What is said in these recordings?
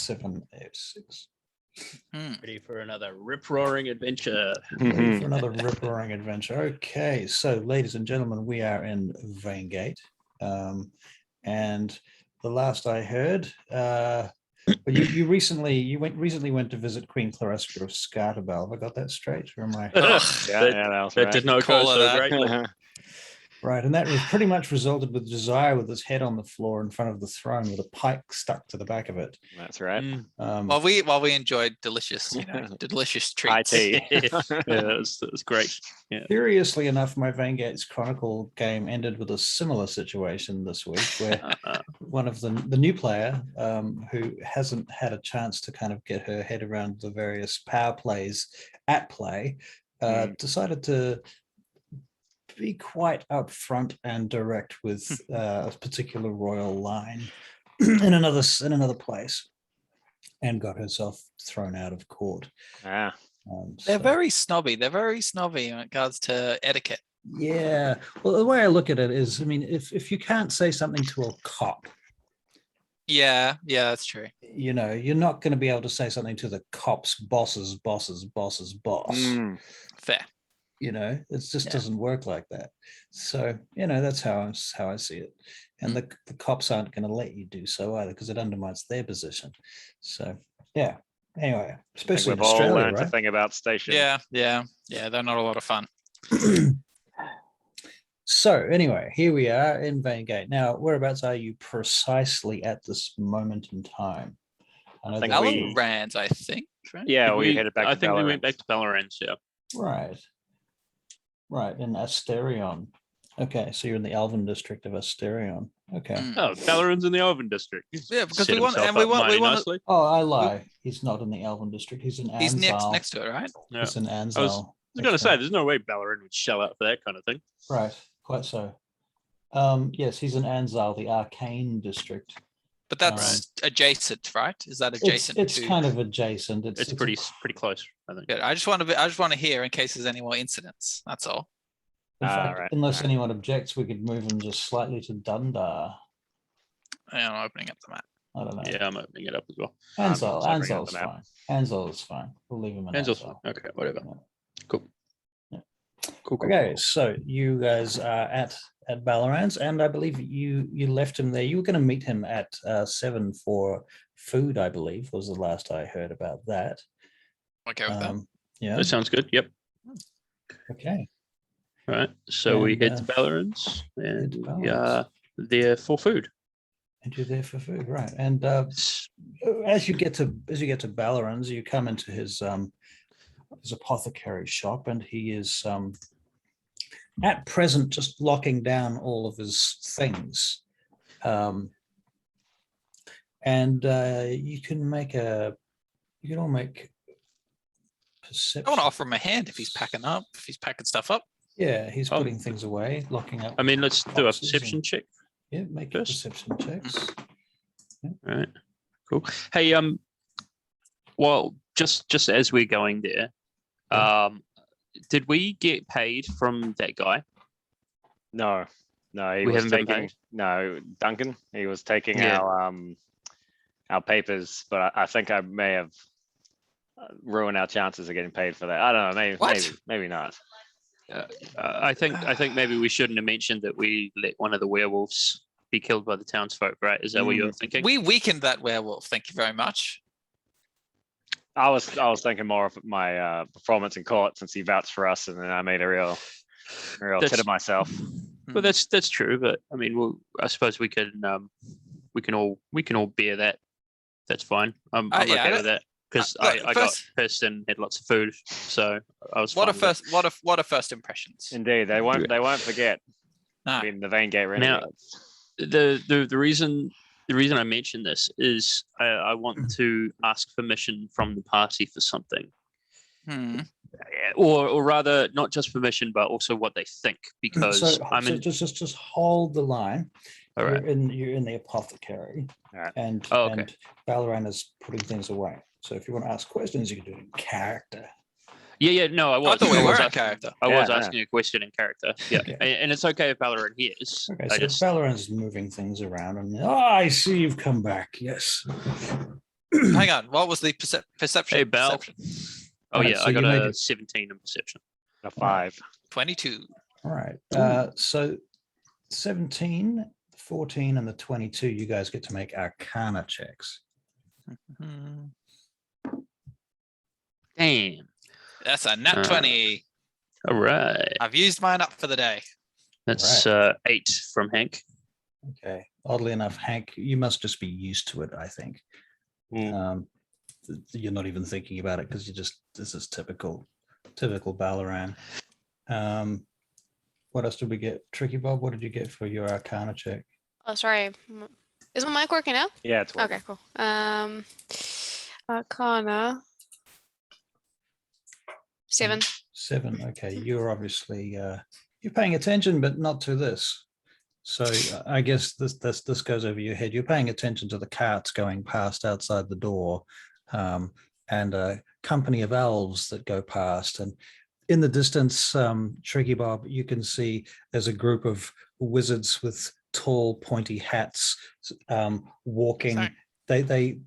786. Ready for another rip-roaring adventure. Ready for another rip-roaring adventure. Okay, so ladies and gentlemen, we are in Vaingate. And the last I heard, you recently went to visit Queen Clarissa of Scartabel. Have I got that straight? Or am I? That did not go so greatly. Right, and that was pretty much resulted with Josiah with his head on the floor in front of the throne with a pike stuck to the back of it. That's right. While we enjoyed delicious, delicious treats. IT. That was great. Yeah. Curiously enough, my Vaingate's Chronicle game ended with a similar situation this week, where one of the new player who hasn't had a chance to kind of get her head around the various power plays at play decided to be quite upfront and direct with a particular royal line in another place, and got herself thrown out of court. They're very snobby. They're very snobby in regards to etiquette. Yeah. Well, the way I look at it is, I mean, if you can't say something to a cop, yeah, that's true. You're not going to be able to say something to the cop's boss's boss. Fair. It just doesn't work like that. So that's how I see it. And the cops aren't going to let you do so either, because it undermines their position. So yeah. Anyway, especially in Australia, all learned right? to think about station. Yeah. They're not a lot of fun. So anyway, here we are in Vaingate. Now, whereabouts are you precisely at this moment in time? Ballarans, I think. Right? Yeah, we headed back. I think we went back to Ballarans. Yeah. Right, in Asterion. Okay, so you're in the Elven district of Asterion. Okay. Oh, Ballarans in the Elven district. Yeah, because we want. Oh, I lie. He's not in the Elven district. He's in Anzal. He's next to it, right? Yeah. He's in Anzal. I was going to say, there's no way Ballarin would shell out for that kind of thing. Right, quite so. Yes, he's in Anzal, the Arcane district. But that's adjacent, right? Is that adjacent? It's kind of adjacent. It's pretty close, I think. Good. I just want to hear in case there's any more incidents. That's all. In fact, unless anyone objects, we could move him just slightly to Dundar. I'm opening up the map. I don't know. Yeah, I'm opening it up as well. Anzal's fine. Anzal is fine. We'll leave him in Anzal's Anzal. fine. Okay, whatever. Yeah. Cool. Yeah. Cool. Okay, so you guys are at Ballarans, and I believe you left him there. You were going to meet him at 7 for food, I believe, was the last I heard about that. Okay with that. Yeah. That sounds good. Yep. Okay. All right. So we head to Ballarans, and we are there for food. And you're there for food, right? And as you get to Ballarans, you come into his apothecary shop, and he is at present just locking down all of his things. And you can all make perception. I want to offer him a hand if he's packing stuff up. Yeah, he's putting things away, locking up. I mean, let's do a perception check. Yeah, make perception checks. Yeah. All right, cool. Hey, well, just as we're going there, did we get paid from that guy? No, he We was haven't been taking. paid? No, Duncan. He was taking our papers, but I think I may have ruined our chances of getting paid for that. I don't know. Maybe not. I think maybe we shouldn't have mentioned that we let one of the werewolves be killed by the townsfolk, right? Is that what you're thinking? We weakened that werewolf. Thank you very much. I was thinking more of my performance in court, since he vouched for us, and then I made a real tit of myself. Well, that's true, but I mean, I suppose we can all bear that. That's fine. I'm okay with that, because I got pissed and had lots of food, so I was. What are first impressions? Indeed, they won't forget. In the Vaingate Renegades. Now, the reason I mention this is I want to ask permission from the party for something. Or rather, not just permission, but also what they think, because just hold the line. All right. You're in the apothecary, and Ballaran is putting things away. So if you want to ask questions, you can do it in character. Yeah. No, I was. I thought we were in character. I was asking a question in character. Yeah, and it's okay if Ballaran hears. Okay, so Ballaran's moving things around, and I see you've come back. Yes. Hang on. What was the perception? Hey, Bell. Perception? Oh, Right, yeah, so I got you made a it- 17 in perception. A 5. 22. All right. So 17, 14, and the 22, you guys get to make Arcana checks. Mhm. Damn. That's a nat 20. All right. I've used mine up for the day. That's 8 from Hank. Okay. Oddly enough, Hank, you must just be used to it, I think. You're not even thinking about it because this is typical Ballaran. What else did we get? Tricky Bob, what did you get for your Arcana check? Oh, sorry. Is my mic working now? Yeah, it's working. Okay, cool. Arcana. 7. 7. Okay, you're obviously you're paying attention, but not to this. So I guess this goes over your head. You're paying attention to the carts going past outside the door, and a company of elves that go past. And in the distance, Tricky Bob, you can see there's a group of wizards with tall, pointy hats walking. Sorry.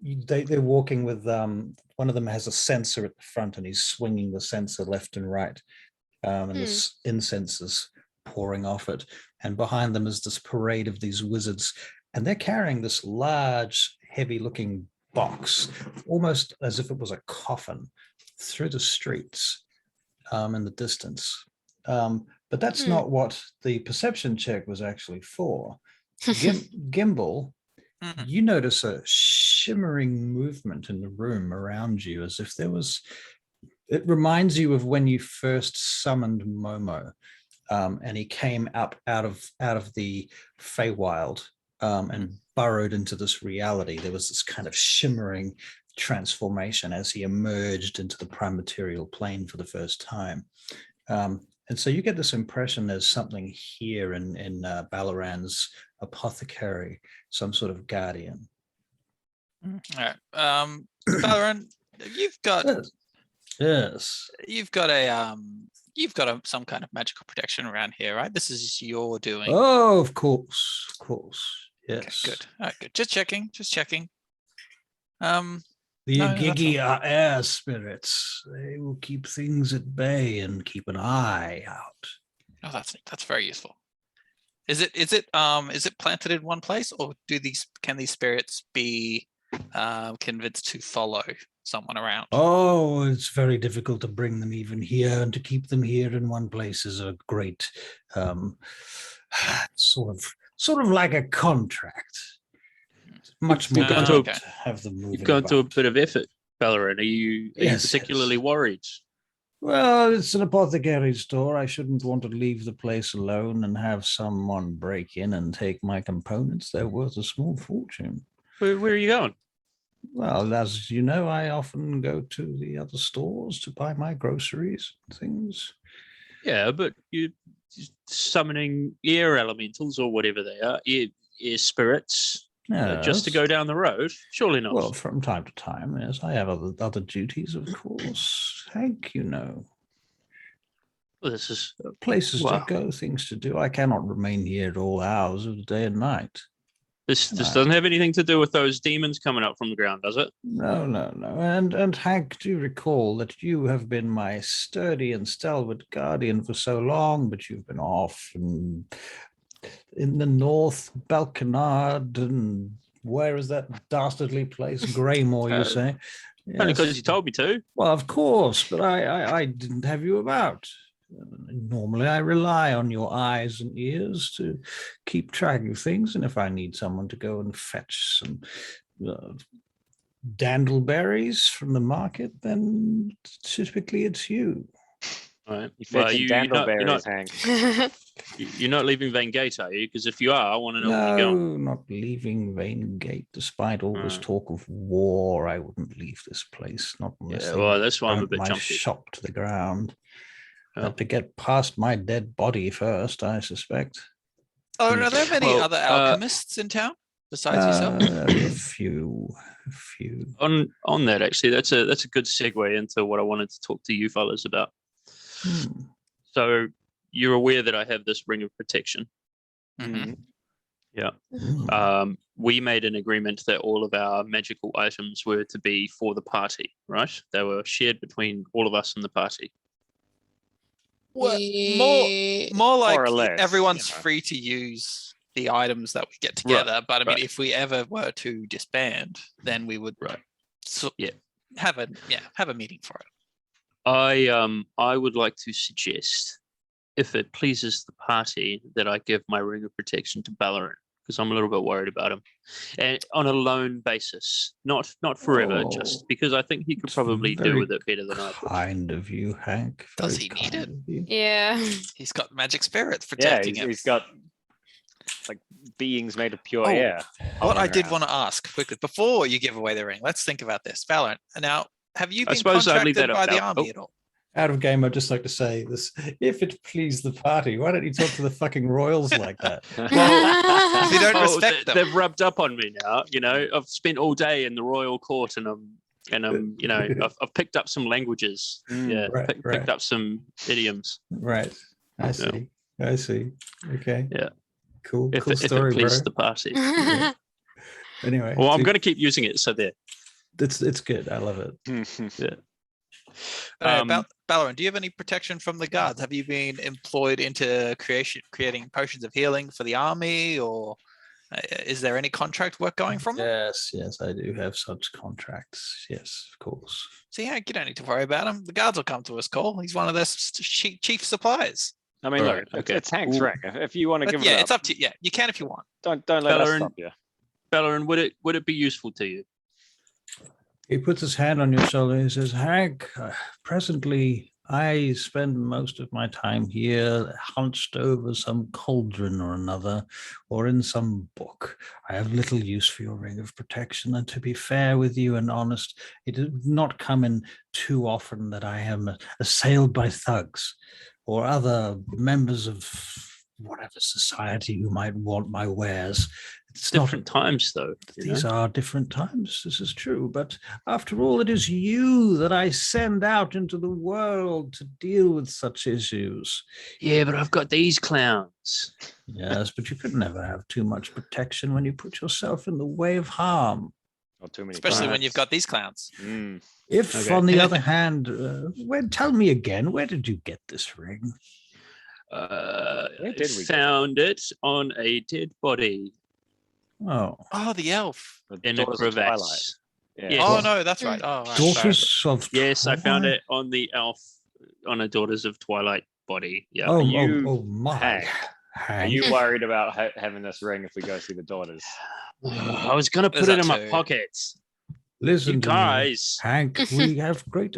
They're walking with one of them has a censer at the front, and he's swinging the censer left and right, and this incense is pouring off it. And behind them is this parade of these wizards, and they're carrying this large, heavy-looking box, almost as if it was a coffin, through the streets in the distance. But that's not what the perception check was actually for. Gimbal, you notice a shimmering movement in the room around you, as if there was. It reminds you of when you first summoned Momo, and he came up out of the Feywild and burrowed into this reality. There was this kind of shimmering transformation as he emerged into the prime material plane for the first time. And so you get this impression there's something here in Ballaran's apothecary, some sort of guardian. All right. Ballaran, you've got Yes. you've got some kind of magical protection around here, right? This is your doing. Oh, of course. Yes. Okay, good. All right, good. Just checking. The No, that's Igigi are air spirits. They will keep things at bay and keep an eye out. Oh, that's very useful. Is it planted in one place, or can these spirits be convinced to follow someone around? Oh, it's very difficult to bring them even here, and to keep them here in one place is a great sort of like a contract. Much more difficult to have them moving. You've gone to a bit of effort, Ballaran. Are you particularly worried? Well, it's an apothecary store. I shouldn't want to leave the place alone and have someone break in and take my components. They're worth a small fortune. Where are you going? Well, as you know, I often go to the other stores to buy my groceries and things. Yeah, but you're summoning air elementals or whatever they are, air spirits, just to go down the road? Surely not. Well, from time to time, yes. I have other duties, of course. Hank, you know. Well, this is places to go, things to do. I cannot remain here at all hours of the day and night. This doesn't have anything to do with those demons coming up from the ground, does it? No. And Hank, do recall that you have been my sturdy and stalwart guardian for so long, but you've been off in the north, Balkanard, and where is that dastardly place? Greymore, you say? Yes. Only because you told me to. Well, of course, but I didn't have you about. Normally, I rely on your eyes and ears to keep track of things, and if I need someone to go and fetch some dandleberries from the market, then typically it's you. All right. Dandleberries, Hank. You're not leaving Vane Gate, are you? Because if you are, I want to know where you're going. No, not leaving Vane Gate. Despite all this talk of war, I wouldn't leave this place. Not unless that's why I'm a bit my jumpy. shop to the ground. Have to get past my dead body first, I suspect. Oh, are there many other alchemists in town besides yourself? A few. On that, actually, that's a good segue into what I wanted to talk to you fellas about. So you're aware that I have this ring of protection. Mm-hmm. Yeah. Mm. We made an agreement that all of our magical items were to be for the party, right? They were shared between all of us in the party. What? Ye- More like More or less, everyone's you know. free to use the items that we get together. But I mean, right. if we ever were to disband, then we would have a meeting for it. I would like to suggest, if it pleases the party, that I give my ring of protection to Ballarin, because I'm a little bit worried about him, and on a loan basis, not forever, just because I think he could probably do with it better than I could. Kind of you, Hank. Does Very he need kind it? of you. Yeah. He's got magic spirits Yeah, protecting him. he's got like beings made of pure Oh, air. What I hovering did around. want to ask quickly before you give away the ring, let's think about this. Valorant. Now, have you I been suppose I'd leave contracted that up. by the Oh. army at all? Out of game, I'd just like to say this: if it please the party, why don't you talk to the fucking royals like that? If you don't respect them. They've rubbed up on me now. You know, I've spent all day in the royal court, and I'm you know, I've picked up some languages. Yeah, Right, right. picked up some idioms. Right. I see. I see. Okay. Yeah. Cool. If Cool it story, bro. pleases the party. Yeah. Anyway. Well, I'm see, going to keep using it. So there. it's good. I love it. Yeah. About Ballarin, do you have any protection from the guards? Have you been employed into creating potions of healing for the army, or is there any contract work going from them? Yes, I do have such contracts. Yes, of course. So yeah, you don't need to worry about him. The guards will come to his call. He's one of their chief suppliers. I mean, Alright, look, okay. it's Hank's ring. If you want to But give yeah, it up, it's up to you. Yeah, you can if you want. don't let us Ballarin- stop you. Ballarin, would it be useful to you? He puts his hand on your shoulder and he says, Hank, presently I spend most of my time here hunched over some cauldron or another, or in some book. I have little use for your ring of protection, and to be fair with you and honest, it did not come in too often that I am assailed by thugs or other members of whatever society who might want my wares. It's Different times, though. These are different times. This is true. But after all, it is you that I send out into the world to deal with such issues. Yeah, but I've got these clowns. Yes, but you could never have too much protection when you put yourself in the way of harm. Not too many. Especially when times. you've got these clowns. If, Okay. on the other hand, tell me again, where did you get this ring? Where did we get Found it on a dead body Oh, Oh, the elf. The in a Daughters of Twilight. crevasse. Yeah. Yes. Oh no, that's right. Oh, right, sorry. Daughters of Yes, I found Twilight? it on the elf, on a Daughters of Twilight body. Yeah. Oh, you- oh my. Hank, Are Hank. you worried about having this ring if we go see the daughters? I was going to There's put it that in my too. pockets. Listen You to me. guys. Hank, we have great.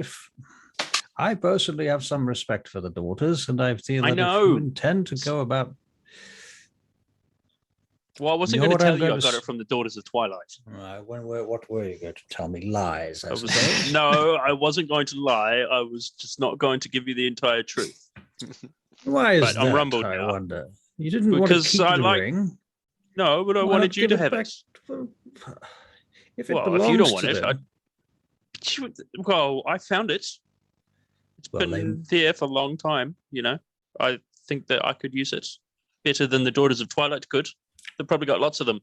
I personally have some respect for the daughters, and I feel that if know. you intend to go about, Well, I wasn't You know going to what tell I'm you I going to got s- it from the Daughters of Twilight. what were you going to tell me? Lies. I I was, suppose. no, I wasn't going to lie. I was just not going to give you the entire truth. Why is But that? I'm rumbled I now. wonder. You didn't want to Because keep I the like- ring. No, but I Why wanted not you give to it have back it. If it Well, belongs if you don't want to it, them. well, I found it. It's Well, been there for a long time. You know, I think that I could use it better than the Daughters of Twilight could. They've probably got lots of them.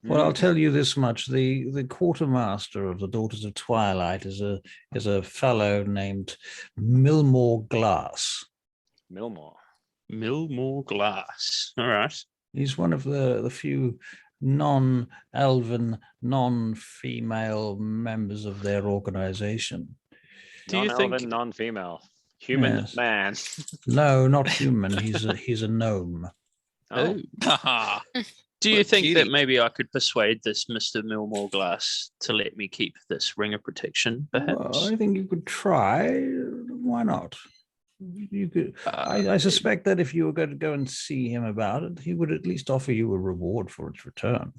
Well, I'll tell you this much: the quartermaster of the Daughters of Twilight is a fellow named Milmore Glass. Millmore. Millmore Glass. All right. He's one of the few non-elven, non-female members of their organization. Do you Non-elven, think- non-female, human Yes. man? No, not human. He's a gnome. Oh, Haha. Do you What think cutie. that maybe I could persuade this Mr. Millmore Glass to let me keep this ring of protection, perhaps? Well, I think you could try. Why not? You could. I Uh, suspect that if you were going to go and see him about it, he would at least offer you a reward for its return.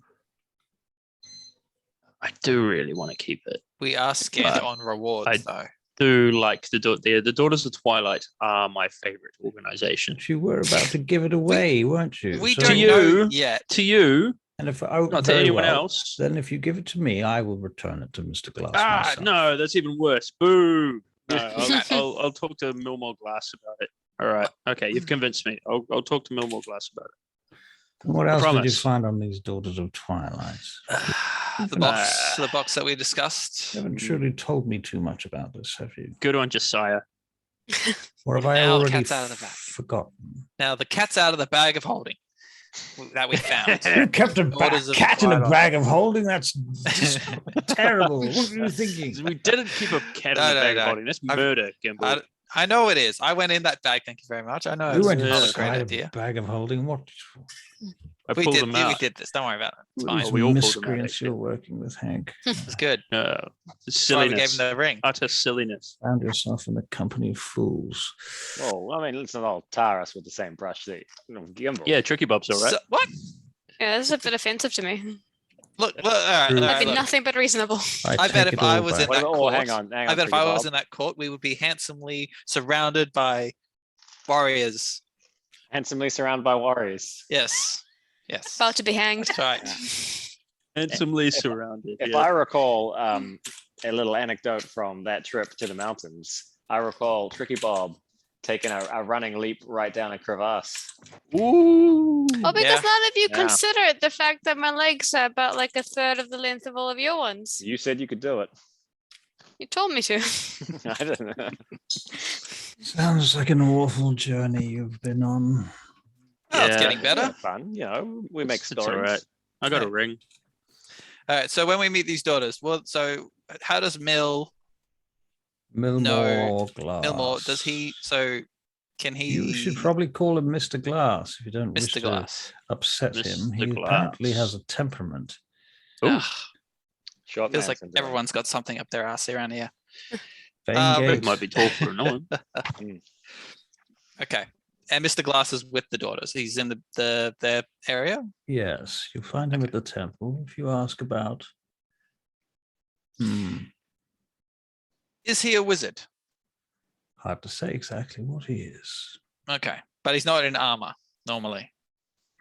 I do really want to keep it. We are scant But on rewards, I- though. Do like the Daughters of Twilight are my favorite organization. But you were about to give it away, weren't you? We So- don't you- know yet. To you, And if not to very anyone well, else. then if you give it to me, I will return it to Mr. Glass. Ah, myself. no, that's even worse. Boo! No, I'll talk to Millmore Glass about it. All right. Okay, you've convinced me. I'll talk to Millmore Glass about it. What else did you promise. find on these Daughters of Twilight? The box that we discussed. You haven't truly told me too much about this, have you? Good on Josiah. Or have I Now the already cat's out of the bag. forgotten? Now the cat's out of the bag of holding that we found. You kept a Daughters of cat in a Twilight. bag of holding? That's just terrible. What were you thinking? We didn't keep a cat in No, the bag no. of holding. That's murder, Gimbal. I know it is. I went in that bag. Thank you very much. I know You it's went not a great inside idea. a bag of holding. What I pulled them out. We did this. Don't worry about it. It's fine. these we all pulled them out, miscreants actually. you're working with, Hank? It's good. The That's why we gave him silliness. the ring. Utter silliness. Found yourself in the company of fools. Well, I mean, let's not all tar us with the same brush that Gimbal. Yeah, Tricky Bob's all right. So- what? Yeah, this is a bit offensive to me. Look, all right, True. all I've right, been look. nothing but reasonable. I bet take if it I all was back. in that Oh, court, hang on. I bet if Tricky I was Bob. in that court, we would be handsomely surrounded by warriors. Handsomely surrounded by warriors. Yes. Yes. About to be hanged. That's right. Handsomely surrounded. If yeah. I recall a little anecdote from that trip to the mountains, I recall Tricky Bob taking a running leap right down a crevasse. Ooh. Oh, because Yeah. none of you Yeah. considered the fact that my legs are about like a third of the length of all of your ones. You said you could do it. You told me to. I don't know. Sounds like an awful journey you've been on. Oh, it's Yeah. getting better. Fun, we make It's stories. all right. I got a ring. All right. So when we meet these daughters, well, so how does Millmore, does he, so can he? You should probably call him Mr. Glass if you don't wish Mr. to Glass. upset him. Mr. He apparently Glass. has a temperament. Ooh. Ah, Short feels man like syndrome. everyone's got something up their ass around here. Vaingate, Rick might be tall for annoying. Okay. And Mr. Glass is with the daughters. He's in their area. yes, you'll find him at the temple if you ask about. Is he a wizard? Hard to say exactly what he is. Okay. But he's not in armor normally.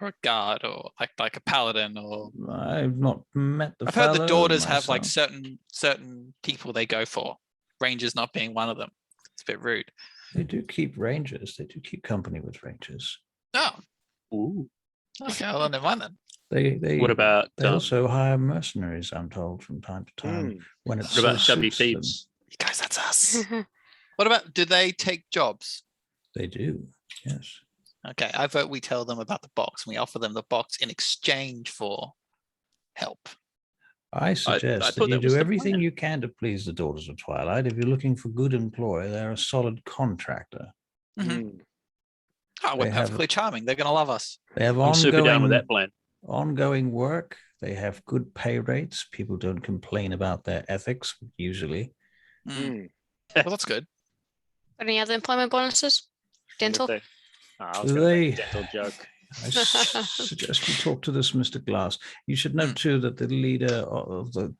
Or a guard or like a paladin or I've not met the I've heard the fellow daughters have like myself. certain people they go for. Rangers not being one of them. It's a bit rude. They do keep rangers. They do keep company with rangers. Oh, Ooh. okay. Well, never mind then. They What about they also hire mercenaries, I'm told, from time to time Mm. when it's what about so chubby suits them. thieves? You guys, that's us. What about, do they take jobs? They do, yes. Okay, I vote we tell them about the box and we offer them the box in exchange for help. I suggest thought that you that was do the everything plan. you can to please the Daughters of Twilight. If you're looking for good employ, they're a solid contractor. Mhm. Mm. Oh, we're They have- perfectly charming. They're going to love us. They have I'm super down with that ongoing, plan. ongoing work. They have good pay rates. People don't complain about their ethics, usually. Mm. Mm. Well, that's good. Any other employment bonuses? Dental? Would they- I was Do gonna make a they- dental joke. I suggest you talk to this Mr. Glass. You should know too that the leader of the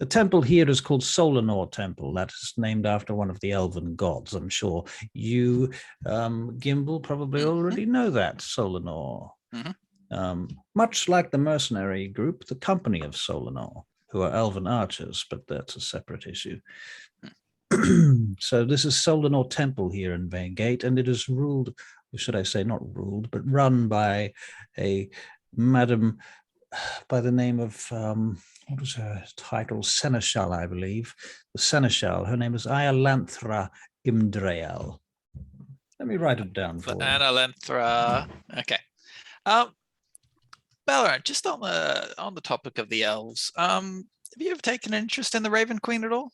temple here is called Solanor Temple. That is named after one of the elven gods. I'm sure you, Gimbal, probably already know that Solanor. Much like the mercenary group, the company of Solanor, who are elven archers, but that's a separate issue. So this is Solanor Temple here in Vaingate, and it is ruled, or should I say not ruled, but run by a madam by the name of, what was her title? Seneschal, I believe. The Seneschal, her name is Ialanthra Imdrael. Let me write it down for you. Analenthra. Okay. Ballarat, just on the topic of the elves, have you ever taken an interest in the Raven Queen at all?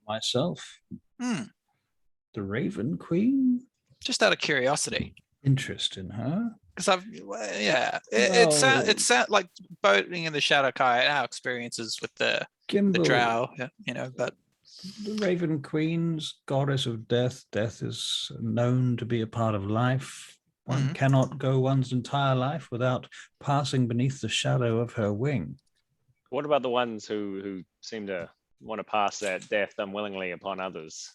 Myself, Hmm. the Raven Queen, Just out of curiosity. interest in her. Because it No. sounds like boating in the Shadow Kai, our experiences with the Gimbal, drow, but the Raven Queen's goddess of death. Death is known to be a part of life. One cannot go one's entire life without passing beneath the shadow of her wing. What about the ones who seem to want to pass that death unwillingly upon others?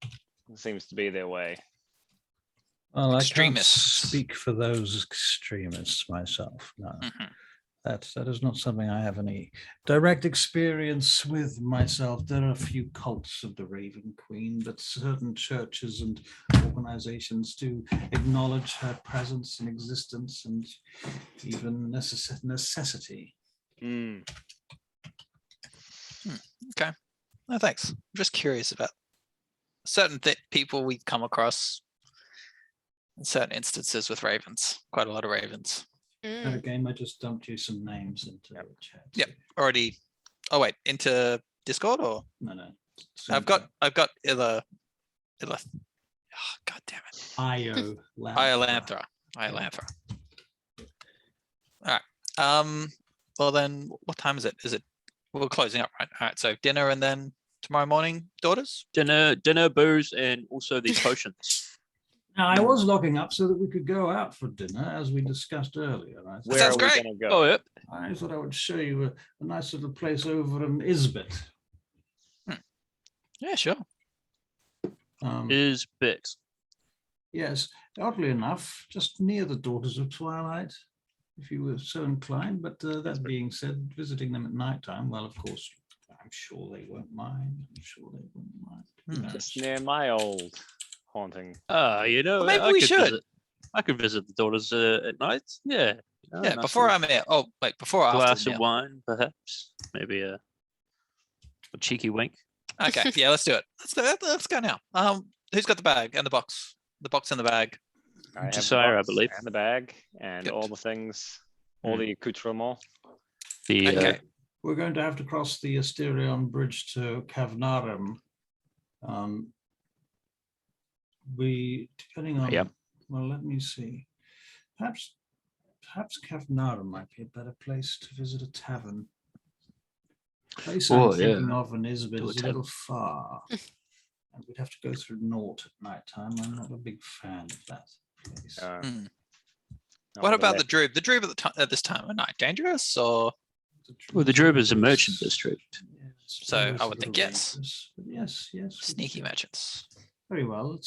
It seems to be their way. Well, I can't Extremists. speak for those extremists myself. No. That is not something I have any direct experience with myself. There are a few cults of the Raven Queen, but certain churches and organizations do acknowledge her presence and existence and even necessity. Okay. No, thanks. I'm just curious about certain people we've come across in certain instances with ravens. Quite a lot of ravens. And again, I just dumped you some names into the chat. Yep. Already. Oh wait, into Discord or No. I've got Illa. Oh, God damn it. Iolanthra. All right. Well then, what time is it? We're closing up, right? All right. So dinner and then tomorrow morning, daughters. Dinner, booze, and also these potions. Now, I was logging up so that we could go out for dinner, as we discussed earlier. Where sounds are we great. gonna go? Oh, yep. I thought I would show you a nice little place over in Isbit. Yeah, sure. Is bit. Yes, oddly enough, just near the Daughters of Twilight, if you were so inclined. But that being said, visiting them at night time, well, of course, I'm sure they won't mind. Just near my old haunting. You know, Well, maybe we should. I could visit the daughters at night. Yeah. Yeah, before I'm here. Oh, wait, before or after glass the of meal? wine, perhaps. Maybe a cheeky wink. Okay, yeah, let's do it. Let's go now. Who's got the bag and the box? The box and the bag. I have the Desire, I box believe. and the bag and Good. all the things, all the accoutrements. Okay. We're going to have to cross the Asterion Bridge to Kavnarim. Depending on. Yep. Well, let me see. Perhaps Kavnarim might be a better place to visit a tavern. The place I'm thinking of in Isbit is a little far. And we'd have to go through Nort at night time. I'm not a big fan of that place. What about the Droob? The Droob at this time of night, dangerous or? Well, the Droob is a merchant district. Yes, So I would think yes. Yes. Sneaky merchants. Very well.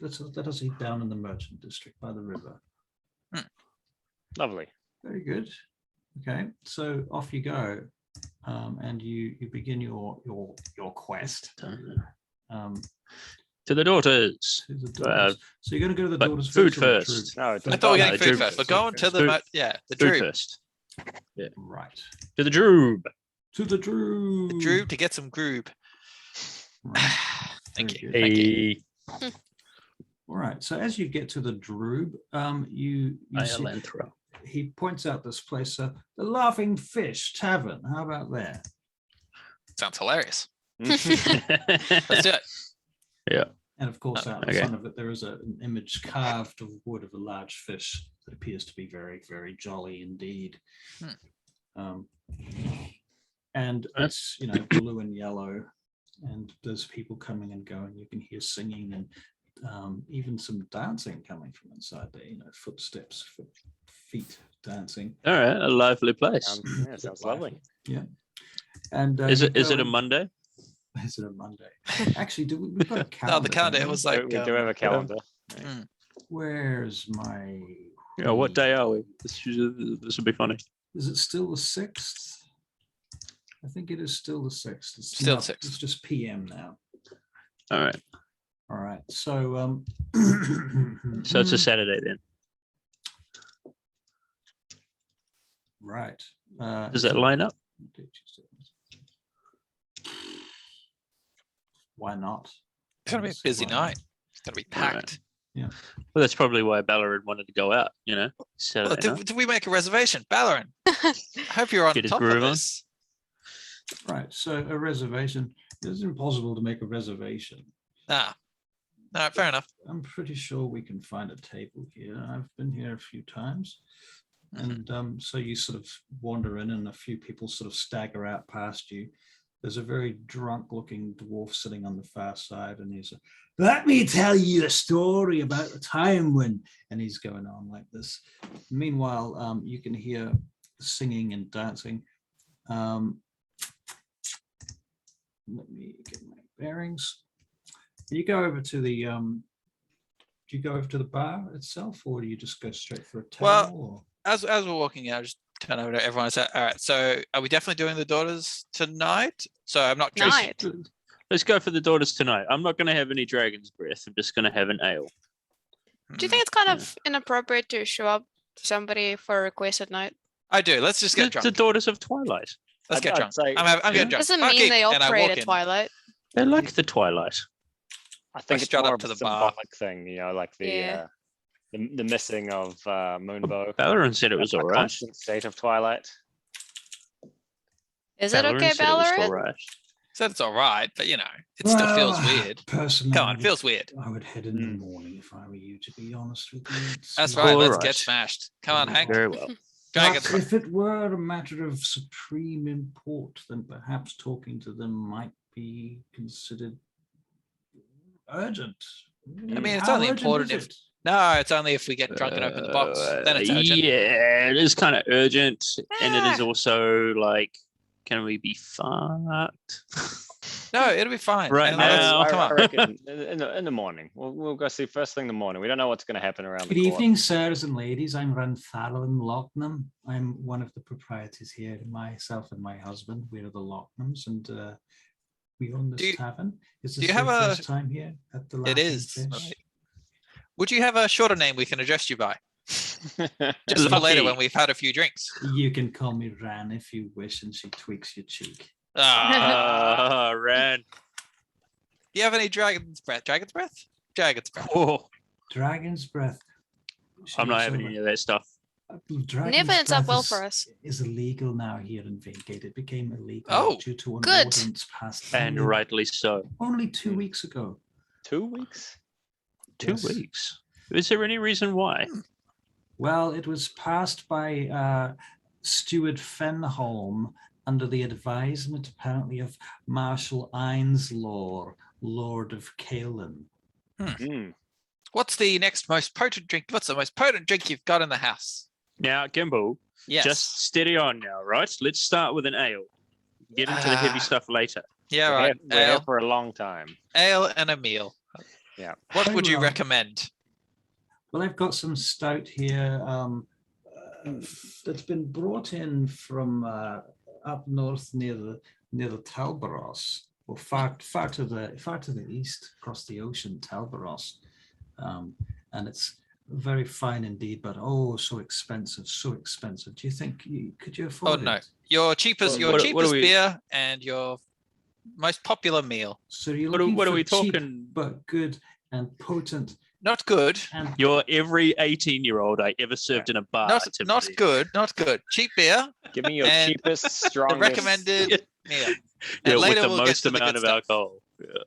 Let us eat down in the merchant district by the river. Lovely. Very good. Okay, so off you go, and you begin your quest. To the daughters. To the daughters. So you're going to go to the but daughters food first. first. No, I thought we were getting food Droob first. We're going to the Food Droob. first. Yeah. Right. To the Droob. To the Droob. The Droob to get some groob. Right. Thank you. Very good. Thank you. All right. So as you get to the Droob, you see, Iolanthra. he points out this place, the Laughing Fish Tavern. How about that? Sounds hilarious. Let's do it. Yeah. And of course, out in Okay. front of it, there is an image carved of wood of a large fish that appears to be very, very jolly indeed. And it's, blue and yellow, and there's people coming and going. You can hear singing and even some dancing coming from inside there, footsteps, feet dancing. All right. A lively place. Sounds lovely. Yeah. And Is it a Monday? Is it a Monday? Actually, we've got a calendar. No, the calendar, it was like. We do have a calendar. Where's my... Yeah. What day are we? This will be funny. Is it still the 6th? I think it is still the 6th. It's Still not- 6th. It's just PM now. All right. All right. So So it's a Saturday then. right. Does that line up? Why not? It's going to be a busy night. It's going to be packed. Yeah. Well, that's probably why Ballarat wanted to go out. Well, Saturday night. did we make a reservation? Ballarin, I hope you're on Get his top of groove on. this. Right. So a reservation. It's impossible to make a reservation. All right, fair enough. I'm pretty sure we can find a table here. I've been here a few times. And so you sort of wander in and a few people sort of stagger out past you. There's a very drunk looking dwarf sitting on the far side, and he's let me tell you a story about the time when, and he's going on like this. Meanwhile, you can hear singing and dancing. Let me get my bearings. You go over to the do you go over to the bar itself, or do you just go straight for a table? Well, as we're walking out, just turn over to everyone. All right. So are we definitely doing the daughters tonight? So I'm not Night. Let's go for the daughters tonight. I'm not going to have any dragon's breath. I'm just going to have an ale. Do you think it's kind of inappropriate to show up to somebody for a request at night? I do. Let's just get drunk. The daughters of Twilight. Let's get drunk. I'm getting drunk. Doesn't mean they operate at Twilight. They like the Twilight. I think it's strut more up of to a the bar. symbolic thing, you know, like the missing of Moonbow. Ballarin said it was A all right. constant state of Twilight. Is it okay, said it was all Ballarat? right. Said it's all right, but you know, it still feels weird. Personally, Come on, it feels weird. I would head in the morning if I were you, to be honest with you. That's right. Let's Alright. get smashed. Come on, Hank. Very well. But if it were a matter of supreme import, then perhaps talking to them might be considered urgent. I mean, it's How only urgent important is if it? no, it's only if we get drunk and open the box. Then it's urgent. Yeah, it is kind of urgent, and it is also like, can we be fucked? No, it'll be fine. Right And now. come I on. reckon in the morning. We'll go see first thing in the morning. We don't know what's going to happen around Good the court. evening, sirs and ladies. I'm Ranfallon Locknam. I'm one of the proprietors here. Myself and my husband, we're the Locknams, and we own this tavern. Is this do you have your a- first time here at the It Laughing is. Fish? Right. Would you have a shorter name we can address you by? Just for Lucky. later when we've had a few drinks. You can call me Ran if you wish, and she tweaks your cheek. Ah, Ran. do you have any dragon's breath? Dragon's breath? Dragon's breath. Oh, Dragon's breath. I'm not having any of that stuff. Dragon's Never ends up breath well is- for us. Is illegal now here in Vingate. It became illegal Oh, due to an good. ordinance passed And rightly so. only 2 weeks ago. 2 weeks? 2 Yes. weeks. Is there any reason why? Well, it was passed by Stuart Fenholm under the advisement, apparently, of Marshal Einslaw, Lord of Kalen. Mm. What's the next most potent drink? What's the most potent drink you've got in the house? Now, Gimbal, Yes. just steady on now, right? Let's start with an ale. Get into the heavy stuff later. yeah, We're right. here- we're here Ale, for a long time. ale and a meal. Yeah. What Very would you well. recommend? Well, I've got some stout here that's been brought in from up north near the Talbaros, or far to the east, across the ocean, Talbaros, and it's very fine indeed. But oh, so expensive, so expensive. Do you think could you afford Oh, no. it? Your cheapest, What are we- beer and your most popular meal. So you're What are looking we for cheap talking? but good and potent Not good. and You're every 18-year-old I ever served in a bar. Not Timothy. good. Not good. Cheap beer. Give me your And cheapest, The strongest. recommended meal. Yeah, And later with the we'll get most to the amount good of stuff. alcohol.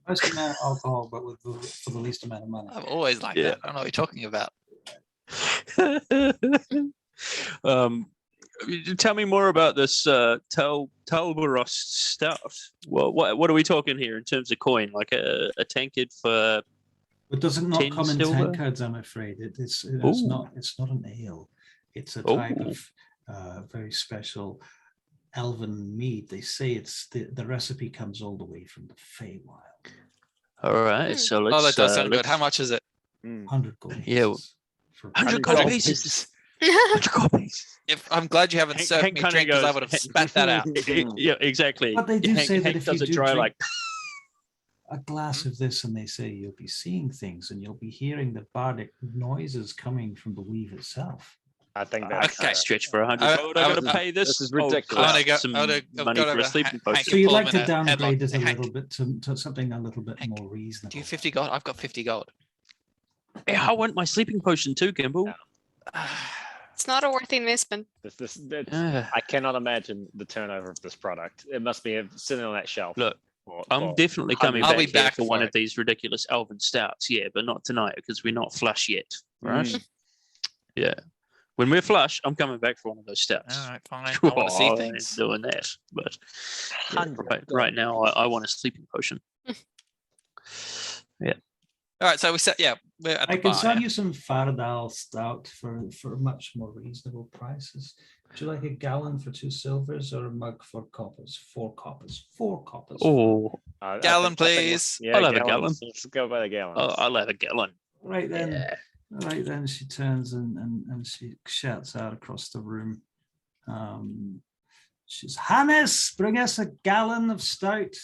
most amount of alcohol, but for the least amount of money. I'm always like Yeah. that. I don't know what you're talking about. Tell me more about this Talbaros stout. Well, what are we talking here in terms of coin? Like a tankard for? It doesn't not 10 come in silver? tankards, I'm afraid. It's Ooh. not an ale. It's a type Ooh. of very special elven mead. They say it's the recipe comes all the way from the Feywild. All right, so let's. Oh, that does sound good. let's- How much is it? 100 gold Yeah, pieces for 100 gold gold pieces. 100 gold pieces. If I'm glad you haven't Hank- served Hank me kinda drink because I goes- would have spat that out. Yeah, exactly. But they do Hank, say that Hank if does you a do dry drink like. a glass of this, and they say you'll be seeing things and you'll be hearing the bardic noises coming from the weave itself. I think I that's can't stretch for 100 I- gold. I I gotta would- pay this. This is old ridiculous. clout I wanna go- some I wanna go money for over a sleeping Hank- potion. So can you'd pull like them to in a headlock. downgrade it a Hey, Hank. little bit to something a little bit Hank, more reasonable. Do you 50 gold? I've got 50 gold. Yeah, I want my sleeping potion too, Gimbal. It's not a worthy investment. I cannot imagine the turnover of this product. It must be sitting on that shelf. Look, for- I'm for definitely coming I'll back, be here back for for one it. of these ridiculous elven stouts. Yeah, but not tonight because we're not flush yet, right? Yeah. When we're flush, I'm coming back for one of those stouts. All right, fine. I want to see I ain't things. doing that, but yeah, 100 right now I want a sleeping potion. All right, so we set. Yeah, we're at the I can bar. sell yeah. you some Fardal stout for much more reasonable prices. Would you like a gallon for 2 silvers or a mug for coppers? 4 coppers. 4 coppers. Oh, Gallon, please. Yeah, I'll have a gallon. Let's go by the gallon. I'll have a gallon. Right then. Yeah. Right then, she turns and she shouts out across the room. She's Hannes, bring us a gallon of stout.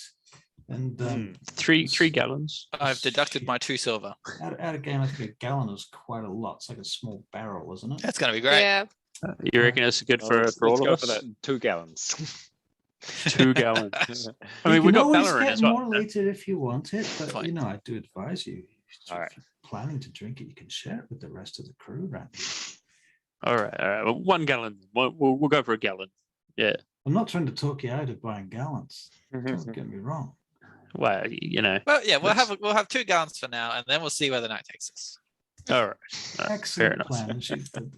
And three gallons. I've deducted my 2 silver. Out of game, I think a gallon is quite a lot. It's like a small barrel, isn't it? That's going to be great. Yeah. You reckon it's good for all of us? For that 2 gallons. 2 gallons. I You mean, we can got always Valorant get as well. more later if you want it, but Fine. I do advise you. All right. If you're planning to drink it, you can share it with the rest of the crew around here. All right. Well, 1 gallon. We'll go for a gallon. Yeah. I'm not trying to talk you out of buying gallons. Don't get me wrong. Well, Well, yeah, we'll have 2 gallons for now, and then we'll see where the night takes us. All right. Fair Excellent enough. plan.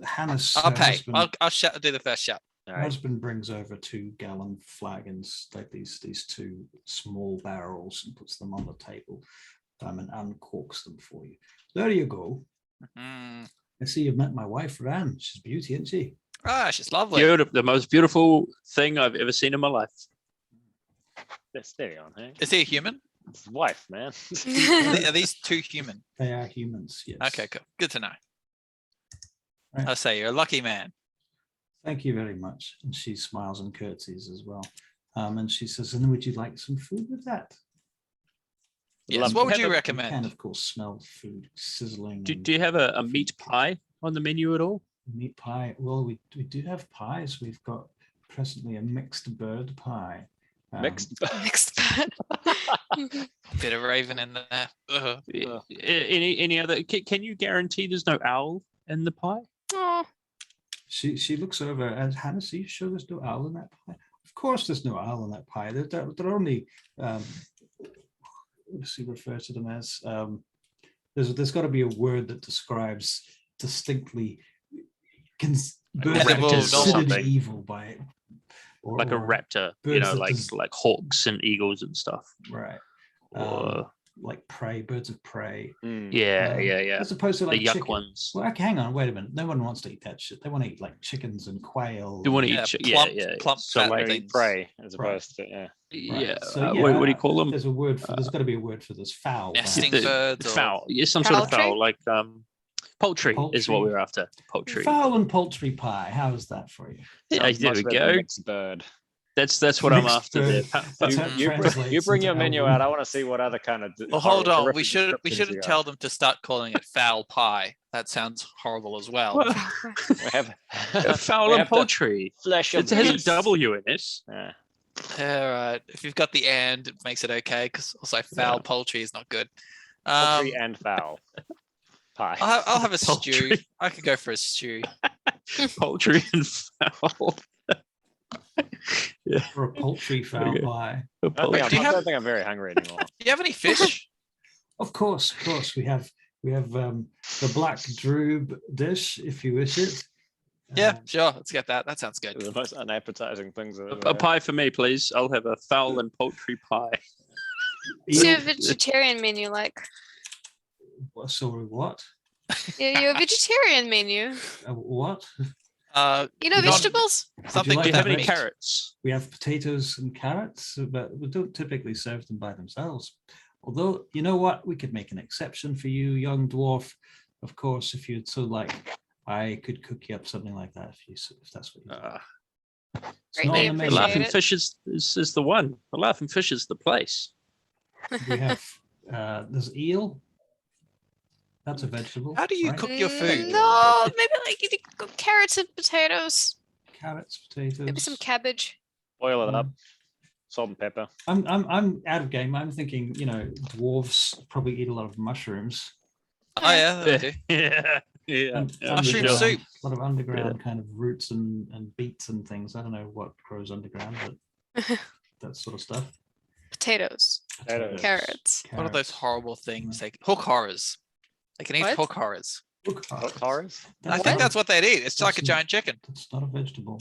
Hannah's I'll pay. husband, I'll do the first shot. All her right. husband brings over 2-gallon flagons, like these 2 small barrels, and puts them on the table and uncorks them for you. There you go. Mm. I see you've met my wife, Ran. She's beauty, isn't she? Ah, she's lovely. The most beautiful thing I've ever seen in my life. Steady on, hey? Is he a human? It's his wife, man. Are these 2 human? They are humans, yes. Okay, cool. Good to know. Right. I'll say you're a lucky man. Thank you very much. And she smiles and curtsies as well. And she says, and would you like some food with that? Yes. Love What would have you a- You recommend? can, of course, smell food sizzling. Do and you have a meat pie on the menu at all? meat pie? Well, we do have pies. We've got presently a mixed bird pie. Mixed. Mixed bag. Bit of raven in there. Ugh. Any other? Can you guarantee there's no owl in the pie? Oh, She looks over and Hannah, are you sure there's no owl in that pie? Of course there's no owl in that pie. They're only what does he refer to them as? There's got to be a word that describes distinctly birds that are Evil, considered something. evil by it. Like a raptor, birds that like hawks and eagles and stuff. right. Or Like prey, birds of prey. yeah. As opposed to The like yuck chicken. ones. Well, okay, hang on, wait a minute. No one wants to eat that shit. They want to eat like chickens and quail. You want to Yeah, eat? plump So fat like things. prey as Right. opposed to Right. Yeah. So, What do you call them? There's a word for. There's got to be a word for this. Fowl. Nesting perhaps. birds or Fowl. Yeah, some sort of Poultry? fowl, like poultry is what Poultry. we're after. Poultry. Fowl and poultry pie. How is that for you? Yeah, sounds there much we better than go. Mixed bird. That's what I'm Mixed after bird. there. That's how it You translates bring your into menu Alvin. out. I want to see what other kind of. Well, hold on. We horrific shouldn't descriptions you tell got. them to start calling it foul pie. That sounds horrible as well. Well, We have fowl we and have the poultry. flesh of It has a beast. W in it. Yeah. All right. If you've got the and, it makes it okay. Because also foul Yeah. poultry is not good. Poultry and fowl pie. I'll have a Poultry. stew. I could go for a stew. Poultry and fowl. Yeah. For a poultry fowl Okay. pie. A I poultry. Do you I have- don't think I'm very hungry anymore. Do you have any fish? Of course. We have the black droob dish, if you wish it. Yeah, sure. Let's get that. That sounds good. The most unappetizing things. A pie for me, please. I'll have a fowl and poultry pie. what's your Eel- vegetarian menu like? Sorry, what? Yeah, your vegetarian menu. What? You know, Non- vegetables? Something like Do you that have any meat? carrots? We have potatoes and carrots, but we don't typically serve them by themselves. Although, you know what? We could make an exception for you, young dwarf. Of course, if you'd so like, I could cook you up something like that if that's what you want. It's Greatly not on the The menu. appreciate laughing it. fish is the one. The laughing fish is the place. We have there's eel. That's a vegetable. How do you right? cook your food? No, maybe like you could carrots and potatoes. Carrots, potatoes. Maybe some cabbage. Boil it Mm. up. Salt and pepper. I'm out of game. I'm thinking, dwarves probably eat a lot of mushrooms. Oh yeah, they do. Yeah. Yeah. And yeah, Mushroom for sure. soup. A lot of underground kind of roots and beets and things. I don't know what grows underground, but that sort of stuff. Potatoes. Potatoes. Carrots. What are those horrible things? Like hook horrors. They can eat What? hook horrors. Hot horrors? I think that's what they'd eat. It's like a That's- giant chicken. That's not a vegetable.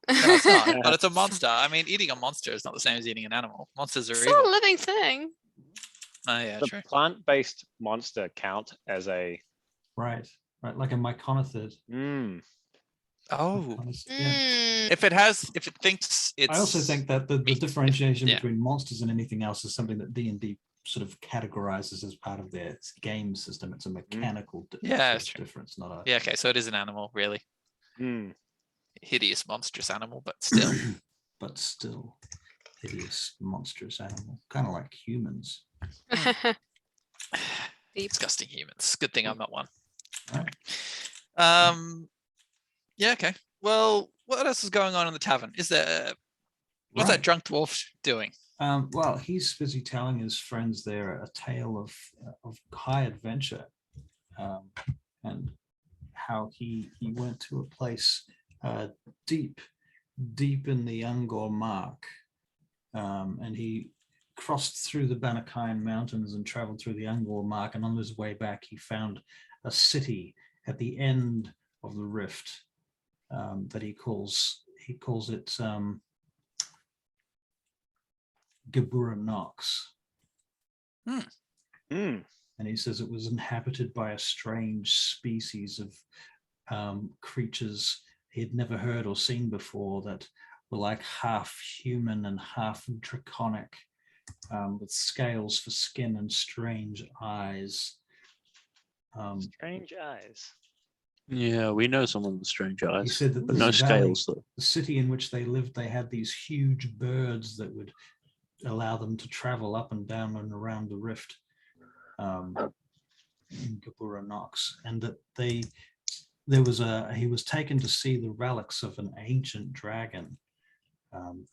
No, it's not, but it's a monster. I mean, eating a monster is not the same as eating an animal. Monsters are It's not a evil. living thing. Oh yeah, The true. plant-based monster count as a. Right. Like a myconithid. Oh, Yeah. if it thinks it's. I also think that the meat. differentiation Yeah. between monsters and anything else is something that D&D sort of categorizes as part of their game system. It's a mechanical Yeah, that's true. difference, not a. Yeah. Okay. So it is an animal, really. hideous, monstrous animal, but still. But still, hideous, monstrous animal, kind of like humans. Disgusting humans. Good thing I'm not one. Right. Yeah. Okay. Well, what else is going on in the tavern? Is there? What's that drunk dwarf doing? Well, he's busy telling his friends there a tale of high adventure, and how he went to a place deep in the Ungor Mark, and he crossed through the Banakayan Mountains and traveled through the Ungor Mark, and on his way back he found a city at the end of the rift that he calls it Gabura Nox. And he says it was inhabited by a strange species of creatures he had never heard or seen before, that were like half human and half draconic, with scales for skin and strange eyes. Strange eyes. Yeah, we know someone with strange eyes. He said that but no scales, though. The city in which they lived, they had these huge birds that would allow them to travel up and down and around the rift in Gabura Nox, and that he was taken to see the relics of an ancient dragon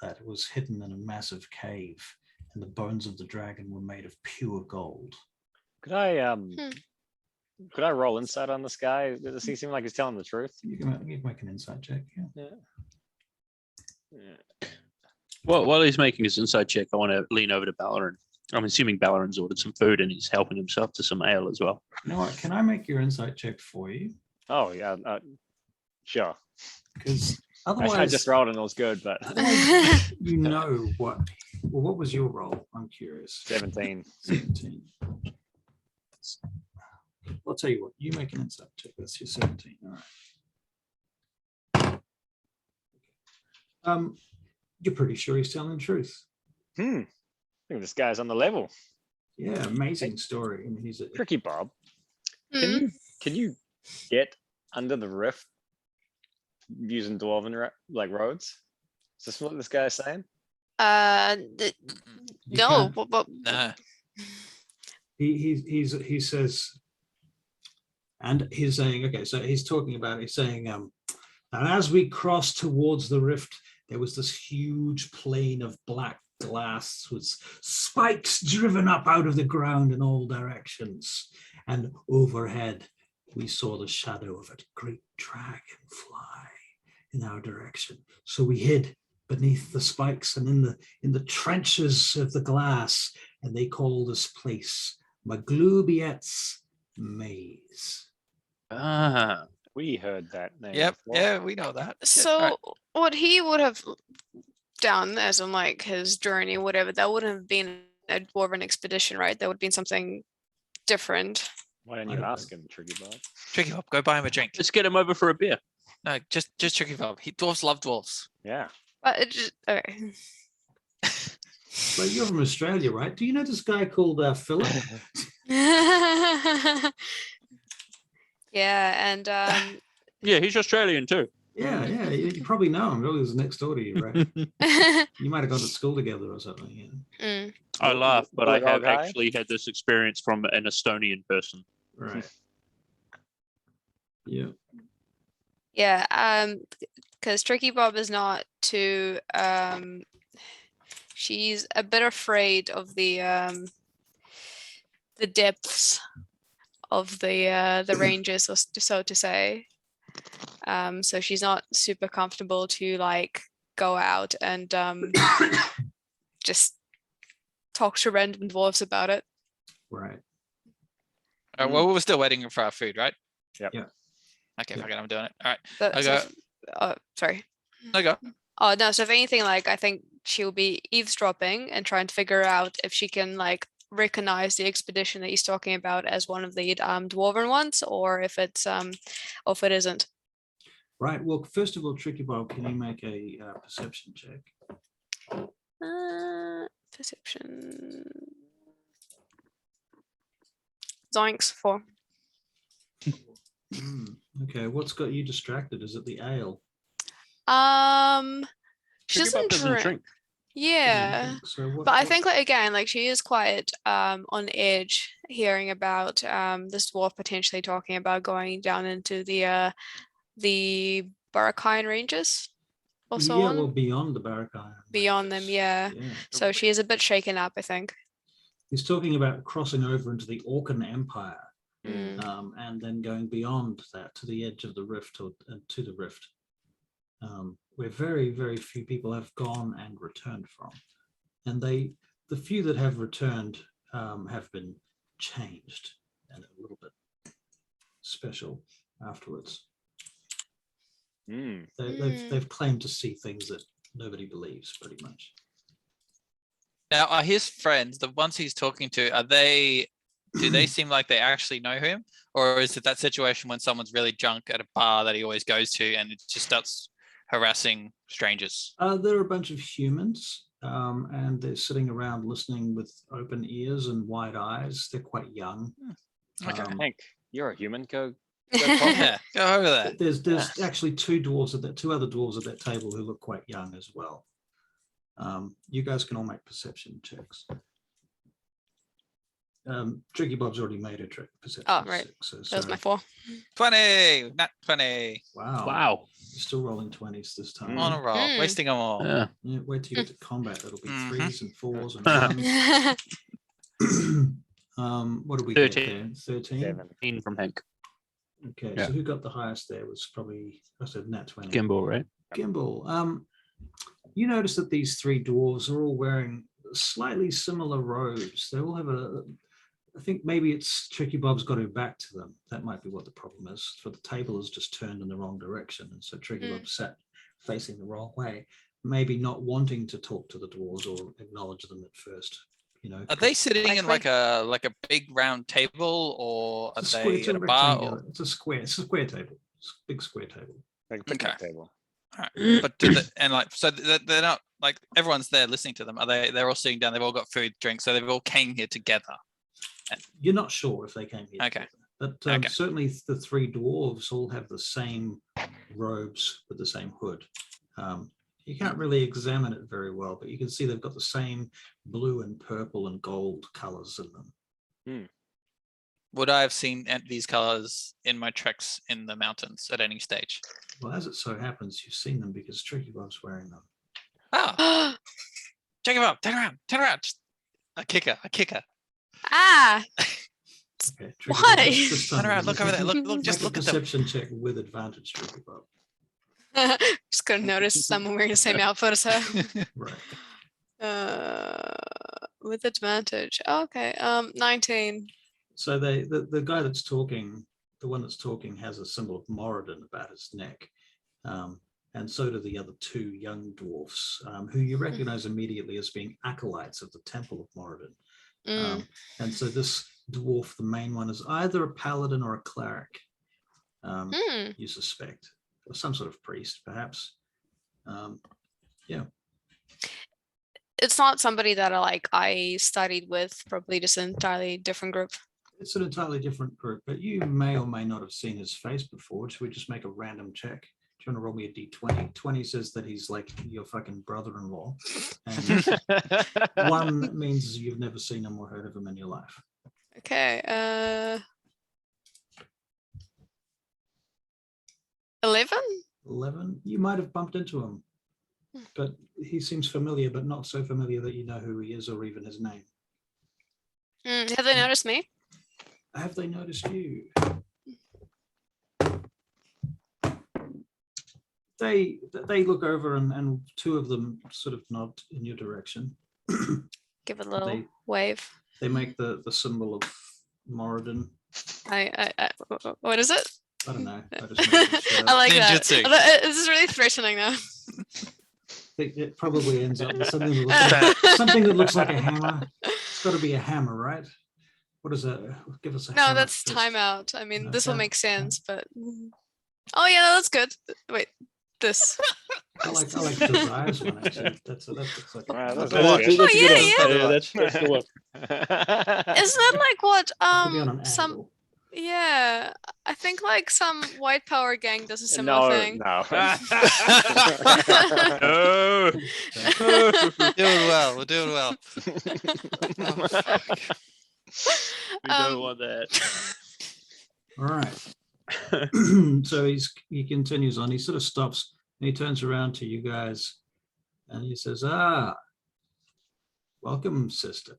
that was hidden in a massive cave, and the bones of the dragon were made of pure gold. Could I roll insight on this guy? Does he seem like he's telling the truth? You can make an insight check. Yeah. Well, while he's making his inside check, I want to lean over to Ballarin. I'm assuming Ballarin's ordered some food and he's helping himself to some ale as well. You know what? Can I make your insight check for you? Oh yeah, sure. Because otherwise, I just rolled and it was good, but you know what? Well, what was your roll? I'm curious. 17. 17. I'll tell you what. You make an insight check. That's your 17. All right. You're pretty sure he's telling the truth. I think this guy's on the level. Yeah, amazing story. I mean, he's a Tricky Bob. Can you get under the rift using dwarven roads? Is this what this guy's saying? No. Nah. He says, and he's saying, okay, so he's saying, and as we crossed towards the rift, there was this huge plain of black glass with spikes driven up out of the ground in all directions. And overhead, we saw the shadow of a great dragon fly in our direction. So we hid beneath the spikes and in the trenches of the glass, and they call this place Maglubiet's Maze. We heard that name. Yep. before. Yeah, we know that. So what he would have done as in like his journey, whatever, that wouldn't have been a dwarven expedition, right? That would have been something different. Why didn't you ask him, Tricky Bob? Tricky Bob, go buy him a drink. Let's get him over for a beer. No, just Tricky Bob. Dwarves love dwarves. Yeah. But it just, okay. Well, you're from Australia, right? Do you know this guy called Philip? Yeah, and Yeah, he's Australian too. Yeah, you probably know him. He was next door to you, right? You might have gone to school together or something. Yeah. I laugh, but I have guy? actually had this experience from an Estonian person. Right. Yeah. yeah, because Tricky Bob is not too she's a bit afraid of the depths of the ranges, so to say. So she's not super comfortable to like go out and just talk to random dwarves about it. Right. Well, we're still waiting for our food, right? Yep. Yeah. Okay, fuck it, I'm doing it. All right. Sorry. I go. Oh no, so if anything, like I think she'll be eavesdropping and trying to figure out if she can like recognize the expedition that he's talking about as one of the dwarven ones, or if it's or if it isn't. Right. Well, first of all, Tricky Bob, can you make a perception check? Perception. Zoinks, 4. Okay. What's got you distracted? Is it the ale? She Tricky Bob doesn't drink. Yeah. So But I think like again, like she is quite on edge hearing about this dwarf potentially talking about going down into the Barakine ranges or so yeah, on. well, beyond the Barakine. Beyond them, yeah. So she is a bit shaken up, I think. He's talking about crossing over into the Orcan Empire, Mm. and then going beyond that to the edge of the rift or to the rift, where very, very few people have gone and returned from. And the few that have returned have been changed and a little bit special afterwards. They've claimed to see things that nobody believes, pretty much. Now, are his friends, the ones he's talking to, do they seem like they actually know him? Or is it that situation when someone's really drunk at a bar that he always goes to and it just starts harassing strangers? There are a bunch of humans, and they're sitting around listening with open ears and wide eyes. They're quite young. Okay. Hank, you're a human. Go Yeah, go over there. There's actually two other dwarves at that table who look quite young as well. You guys can all make perception checks. Tricky Bob's already made a perception. Oh, right. Check, That was my 4. 20, not 20. Wow. You're still rolling 20s this time. On a roll, wasting them all. Yeah. Yeah, wait till you get to combat. It'll be 3s and 4s and 1s. What did we 13. get there? 13? 17 from Hank. Okay, Yeah. so who got the highest there was probably, I said nat 20. Gimbal, right? Gimbal. You notice that these 3 dwarves are all wearing slightly similar robes. They all have I think maybe it's Tricky Bob's got her back to them. That might be what the problem is. For the table is just turned in the wrong direction. And so Tricky Bob sat facing the wrong way, maybe not wanting to talk to the dwarves or acknowledge them at first. Are they sitting in like a big round table, or are they at a bar? It's a square table. It's a big square table. Like a picnic table. All right. But so they're not like everyone's there listening to them. Are they're all sitting down, they've all got food, drink, so they've all came here together. You're not sure if they came here. Okay. Together, but certainly the 3 dwarves all have the same robes with the same hood. You can't really examine it very well, but you can see they've got the same blue and purple and gold colors in them. Would I have seen these colors in my treks in the mountains at any stage? Well, as it so happens, you've seen them because Tricky Bob's wearing them. Oh, check him out. Turn around. Just a kicker. Ah. Okay, Why? Turn around. Look over there. Look. Just look at them. Perception check with advantage, Tricky Bob. Just gonna notice someone wearing the same outfit as her. Right. With advantage. Okay. 19. So the guy that's talking, the one that's talking, has a symbol of Moradin about his neck, and so do the other 2 young dwarfs, who you recognize immediately as being acolytes of the Temple of Moradin. And so this dwarf, the main one, is either a paladin or a cleric. You suspect, or some sort of priest, perhaps. Yeah. It's not somebody that I studied with. Probably just an entirely different group. It's an entirely different group, but you may or may not have seen his face before. Should we just make a random check? Do you want to roll me a d20? 20 says that he's like your fucking brother-in-law. And 1 means you've never seen him or heard of him in your life. Okay. 11? 11? You might have bumped into him, but he seems familiar, but not so familiar that you know who he is or even his name. Have they noticed me? Have they noticed you? They look over and 2 of them sort of nod in your direction. Give a little wave. They make the symbol of Moradin. What is it? I don't know. I just made it shit I up. like Ninjutsu. that. This is really threatening now. It probably ends up with something that looks like a hammer. It's got to be a hammer, right? What is that? Give us a hammer. No, that's first. timeout. I mean, this will Okay. make sense, but oh yeah, that's good. Wait, this. I like Josiah's one actually. That looks like. Wow, that's Oh, good. yeah, yeah. Yeah, that's the one. Isn't that like what Could be on an some angle. Yeah, I think like some white power gang does a similar thing. No. No. Doing well. We're doing well. Oh, fuck. We don't want that. All right. So he continues on. He sort of stops and he turns around to you guys and he says, welcome, sister.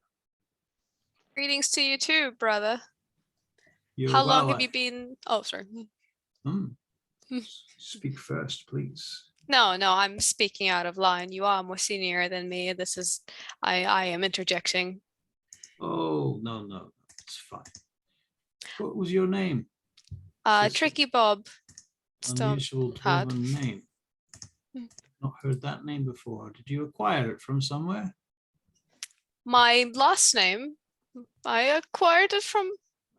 Greetings to you too, brother. You're How long have you been? Oh, sorry. Speak first, please. No, I'm speaking out of line. You are more senior than me. This is, I am interjecting. Oh, no, it's fine. What was your name? Tricky Bob. Unusual dwarven name. Not heard that name before. Did you acquire it from somewhere? My last name, I acquired it from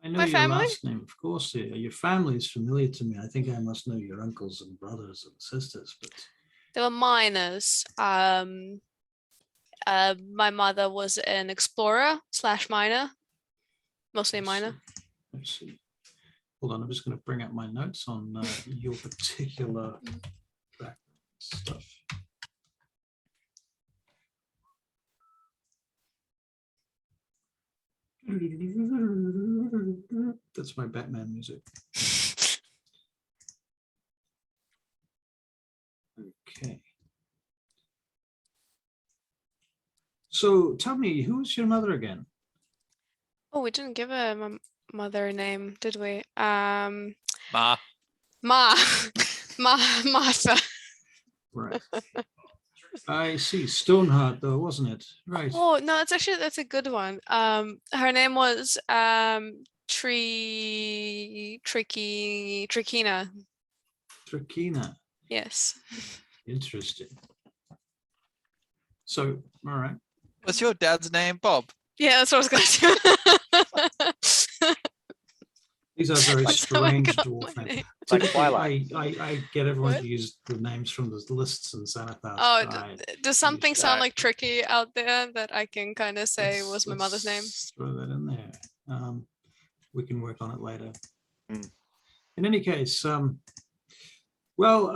I know my your family. last name, of course. Your family is familiar to me. I think I must know your uncles and brothers and sisters, but They were miners. My mother was an explorer / miner, mostly a miner. I see. Hold on, I'm just going to bring up my notes on your particular stuff. That's my Batman music. Okay. So tell me, who's your mother again? Oh, we didn't give a mother name, did we? Ma. Martha. Right. I see. Stoneheart, though, wasn't it? Right. Oh no, that's a good one. Her name was Trikina. Trakina. Yes. Interesting. So, all right. What's your dad's name, Bob? Yeah, that's what I was going to do. These are very That's how I strange got dwarf my names. name. Like Typically, Twilight. I get everyone What? to use the names from the lists in Xanathar. Oh, does something Usually. sound like tricky out there that I can kind of say was my mother's name? Let's throw that in there. We can work on it later. Mm. In any case, well,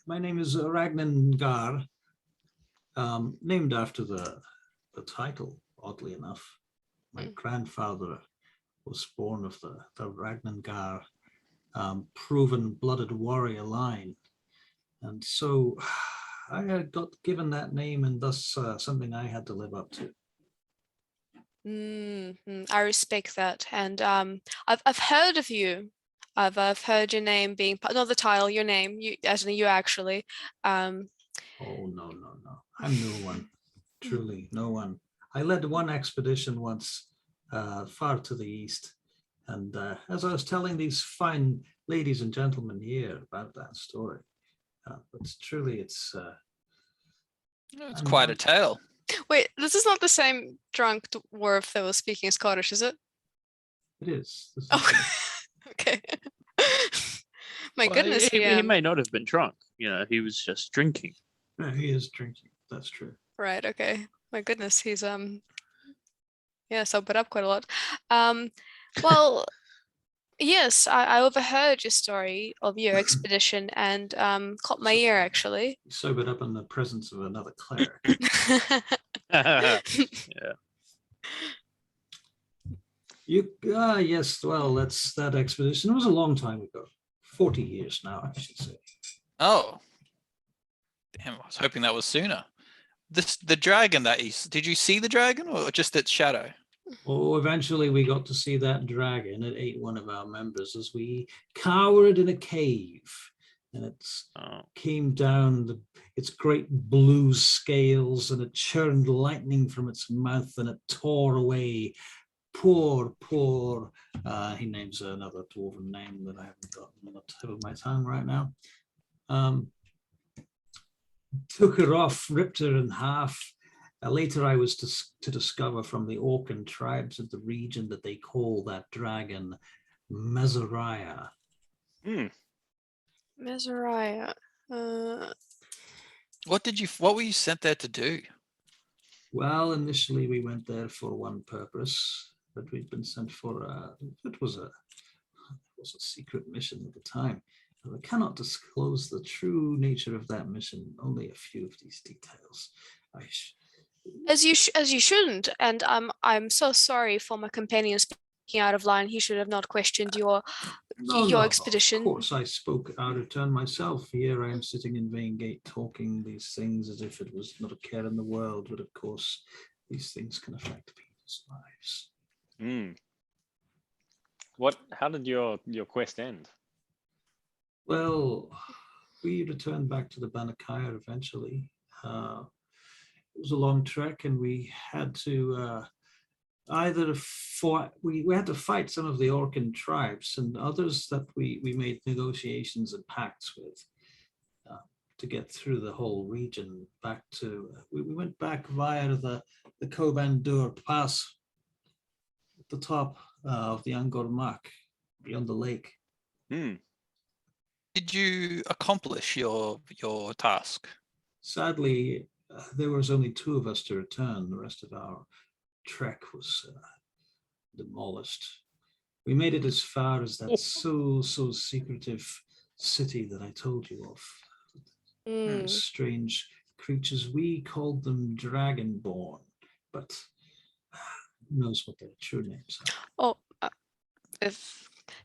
my name is Ragnar, named after the title, oddly enough. My grandfather was born of the Ragnar, proven blooded warrior line. And so I had got given that name, and thus something I had to live up to. I respect that. And I've heard of you. I've heard your name being, not the title, your name, you as in you actually. Oh, no. I'm no one. Truly, no one. I led one expedition once far to the east. And as I was telling these fine ladies and gentlemen here about that story, but truly it's quite a tale. Wait, this is not the same drunk dwarf that was speaking Scottish, is it? It is. Oh, okay. My goodness, he may not have been drunk. He was just drinking. Yeah, he is drinking. That's true. Right. Okay. My goodness, he's sobered up quite a lot. Well, yes, I overheard your story of your expedition and caught my ear actually. Sobered up in the presence of another cleric. Yeah. Yes, well, that's that expedition. It was a long time ago. 40 years now, I should say. Oh. Damn, I was hoping that was sooner. The dragon did you see the dragon or just its shadow? Oh, eventually we got to see that dragon. It ate one of our members as we cowered in a cave. And it came down its great blue scales, and it churned lightning from its mouth, and it tore away. Poor, he names another dwarven name that I haven't got on the tip of my tongue right now. Took her off, ripped her in half. Later, I was to discover from the Orcan tribes of the region that they call that dragon Mesariah. Mesariah. What were you sent there to do? Well, initially we went there for one purpose, but we'd been sent for it was was a secret mission at the time. And I cannot disclose the true nature of that mission, only a few of these details. As you shouldn't, and I'm so sorry for my companion speaking out of line. He should have not questioned your expedition. Of course, I spoke out of turn myself. Here I am sitting in Vaingate talking these things as if it was not a care in the world, but of course, these things can affect people's lives. How did your quest end? Well, we returned back to the Banakaya eventually. It was a long trek, and we had to we had to fight some of the Orcan tribes and others that we made negotiations and pacts with to get through the whole region back to. We went back via the Kobandur Pass at the top of the Angkor Mak, beyond the lake. Did you accomplish your task? Sadly, there was only 2 of us to return. The rest of our trek was demolished. We made it as far as that so secretive city that I told you of. Strange creatures. We called them Dragonborn, but who knows what their true names are.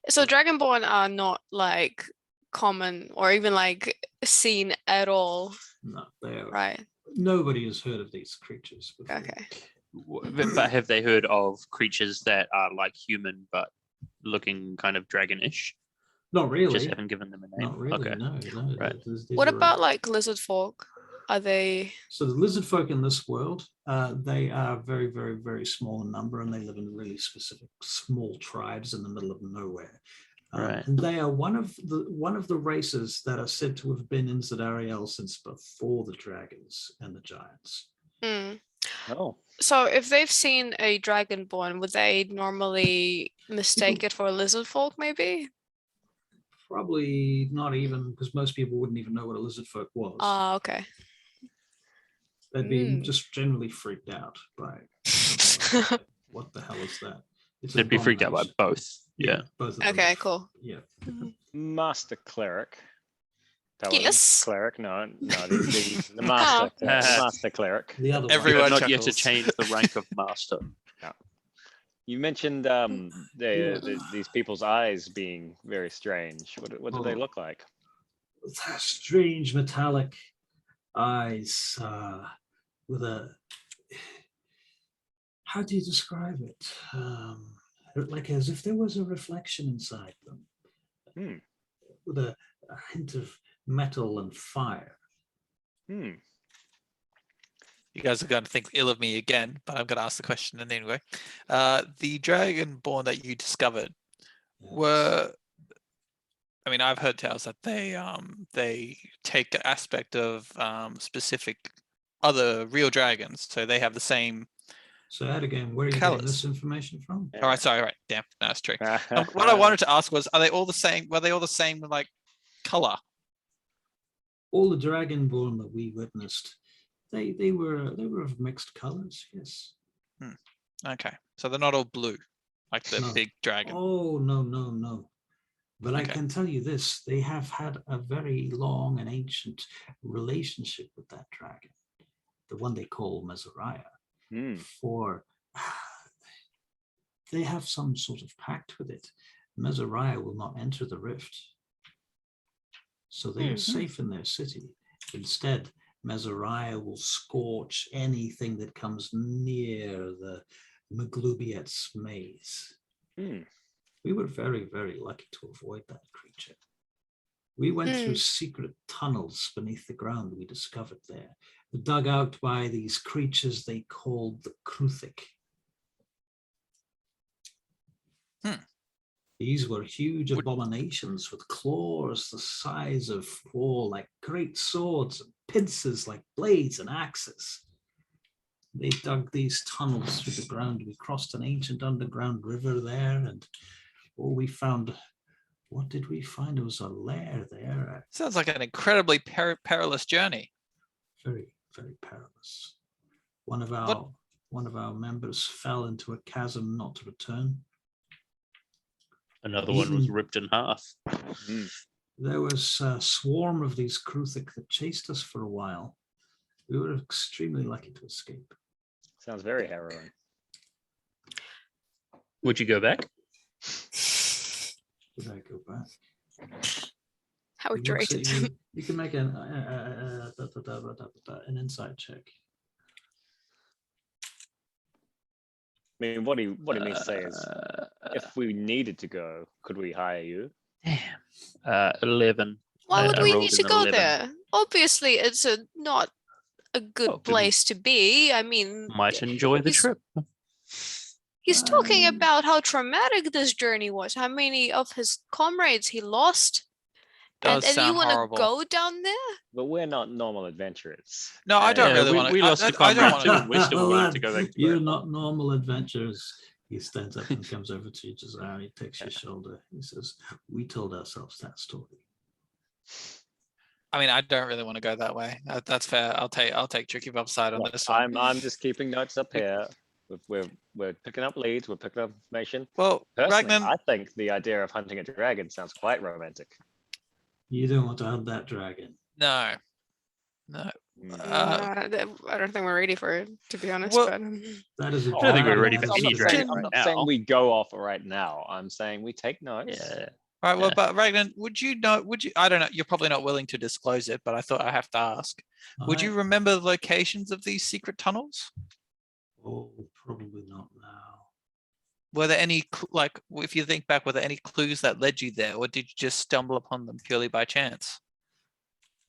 Dragonborn are not like common or even like seen at all. No, they are. Right. Nobody has heard of these creatures before. Okay. But have they heard of creatures that are like human but looking kind of dragonish? Not really. Just haven't given them a name. Not really. Okay. No. Right. What about like lizard folk? Are they? So the lizard folk in this world, they are very, very, very small in number, and they live in really specific small tribes in the middle of nowhere. Right. And they are one of the races that are said to have been in Zidariel since before the dragons and the giants. Oh. So if they've seen a dragonborn, would they normally mistake it for a lizard folk, maybe? Probably not even, because most people wouldn't even know what a lizard folk was. Okay. They'd be just generally freaked out by what the hell is that? They'd be freaked out by both. Yeah. Both of them. Okay, cool. Yeah. Master cleric. Yes. Cleric. No, the master. The master cleric. The other Everyone not chuckles. yet to change the rank of master. Yeah. You mentioned these people's eyes being very strange. What do they look like? Strange metallic eyes with a. How do you describe it? Like as if there was a reflection inside them, with a hint of metal and fire. You guys are going to think ill of me again, but I'm going to ask the question anyway. The dragonborn that you discovered were, I mean, I've heard tales that they take an aspect of specific other real dragons, so they have the same. So that again, where are you getting this information from? All right, sorry, right, damn, no, that's true. What I wanted to ask was, are they all the same? Were they all the same, like, color? All the dragonborn that we witnessed, they were of mixed colors. Yes. Okay, so they're not all blue, like the big dragon. Oh no. But I can tell you this: they have had a very long and ancient relationship with that dragon, the one they call Mesariah. For they have some sort of pact with it. Mesariah will not enter the rift, so they are safe in their city. Instead, Mesariah will scorch anything that comes near the Maglubiet's maze. We were very, very lucky to avoid that creature. We went through secret tunnels beneath the ground we discovered there, dug out by these creatures they called the Kruthic. These were huge abominations with claws the size of like great swords, and pincers like blades and axes. They dug these tunnels through the ground. We crossed an ancient underground river there, and we found. What did we find? It was a lair there. Sounds like an incredibly perilous journey. Very, very perilous. One of our members fell into a chasm not to return. Another one was ripped in half. There was a swarm of these Kruthik that chased us for a while. We were extremely lucky to escape. Sounds very harrowing. Would you go back? Would I go back? How would you rate it? You can make an insight check. I mean, what he means to say is, if we needed to go, could we hire you? Damn. 11. Why would we rolled need to an go 11. there? Obviously, it's not a good place to be. I mean, Might enjoy the trip. He's talking about how traumatic this journey was, how many of his comrades he lost. And you want to go down there? But we're not normal adventurers. No, I don't really want to. We lost a comrade too, and we're still willing to go back. You're not normal adventurers. He stands up and comes over to you, Josiah. He takes your shoulder. He says, "We told ourselves that story." I mean, I don't really want to go that way. That's fair. I'll take Tricky Bob's side on this one. I'm just keeping notes up here. We're picking up leads. We're picking up information. Well, Personally, Ragnar, I think the idea of hunting a dragon sounds quite romantic. You don't want to hunt that dragon. no. I don't think we're ready for it, to be honest. Well, but, That is. I don't think we're ready for any dragon I'm right not now. saying we go off right now. I'm saying we take notes. Yeah. All right. Well, but Ragnar, would you know? I don't know. You're probably not willing to disclose it, but I thought I have to ask. Would you remember the locations of these secret tunnels? Oh, probably not now. Were there any, like, if you think back, were there any clues that led you there, or did you just stumble upon them purely by chance?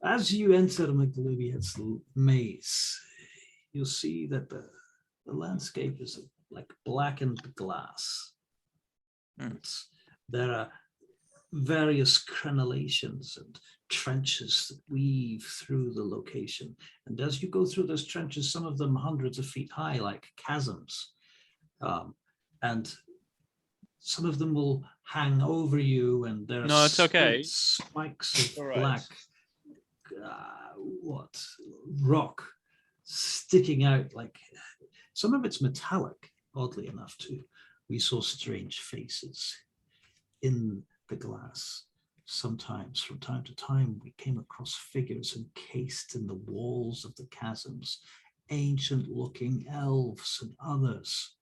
As you enter McLubiet's maze, you'll see that the landscape is like blackened glass. There are various crenellations and trenches that weave through the location. And as you go through those trenches, some of them hundreds of feet high, like chasms, and some of them will hang over you, and there are it's okay. spikes of All right. black rock sticking out. Like some of it's metallic, oddly enough too. We saw strange faces in the glass. Sometimes, from time to time, we came across figures encased in the walls of the chasms, ancient-looking elves and others.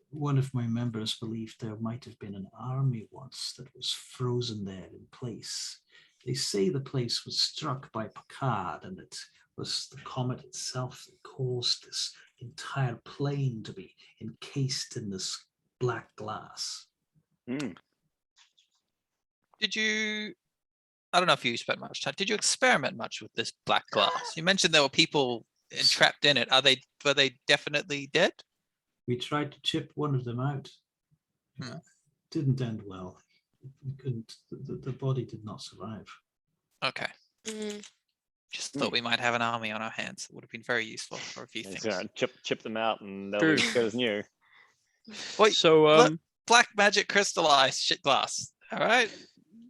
One of my members believed there might have been an army once that was frozen there in place. They say the place was struck by Picard, and it was the comet itself that caused this entire plane to be encased in this black glass. Did you, I don't know if you spent much time, did you experiment much with this black glass? You mentioned there were people entrapped in it. Were they definitely dead? We tried to chip one of them out. Didn't end well. We couldn't. The body did not survive. Okay. Just thought we might have an army on our hands. It would have been very useful for a few things. Chip them out, and they'll be as good as new. Wait, So black magic crystallized shit glass. All right.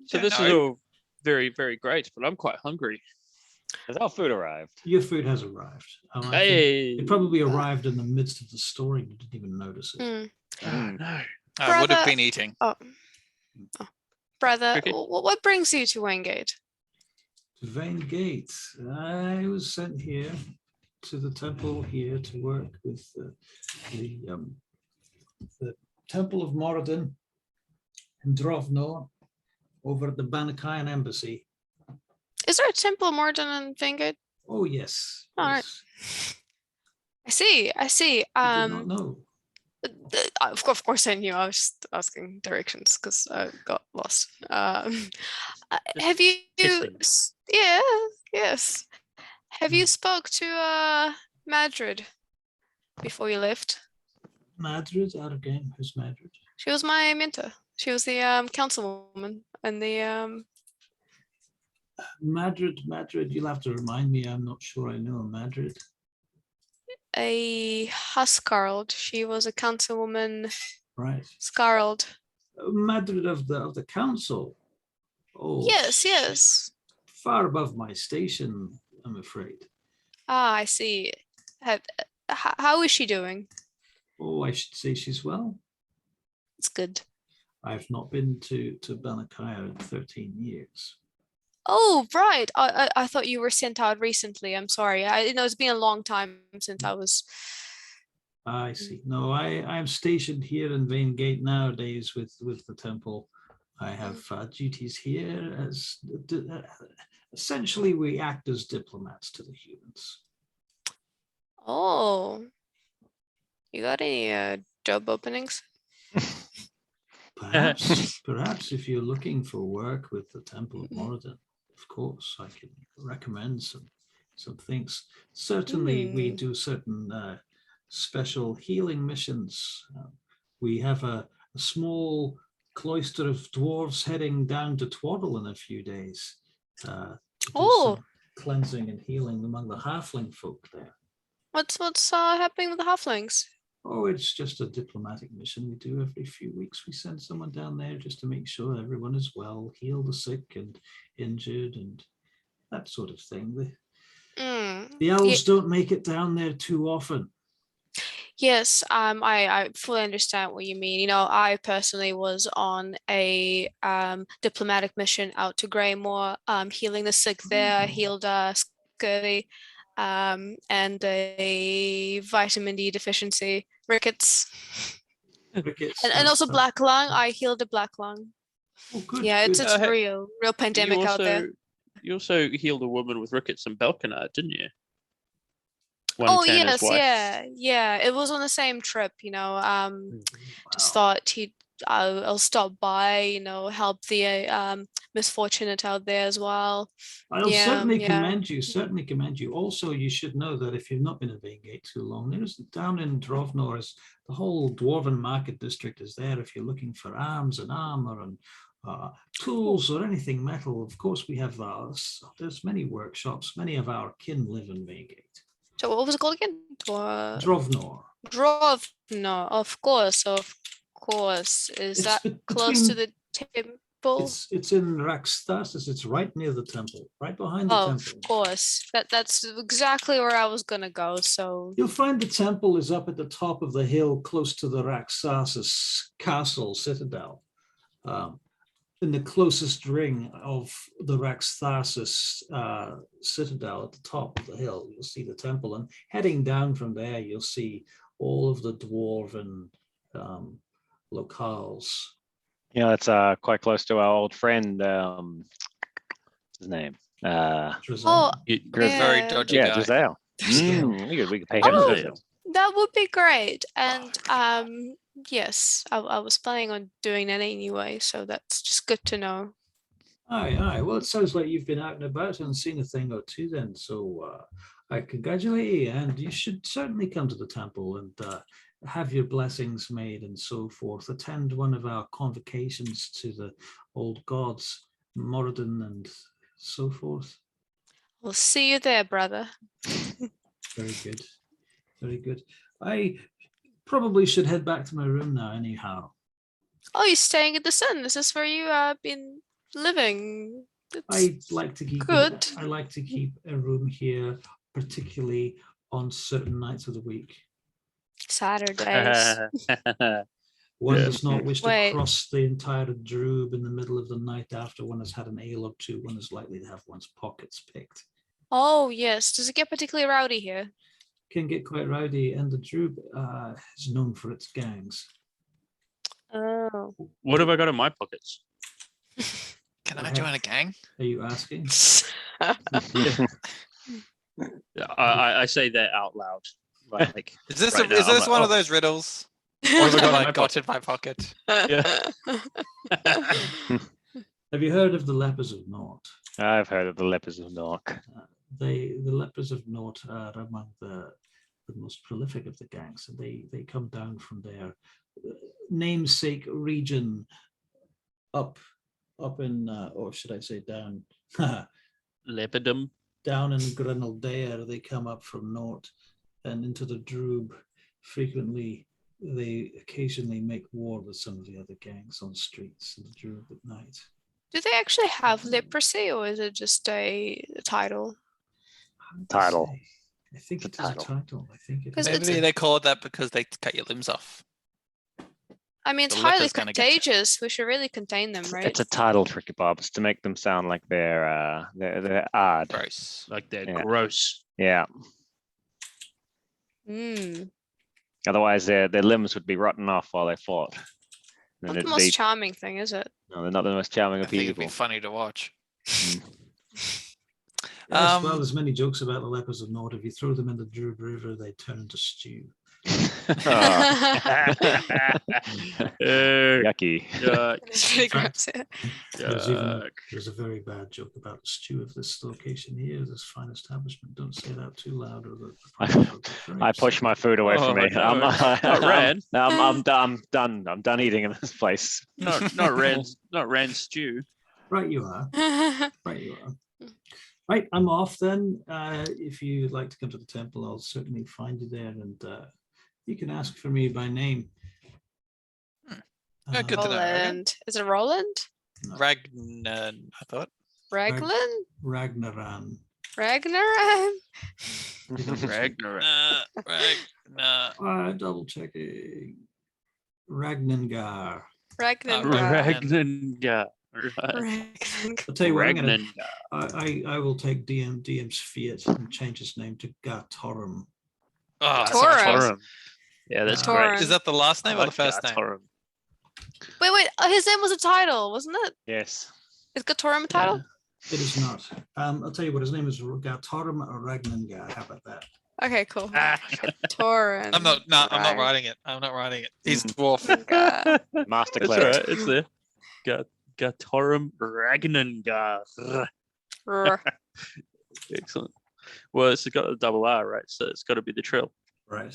So this is all very, very great, but I'm quite hungry. Has our food arrived? Your food has arrived. Hey, It probably arrived in the midst of the story. You didn't even notice it. no. I would have been eating. Brother, Cricket? what brings you to Waingate? Vane Gate. I was sent here to the temple here to work with the Temple of Moradin in Drovno over at the Banakayan Embassy. Is there a temple more than in Waingate? Oh yes. All right. I see. I did not know. Of course I knew. I was just asking directions because I got lost. Have you? Yeah. Yes. Have you spoke to Madrid before you left? Madrid out of game. Who's Madrid? She was my mentor. She was the councilwoman and the Madrid. You'll have to remind me. I'm not sure I know Madrid. a Huskarld. She was a councilwoman. Right. Scarled. Madrid of the council. Oh. Yes. Far above my station, I'm afraid. Ah, I see. How is she doing? Oh, I should say she's well. It's good. I've not been to Banakaya in 13 years. Oh, right. I thought you were sent out recently. I'm sorry. It's been a long time since I was. I see. No, I'm stationed here in Vaingate nowadays with the temple. I have duties here as essentially we act as diplomats to the humans. Oh, you got any job openings? Perhaps if you're looking for work with the Temple of Moradin, of course, I can recommend some things. Certainly, we do certain special healing missions. We have a small cloister of dwarves heading down to Twaddle in a few days to do some cleansing and healing among the halfling folk there. What's happening with the halflings? Oh, it's just a diplomatic mission we do every few weeks. We send someone down there just to make sure everyone is well, heal the sick and injured and that sort of thing. The elves don't make it down there too often. Yes, I fully understand what you mean. I personally was on a diplomatic mission out to Greymoor, healing the sick there. I healed scurvy and a vitamin D deficiency, rickets. And also black lung. I healed a black lung. Oh, good. Yeah, good. it's real pandemic out there. You also healed a woman with rickets and Belkanard, didn't you? Yes, yeah. It was on the same trip, just thought I'll stop by, help the misfortunate out there as well. I'll certainly commend you. Also, you should know that if you've not been in Vaingate too long, there's down in Drovnor, the whole Dwarven Market District is there if you're looking for arms and armor and tools or anything metal. Of course, we have there's many workshops. Many of our kin live in Vaingate. So what was it called again? Drovnor. Drovnor, of course. Is that close to the temple? It's in Raxthasis. It's right near the temple, right behind the temple. Of course. That's exactly where I was gonna go. So you'll find the temple is up at the top of the hill, close to the Raxthasis castle citadel. In the closest ring of the Raxthasis citadel at the top of the hill, you'll see the temple, and heading down from there, you'll see all of the dwarven locales. It's quite close to our old friend. What's his name? Very dodgy guy. Giselle. We could pay him a visit. That would be great. And yes, I was planning on doing that anyway, so that's just good to know. Aye. Well, it sounds like you've been out and about and seen a thing or two then. So I congratulate you, and you should certainly come to the temple and have your blessings made and so forth. Attend one of our convocations to the old gods, Moradin and so forth. We'll see you there, brother. Very good. Very good. I probably should head back to my room now anyhow. Oh, you're staying at the Sun. This is where you have been living. I like to keep good. I like to keep a room here, particularly on certain nights of the week. Saturdays. One does not wish to cross the entire Droob in the middle of the night after one has had an ale or two. One is likely to have one's pockets picked. Oh, yes. Does it get particularly rowdy here? Can get quite rowdy, and the Droob is known for its gangs. Oh. What have I got in my pockets? Can I join a gang? Are you asking? I say that out loud. Like, is this one of those riddles? What have I got in my pocket? Yeah. Have you heard of the lepers of Nort? I've heard of the lepers of Nort. The lepers of Nort are among the most prolific of the gangs, and they come down from their namesake region up in, or should I say down? Lepidum. Down in Grenaldare, they come up from Nort and into the Droob. Frequently, they occasionally make war with some of the other gangs on streets in the Droob at night. Do they actually have leprosy, or is it just a title? Title. I think it is a title. I think it is. Maybe they call it that because they cut your limbs off. I mean, it's The highly liquor's gonna get you. contagious. We should really contain them, right? It's a title trick, Bob. It's to make them sound like they're odd. Gross. Like they're Yeah. gross. Yeah. Mm. Otherwise, their limbs would be rotten off while they fought. Not the most charming thing, is it? No, they're not the most charming I of think it'd people. be funny to watch. Yes, well, there's many jokes about the lepers of Nord. If you throw them in the Druid River, they turn into stew. Yucky. It's really gross. There's a very bad joke about the stew of this location here, this fine establishment. Don't say that too loud, or I push my food away from me. No, not Ran. I'm done. I'm done eating in this place. Not Rand stew. Right, you are. Right, you are. Right, I'm off then. If you'd like to come to the temple, I'll certainly find you there, and you can ask for me by name. Good to know. Roland. Is it Roland? No. Ragnan, I thought. Raglan? Ragnaran. Ragnaran? Ragnarok. Double checking. Ragnangar. Ragnaran. I'll tell you what, I will take DM's fiat and change his name to Gatorum. Oh, Torum. Yeah, that's Torum. great. Is that the last name or the first name? Torum. Wait. His name was a title, wasn't it? Yes. Is Gatorum a title? It is not. I'll tell you what, his name is Gatorum Ragnangar. How about that? Okay, cool. Gatorum. I'm not writing it. I'm not writing it. He's dwarf. Master That's cleric. right. It's there. Gatorum Ragnangar. Excellent. Well, it's got a double R, right? So it's got to be the trill. Right.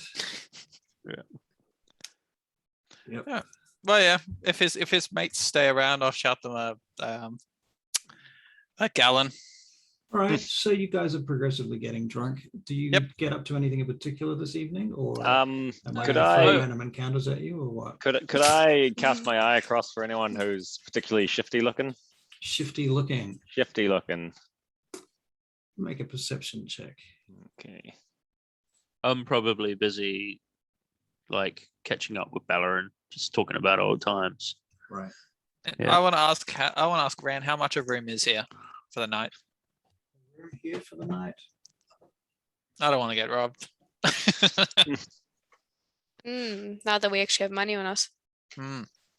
Yeah. Yep. Yeah. Well, yeah. If his mates stay around, I'll shout them a gallon. All right. So you guys are progressively getting drunk. Do you get up to anything in particular this evening, or could random encounters at you, or what? Could I cast my eye across for anyone who's particularly shifty looking? Shifty looking. Shifty looking. Make a perception check. Okay. I'm probably busy, like catching up with Bella and just talking about old times. Right. Yeah. I want to ask Ran how much a room is here for the night. We're here for the night. I don't want to get robbed. Now that we actually have money on us.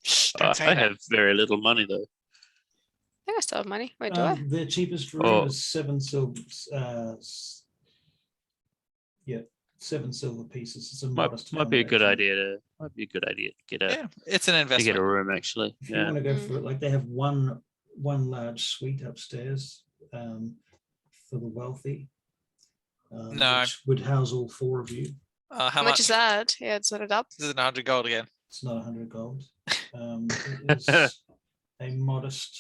Shh, don't say I that. have very little money though. I think I still have money. Wait, do I? The cheapest room is 7 silver. 7 silver pieces. It's a modest Might be a good accommodation. idea to get a Yeah, it's an to investment. get a room actually. If you Yeah. want to go for it, like they have one large suite upstairs for the wealthy. No. Which would house all 4 of you. How much is that? Yeah, it's set it up. This is 100 gold again. It's not 100 gold. It is a modest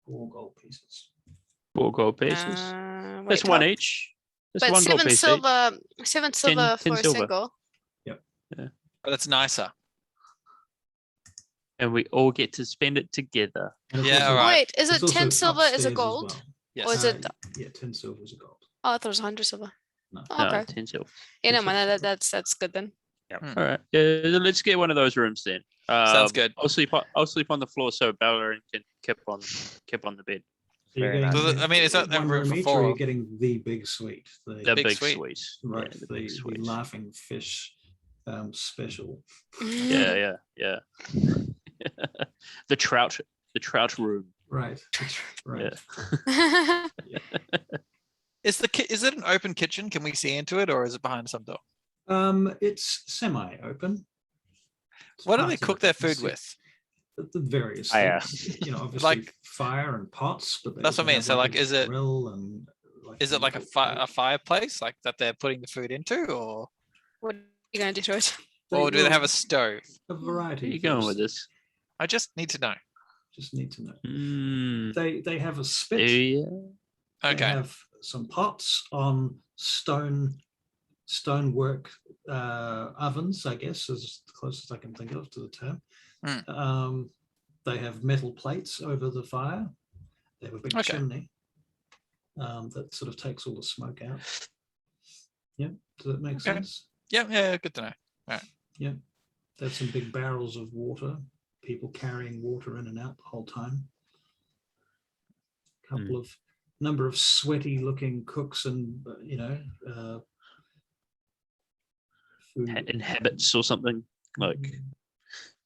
4 gold pieces. 4 gold pieces. That's wait, one how- each. That's But one gold 7 piece silver. 7 silver 10 for a silver. single. But it's nicer. and we all get to spend it together. And it's Yeah, also- right. Wait, is it's it 10 also silver is upstairs a as gold? well. Yes. Or is it? Yeah, 10 silver is a gold. Oh, I thought it was 100 silver. No. Oh, okay. 10 silver. Yeah, no, 10 man, silver. that's good then. All right. Yeah, let's get one of those rooms then. Sounds good. I'll sleep on the floor so Bella can keep on the bed. So you're Very getting nice. So I mean, is that one room for each, or 4? you're getting the big suite, The big big suite. suite. right? Yeah, the the big suite. laughing fish special. Yeah. the trout room. Right. Right. Yeah. Is it an open kitchen? Can we see into it, or is it behind some door? It's semi-open. It's What do they parts of cook it their you can food see. with? The various Fire. things, obviously Like- fire and pots, but they That's what I also mean, have so, a like, is it- grill and Is it like a little- fireplace, like that they're putting the food into, or What are you gonna do to it? do they will- have a stove? a variety? Where are you of going things. with this? I just need to know. Just need to know. Mm, They have a spit. yeah. They Okay. have some pots on stonework ovens, I guess, is the closest I can think of to the term. They have metal plates over the fire. They have a big Okay. chimney that sort of takes all the smoke out. Yeah, does that make Okay. sense? Yeah, good to know. Yep. There's some big barrels of water, people carrying water in and out the whole time. Number of sweaty looking cooks and, food. In habits or something, like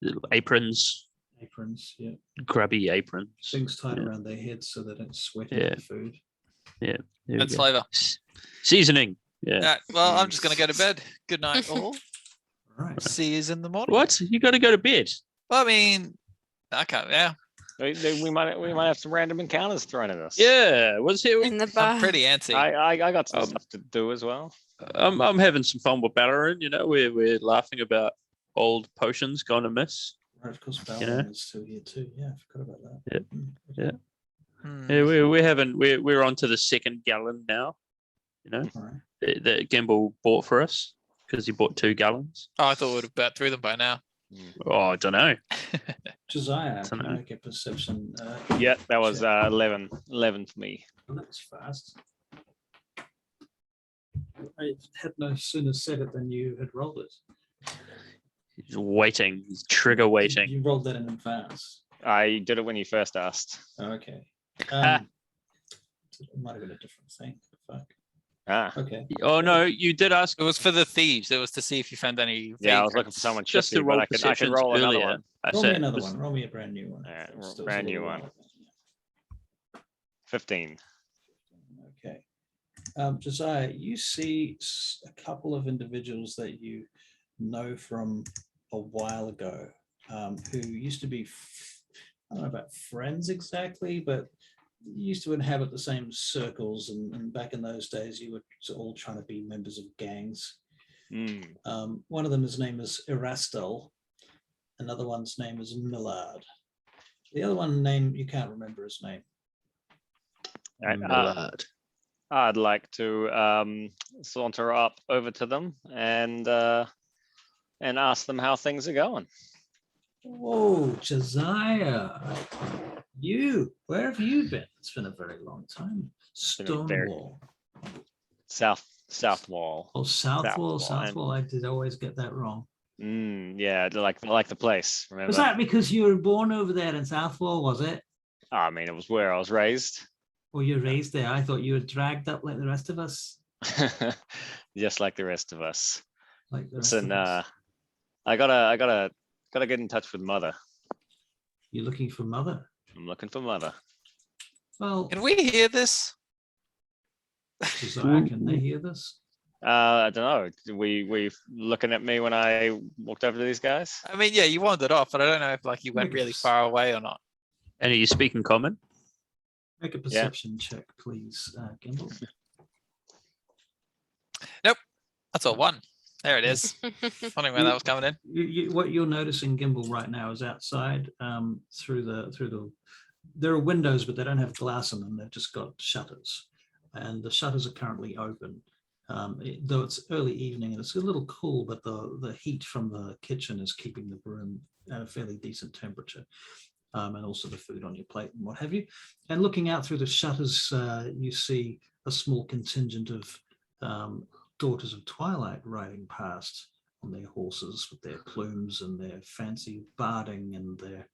little aprons. Aprons, yeah. Grubby aprons. Things tied around their heads so they don't sweat into the food. Yeah. That's flavor. Seasoning. Yeah. Well, I'm just going to go to bed. Good night, all. All right. See you in the morning. What? You got to go to bed. Well, I mean, I can't. Yeah. We might have some random encounters thrown at us. Yeah. What's here? In the bar. I'm pretty antsy. I got some stuff to do as well. I'm having some fun with Ballarin. We're laughing about old potions gone amiss. Right, of course, Ballarin is still here too. Yeah, I forgot about that. Yeah. Yeah, we're on to the second gallon now. Right. That Gimbal bought for us because he bought 2 gallons. Oh, I thought we would have burnt through them by now. Oh, I don't know. Josiah, can you make a perception? Yeah, that was 11 for me. Well, that's fast. I had no sooner said it than you had rolled it. He's waiting. He's trigger waiting. You rolled that in advance. I did it when you first asked. Okay. It might have been a different thing. Fuck. Okay. Oh no, you did ask. It was for the thieves. It was to see if you found any. Yeah, I was looking for someone Just shifty, to roll but I could roll another earlier. one. Roll me another one. Roll me a brand new one. All right, Still brand a new little one. while. 15. Okay. Josiah, you see a couple of individuals that you know from a while ago, who used to be, I don't know about friends exactly, but used to inhabit the same circles. And back in those days, you were all trying to be members of gangs. One of them, his name is Erastel. Another one's name is Millard. The other one name, you can't remember his name. Millard. I'd like to saunter up over to them and ask them how things are going. Whoa, Josiah, where have you been? It's been a very long time. Stonewall. South Wall. Oh, South Wall. I did always get that wrong. Yeah, like the place. Remember? Was that because you were born over there in South Wall, was it? I mean, it was where I was raised. Well, you were raised there. I thought you were dragged up like the rest of us. Just like the rest of us. Like the rest Listen, of us. I gotta get in touch with Mother. You're looking for Mother? I'm looking for Mother. Well, Can we hear this? Josiah, can they hear this? I don't know. We looking at me when I walked over to these guys? I mean, yeah, you wandered off, but I don't know if you went really far away or not. And are you speaking common? Make a perception check, please, Gimbal. Nope, that's a 1. There it is. Wondering where that was coming in. What you're noticing, Gimbal, right now is outside through the. There are windows, but they don't have glass in them. They've just got shutters, and the shutters are currently open. Though it's early evening and it's a little cool, but the heat from the kitchen is keeping the room at a fairly decent temperature, and also the food on your plate and what have you. And looking out through the shutters, you see a small contingent of daughters of Twilight riding past on their horses with their plumes and their fancy barding and their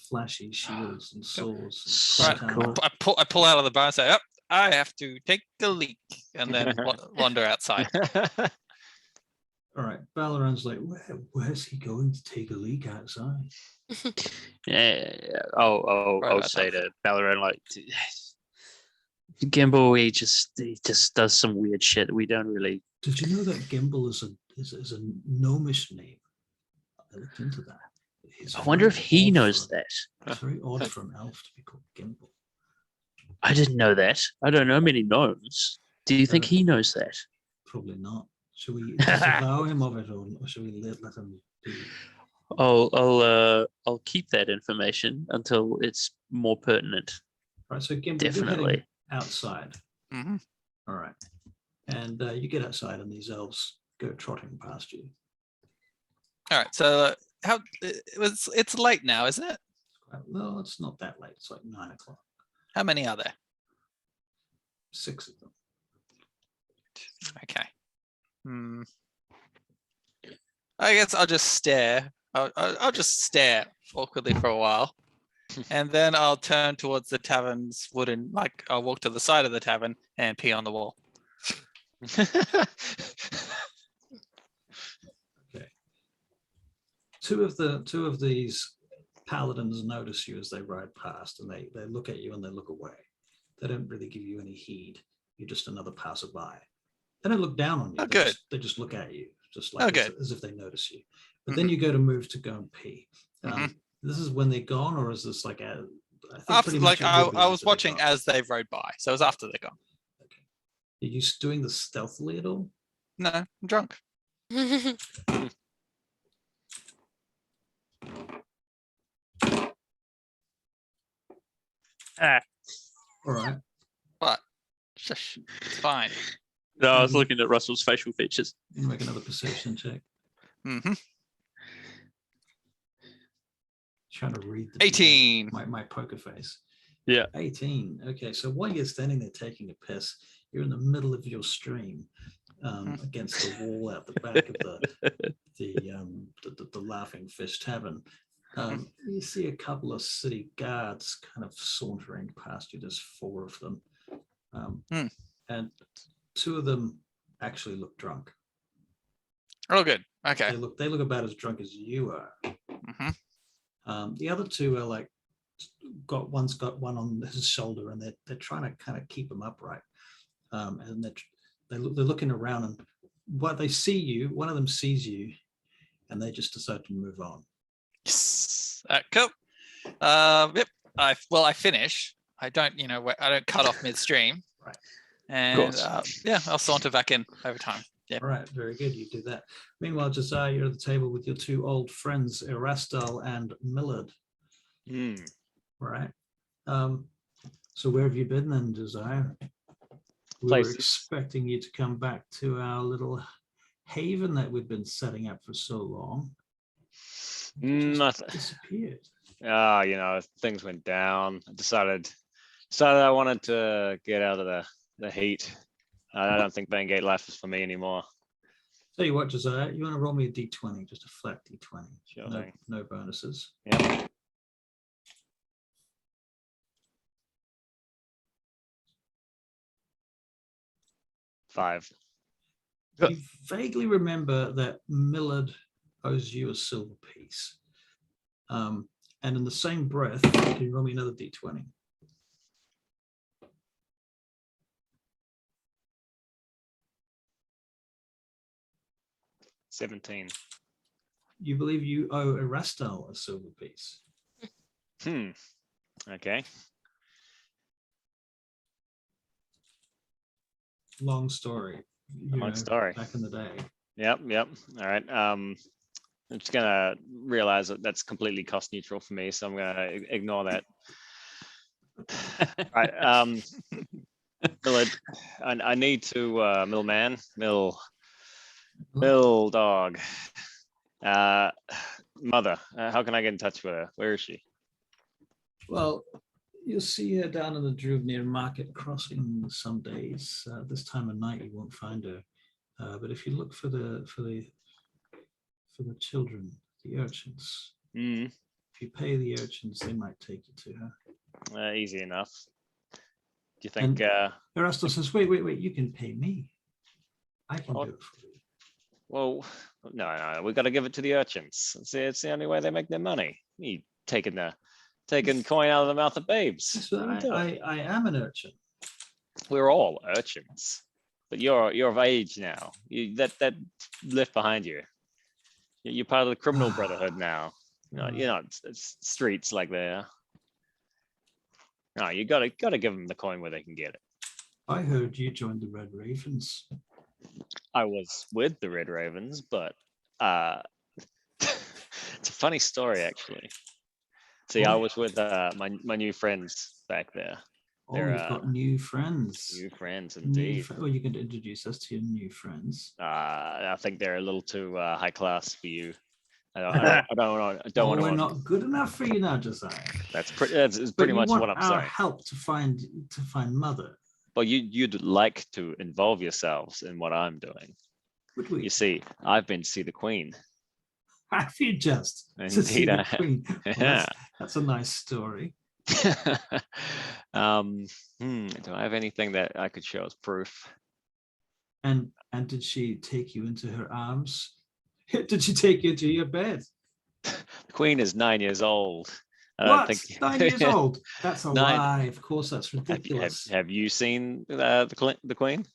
flashy shields and swords. Right, cool. I pull out of the bar and say, "Up, I have to take a leak," and then wander outside. All right, Ballarin's like, where's he going to take a leak outside? Yeah, I'll say to Ballarin, like, Gimbal, he just does some weird shit that we don't really. Did you know that Gimbal is a gnomish name? I looked into that. I wonder if he knows that. It's very odd for an elf to be called Gimbal. I didn't know that. I don't know many gnomes. Do you think he knows that? Probably not. Should we disavow him of it, or should we let him be? I'll keep that information until it's more pertinent. All right, so Gimbal, Definitely. you're heading outside. Mm-hmm. All right, and you get outside, and these elves go trotting past you. All right, so it's late now, isn't it? Well, it's not that late. It's like 9 o'clock. How many are there? 6 of them. Okay. I guess I'll just stare. I'll just stare awkwardly for a while. And then I'll turn towards the tavern's wooden, like I'll walk to the side of the tavern and pee on the wall. Okay. Two of these paladins notice you as they ride past, and they look at you and they look away. They don't really give you any heed. You're just another passerby. They don't look down on you. Oh, good. They just look at you, just like good. as if they notice you. But then you go to move to go and pee. Mhm. This is when they're gone, or is this like I think After, pretty much like I it would be was after they're watching gone. as they rode by, so it was after they're gone. Okay. Are you doing this stealthily at all? No, I'm drunk. All right. But shush, it's fine. No, I was looking at Russell's facial features. You make another perception check. Mm-hmm. Trying to read the 18. my poker face. Yeah. 18. Okay, so while you're standing there taking a piss, you're in the middle of your stream against the wall out the back of the Laughing Fish Tavern. You see a couple of city guards kind of sauntering past you. There's 4 of them, and 2 of them actually look drunk. Oh, good. Okay. They look about as drunk as you are. Mm-hmm. The other 2 are like one's got one on his shoulder, and they're trying to kind of keep him upright. And they're looking around, and what they see you, one of them sees you, and they just decide to move on. Yes. Cool. Yep. I finish. I don't cut off midstream. Right. And I'll saunter back in over time. Yeah. All right, very good. You do that. Meanwhile, Josiah, you're at the table with your 2 old friends, Erastal and Millard. Right. So where have you been then, Josiah? We were expecting you to come back to our little haven that we've been setting up for so long. Nothing. Disappeared. Things went down. I decided I wanted to get out of the heat. I don't think Bangate life is for me anymore. Tell you what, Josiah, you want to roll me a d20, just a flat d20. Sure thing. No bonuses. Yep. Five. You vaguely remember that Millard owes you a silver piece. And in the same breath, can you roll me another d20? $17. You believe you owe Erastal a silver piece. Okay. Long story. Story. Back in the day. Yep. All right. I'm just gonna realize that that's completely cost neutral for me, so I'm gonna ignore that. All right. Millard, I need to Millman, Mill dog. Mother, how can I get in touch with her? Where is she? Well, you'll see her down in the Druve near Market Crossing some days. This time of night you won't find her. But if you look for the children, the urchins, if you pay the urchins, they might take you to her. Easy enough. Do you think? Erastus says, "Wait, you can pay me. I can do it for you." Well, no, we got to give it to the urchins. It's the only way they make their money. You taking coin out of the mouth of babes. So I am an urchin. We're all urchins, but you're of age now. That left behind you. You're part of the criminal brotherhood now. It's streets like there. No, you gotta give them the coin where they can get it. I heard you joined the Red Ravens. I was with the Red Ravens, but it's a funny story actually. See, I was with my new friends back there. Oh, you've got new friends. New friends, indeed. Well, you can introduce us to your new friends. I think they're a little too high class for you. I don't want to. We're not good enough for you now, Josiah. That's pretty much what I'm saying. Help to find Mother. Well, you'd like to involve yourselves in what I'm doing. Would we? You see, I've been to see the Queen. Have you just? Indeed, I have. Queen. Well, Yeah. that's a nice story. Do I have anything that I could show as proof? And did she take you into her arms? Did she take you to your bed? The Queen is 9 years old. What? 9 years old? That's a 9. lie. Of course, that's ridiculous. Have you seen the Queen?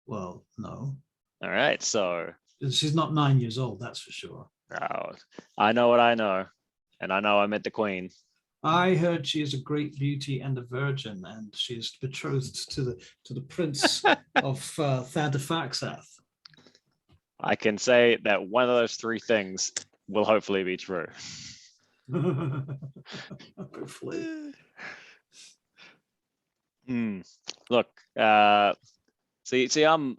Well, no. All right, so She's not 9 years old, that's for sure. oh, I know what I know, and I know I met the Queen. I heard she is a great beauty and a virgin, and she is betrothed to the Prince of Thadafaxath. I can say that one of those 3 things will hopefully be true. Hopefully. Look, see, I'm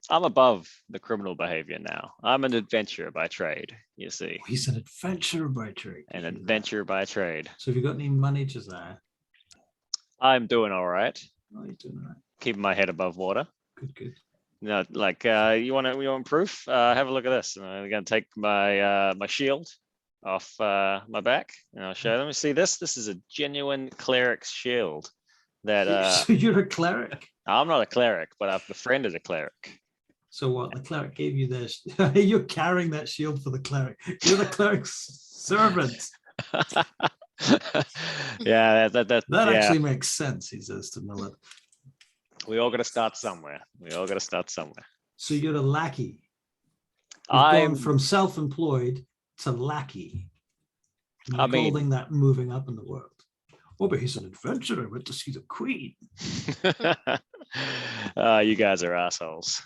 above the criminal behavior now. I'm an adventurer by trade, you see. He's an adventurer by trade. An adventurer by trade. So have you got any money, Josiah? I'm doing all right. Oh, you're doing all right. Keeping my head above water. Good. No, like you want proof? Have a look at this. I'm gonna take my my shield off my back, and I'll show them. See this? This is a genuine cleric's shield. That So you're a cleric? I'm not a cleric, but I've befriended a cleric. So what? The cleric gave you this. You're carrying that shield for the cleric. You're the cleric's servant. Yeah, that actually makes sense, he says to Millet. We all got to start somewhere. So you're a lackey. I'm gone from self-employed to lackey. Calling that moving up in the world. Oh, but he's an adventurer. Went to see the Queen. You guys are assholes.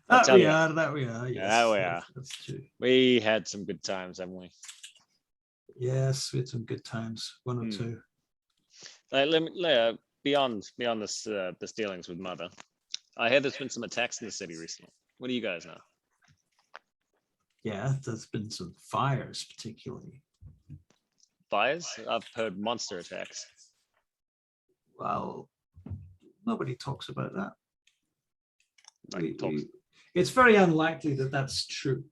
That we are. Yes, that we are. That's true. We had some good times, haven't we? Yes, we had some good times. 1 or 2. Beyond this this dealings with Mother, I heard there's been some attacks in the city recently. What do you guys know? Yeah, there's been some fires, particularly. Fires? I've heard monster attacks. Well, nobody talks about that. Talks. It's very unlikely that that's true.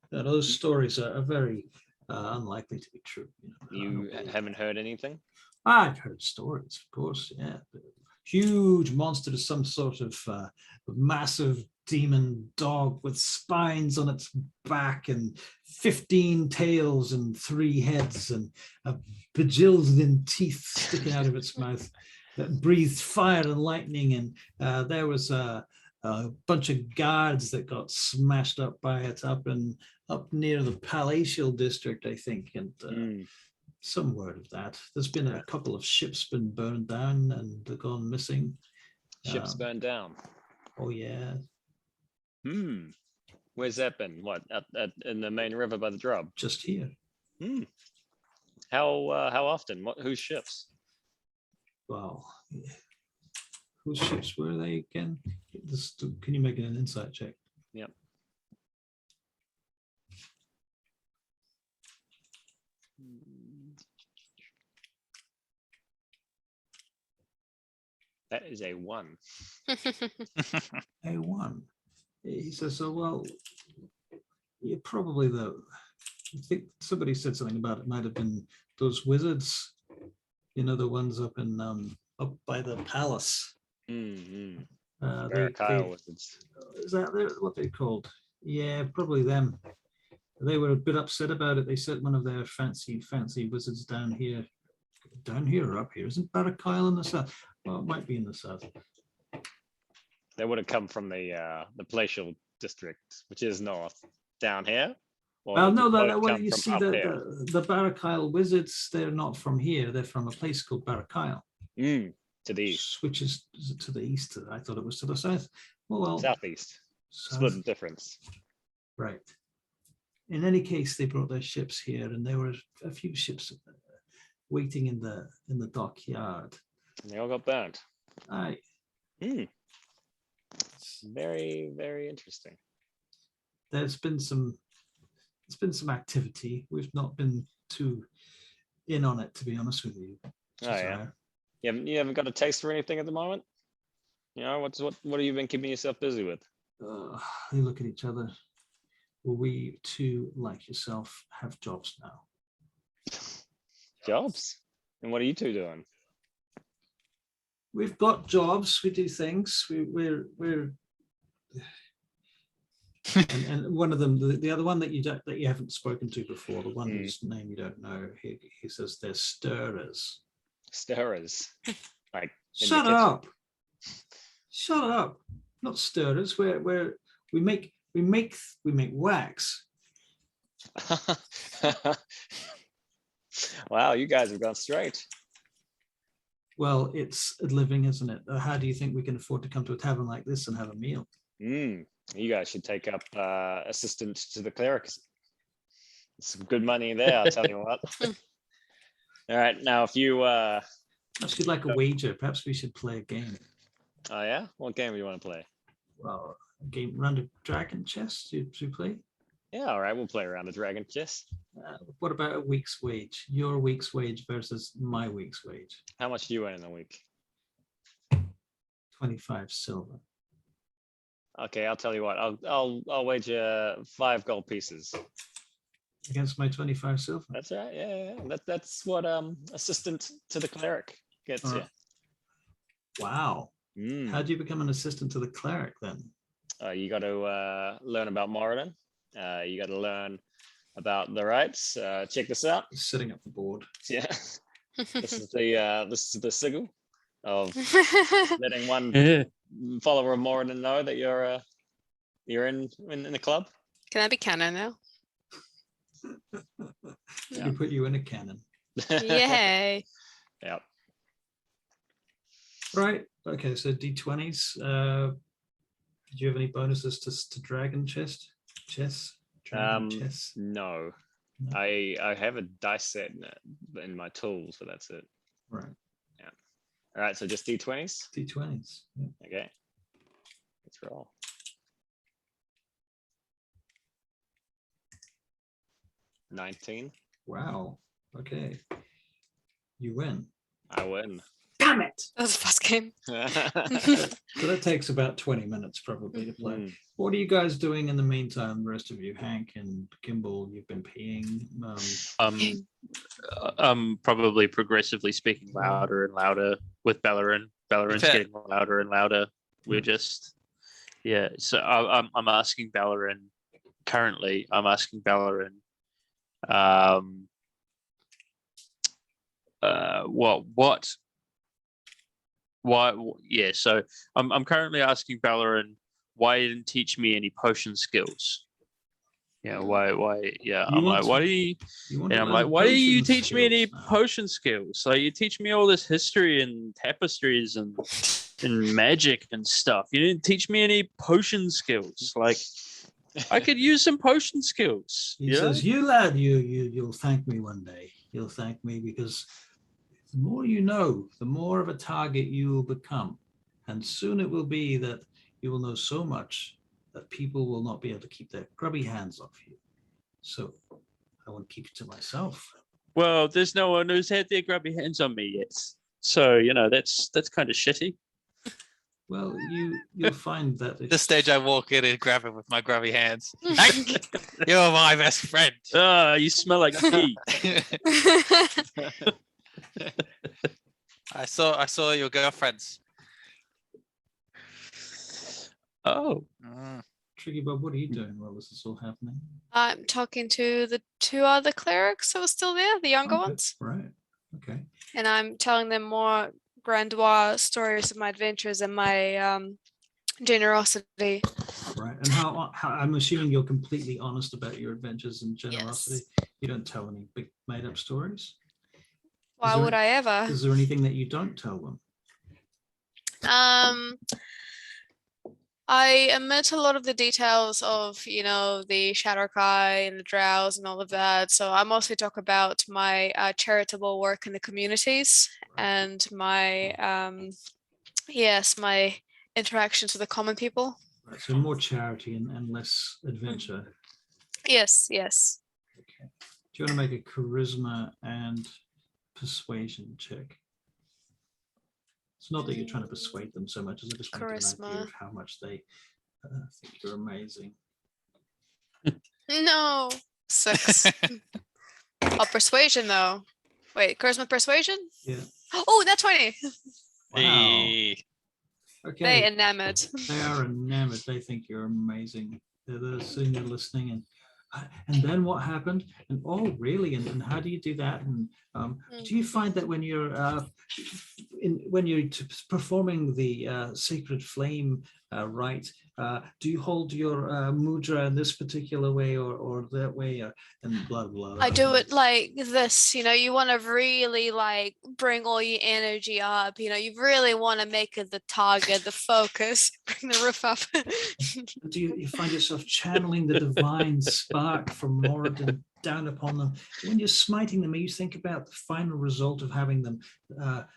Those stories are very unlikely to be true. You haven't heard anything? I've heard stories, of course, yeah. Huge monster to some sort of massive demon dog with spines on its back and 15 tails and 3 heads and a bajillion teeth sticking out of its mouth that breathed fire and lightning. And there was a bunch of guards that got smashed up by it up near the palatial district, I think. And some word of that. There's been a couple of ships been burned down and they've gone missing. Ships burned down. Oh yeah. Where's that been? What in the main river by the Drub? Just here. How often? Whose ships? Well, whose ships were they again? Can you make an insight check? Yep. That is a 1. A 1. He says, so well, you're probably I think somebody said something about it might have been those wizards, the ones up in up by the palace. Kyle wizards. Is that what they're called? Yeah, probably them. They were a bit upset about it. They sent one of their fancy wizards down here or up here. Isn't Barakyle in the south? Well, it might be in the south. They would have come from the palatial district, which is north, down here. Well, no, that you see the Barakyle wizards. They're not from here. They're from a place called Barakyle. To the east. Which is it to the east? I thought it was to the south. Well, southeast. Split difference. Right. In any case, they brought their ships here, and there were a few ships waiting in the dockyard. And they all got burned. Aye. Very, very interesting. There's been some activity. We've not been too in on it, to be honest with you. Oh yeah. You haven't got a taste for anything at the moment? What have you been keeping yourself busy with? They look at each other. we too, like yourself, have jobs now? Jobs? And what are you two doing? We've got jobs. We do things. We're and one of them, the other one that you haven't spoken to before, the one whose name you don't know, he says they're stirrers. Stirrers, like Shut up! Shut up! Not stirrers. We make wax. Wow, you guys have gone straight. Well, it's a living, isn't it? How do you think we can afford to come to a tavern like this and have a meal? You guys should take up assistant to the cleric. Some good money there, I'll tell you what. All right, now if you Perhaps you'd like a wager. Perhaps we should play a game. Oh yeah? What game do you want to play? Well, a game round of dragon chess to play. Yeah, all right, we'll play around the dragon chess. What about a week's wage? Your week's wage versus my week's wage. How much do you earn in a week? 25 silver. Okay, I'll tell you what. I'll wager 5 gold pieces. Against my 25 silver. That's right. Yeah. That's what assistant to the cleric gets you. Wow. How do you become an assistant to the cleric then? You got to learn about Moradin. You got to learn about the rites. Check this out. Setting up the board. Yeah. This is the sigil of letting one follower of Moradin know that you're in the club. Can I be canon now? We put you in a cannon. Yay. Yep. Right. Okay. So D20s. Did you have any bonuses to dragon chess? Dragon chess? No. I have a dice set in my tools, but that's it. Right. Yeah. All right. So just D20s. D20s. Yeah. Okay. Let's roll. $19. Wow. Okay. You win. I win. Damn it! That was a fast game. So that takes about 20 minutes probably to play. What are you guys doing in the meantime? The rest of you, Hank and Kimball, you've been peeing. Probably progressively speaking louder and louder with Bellerin. Bellerin's getting louder and louder. We're just, yeah. So I'm asking Bellerin. Currently, I'm asking Bellerin. Why? Yeah. So I'm currently asking Bellerin why he didn't teach me any potion skills. Yeah. Why? Yeah. I'm like, why do you? And I'm like, why do you teach me any potion skills? Like, you teach me all this history and tapestries and magic and stuff. You didn't teach me any potion skills. Like, I could use some potion skills. He says, "You lad, you'll thank me one day. You'll thank me because the more you know, the more of a target you will become, and soon it will be that you will know so much that people will not be able to keep their grubby hands off you. So I want to keep it to myself." Well, there's no one who's had their grubby hands on me yet, so that's kind of shitty. Well, you'll find that the stage I walk in and grab him with my grubby hands. Hank, you're my best friend. Ah, you smell like pee. I saw your girlfriends. Oh. Tricky Bob, what are you doing while this is all happening? I'm talking to the 2 other clerics that were still there, the younger ones. Right. Okay. And I'm telling them more grandiose stories of my adventures and my generosity. Right. And how I'm assuming you're completely honest about your adventures and generosity. Yes. You don't tell any big made-up stories. Why would I ever? Is there anything that you don't tell them? I omit a lot of the details of, the Shadowkai and the Drows and all of that. So I mostly talk about my charitable work in the communities and my, my interactions with the common people. Right, so more charity and less adventure. Yes. Okay. Do you want to make a charisma and persuasion check? It's not that you're trying to persuade them so much as I just want to get an idea of how much they think you're amazing. No. 6. Oh, persuasion though. Wait, charisma persuasion? Yeah. Oh, that's 20. Wow. Hey. Okay. They enamored. They are enamored. They think you're amazing. They're sitting there listening, and then what happened? And oh, really? And how do you do that? And do you find that when you're performing the sacred flame rite, do you hold your mudra in this particular way or that way, and blah blah blah? I do it like this, you want to really like bring all your energy up, you really want to make it the target, the focus, bring the roof up. Do you find yourself channeling the divine spark from Moradin down upon them? When you're smiting them, you think about the final result of having them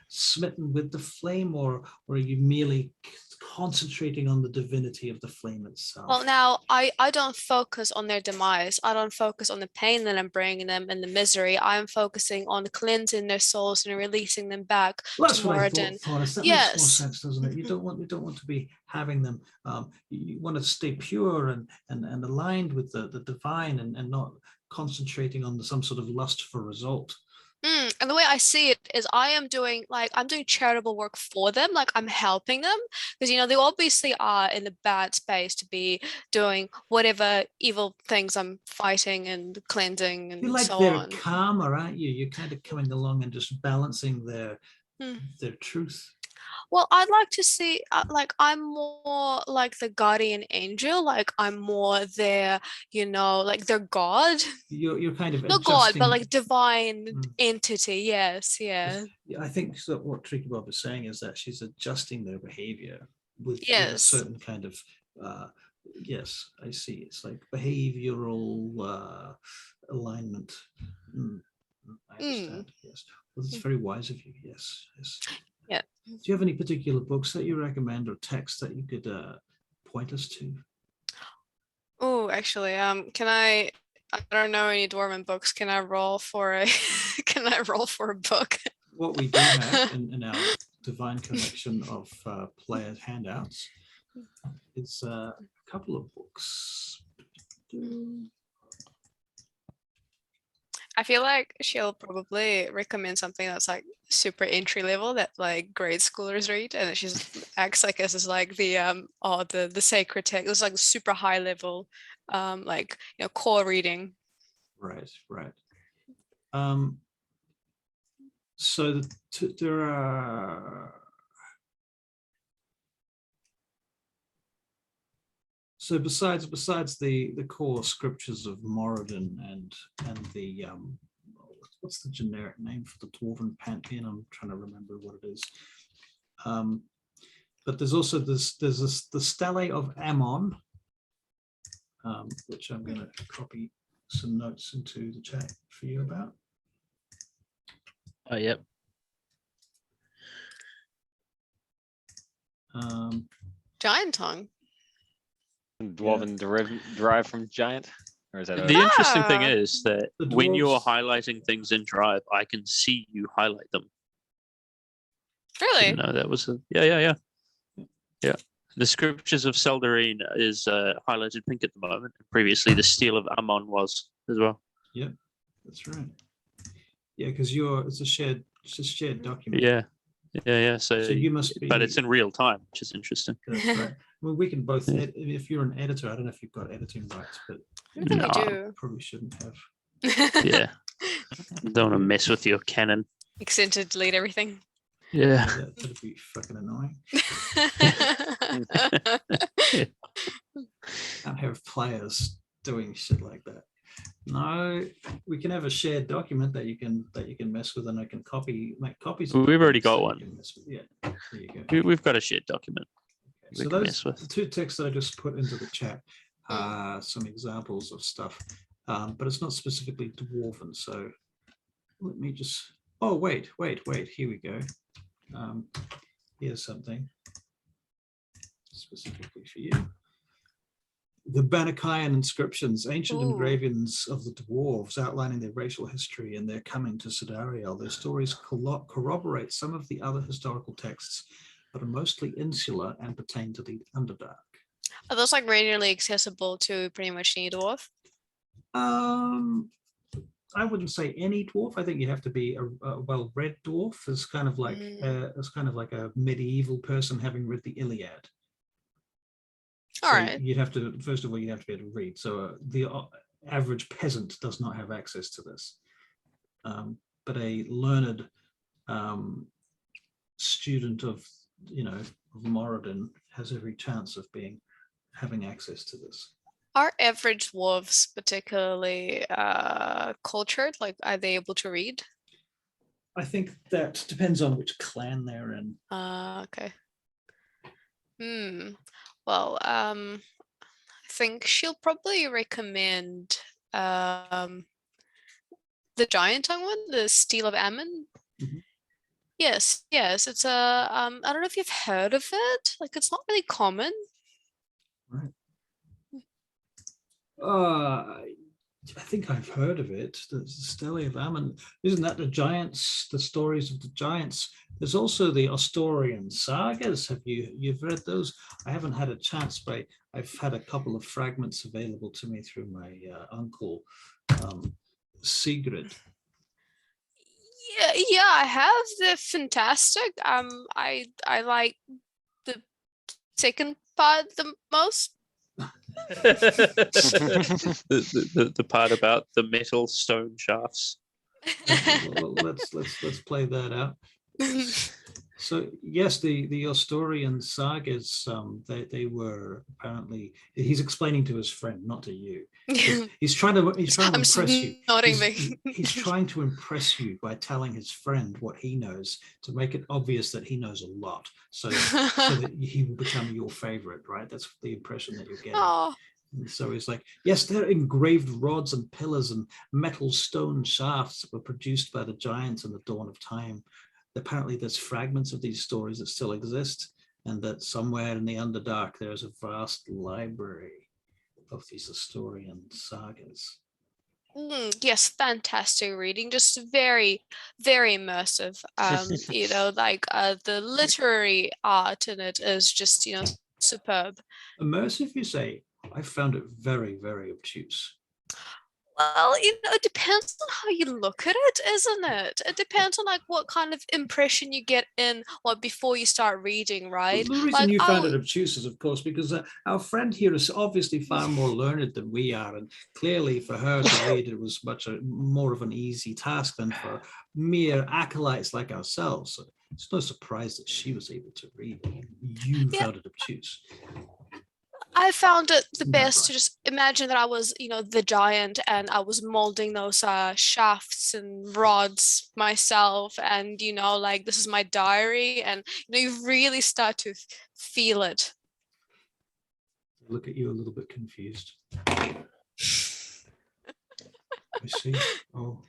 smitten with the flame, or are you merely concentrating on the divinity of the flame itself? Well, now I don't focus on their demise. I don't focus on the pain that I'm bringing them and the misery. I'm focusing on cleansing their souls and releasing them back to Moradin. That yes. makes more sense, doesn't it? You don't want to be having them. You want to stay pure and aligned with the divine, and not concentrating on some sort of lust for result. And the way I see it is I'm doing charitable work for them, like I'm helping them, because they obviously are in the bad space to be doing whatever evil things I'm fighting and cleansing and You're like so their on. karma, aren't you? You're kind of coming along and just balancing their truth. Well, I'd like to see, I'm more like the guardian angel, like I'm more their, like their god. You're kind of not God, but like divine entity. Yes, yeah. I think that what Tricky Bob is saying is that she's adjusting their behavior with yes. a certain kind of. Yes, I see. It's like behavioral alignment. I understand. Yes, well, that's very wise of you. Yes, yes. Yeah. Do you have any particular books that you recommend or texts that you could point us to? Oh, actually, can I don't know any Dwarven books. Can I roll for a book? What we do have in our divine collection of players' handouts is a couple of books. I feel like she'll probably recommend something that's like super entry level that like grade schoolers read, and she acts like this is like the sacred text. It's like super high level, like core reading. Right. So there are. So besides the core scriptures of Moradin and the what's the generic name for the Dwarven pantheon? I'm trying to remember what it is. But there's also the Stele of Ammon, which I'm going to copy some notes into the chat for you about. Oh, yep. Giant tongue. Dwarven derived from giant, or is that the interesting thing is that when you're highlighting things in Drive, I can see you highlight them. Really? No, that was yeah. The scriptures of Seldarine is highlighted pink at the moment. Previously, the Steel of Ammon was as well. Yeah, that's right. Yeah, because it's a shared document. Yeah. So you must be, but it's in real time, which is interesting. That's right. Well, we can both. If you're an editor, I don't know if you've got editing rights, but I think I do. Probably shouldn't have. Yeah, don't want to mess with your canon. Accidentally delete everything. Yeah, that'd be fucking annoying. Can't have players doing shit like that. No, we can have a shared document that you can mess with, and I can make copies. We've already got one. Yeah, there you go. We've got a shared document. Okay. So those the two texts that I just put into the chat are some examples of stuff, but it's not specifically Dwarven. So let me just. Oh wait. Here we go. Here's something specifically for you. The Banakayan inscriptions, ancient engravings of the dwarves outlining their racial history and their coming to Sidariel. Their stories corroborate some of the other historical texts, but are mostly insular and pertain to the Underdark. Are those like readily accessible to pretty much any dwarf? I wouldn't say any dwarf. I think you have to be a well-read dwarf. It's kind of like a medieval person having read the Iliad. All right. You'd have to, first of all, you have to be able to read. So the average peasant does not have access to this, but a learned student of Moradin has every chance of having access to this. Are average dwarves particularly cultured? Like, are they able to read? I think that depends on which clan they're in. Okay. Well, I think she'll probably recommend the giant tongue one, the Steel of Ammon. Mm-hmm. Yes, it's a I don't know if you've heard of it. Like, it's not really common. Right. I think I've heard of it. The Stele of Ammon. Isn't that the giants? The stories of the giants. There's also the Asturian sagas. You've read those? I haven't had a chance, but I've had a couple of fragments available to me through my uncle, Sigrid. Yeah, I have. They're fantastic. I like the second part the most. the part about the metal stone shafts. Well, let's play that out. So yes, the Asturian sagas, they were apparently, he's explaining to his friend, not to you. He's trying to impress you. He's trying to impress you by telling his friend what he knows, to make it obvious that he knows a lot, so that he will become your favorite, right? That's the impression that you're getting. Oh. And so he's like, yes, they're engraved rods and pillars and metal stone shafts that were produced by the giants in the dawn of time. Apparently there's fragments of these stories that still exist, and that somewhere in the Underdark there's a vast library of these Asturian sagas. Yes, fantastic reading, just very, very immersive. Like the literary art in it is just, superb. Immersive, you say? I found it very, very obtuse. Well, it depends on how you look at it, isn't it? It depends on like what kind of impression you get in before you start reading, right? Well, the reason you found it obtuse is, of course, because our friend here is obviously far more learned than we are, and clearly for her to read it was much more of an easy task than for mere acolytes like ourselves. So it's no surprise that she was able to read. You found it obtuse. I found it the best to just imagine that I was, the giant, and I was molding those shafts and rods myself, and like this is my diary, and you really start to feel it. I look at you a little bit confused. I see. Oh,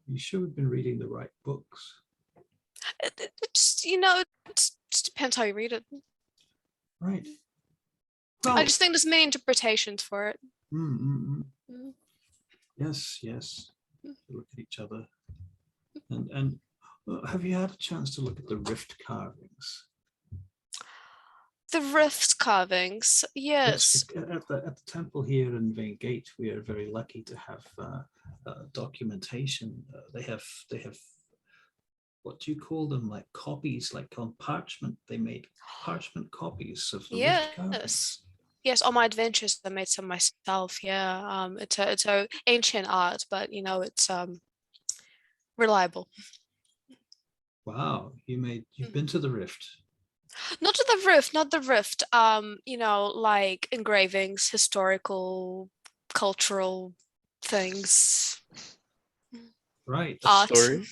you sure we've been reading the right books? It just, it just depends how you read it. Right. Well, I just think there's many interpretations for it. Yes. Look at each other. And have you had a chance to look at the rift carvings? The rift carvings, yes. At the temple here in Vein Gate, we are very lucky to have documentation. They have what do you call them, like copies, like on parchment. They made parchment copies of the rift carvings. Yes, on my adventures I made some myself. Yeah, it's a ancient art, but it's reliable. Wow, you've been to the rift. Not the rift. Like engravings, historical, cultural things. Right. Art. Story.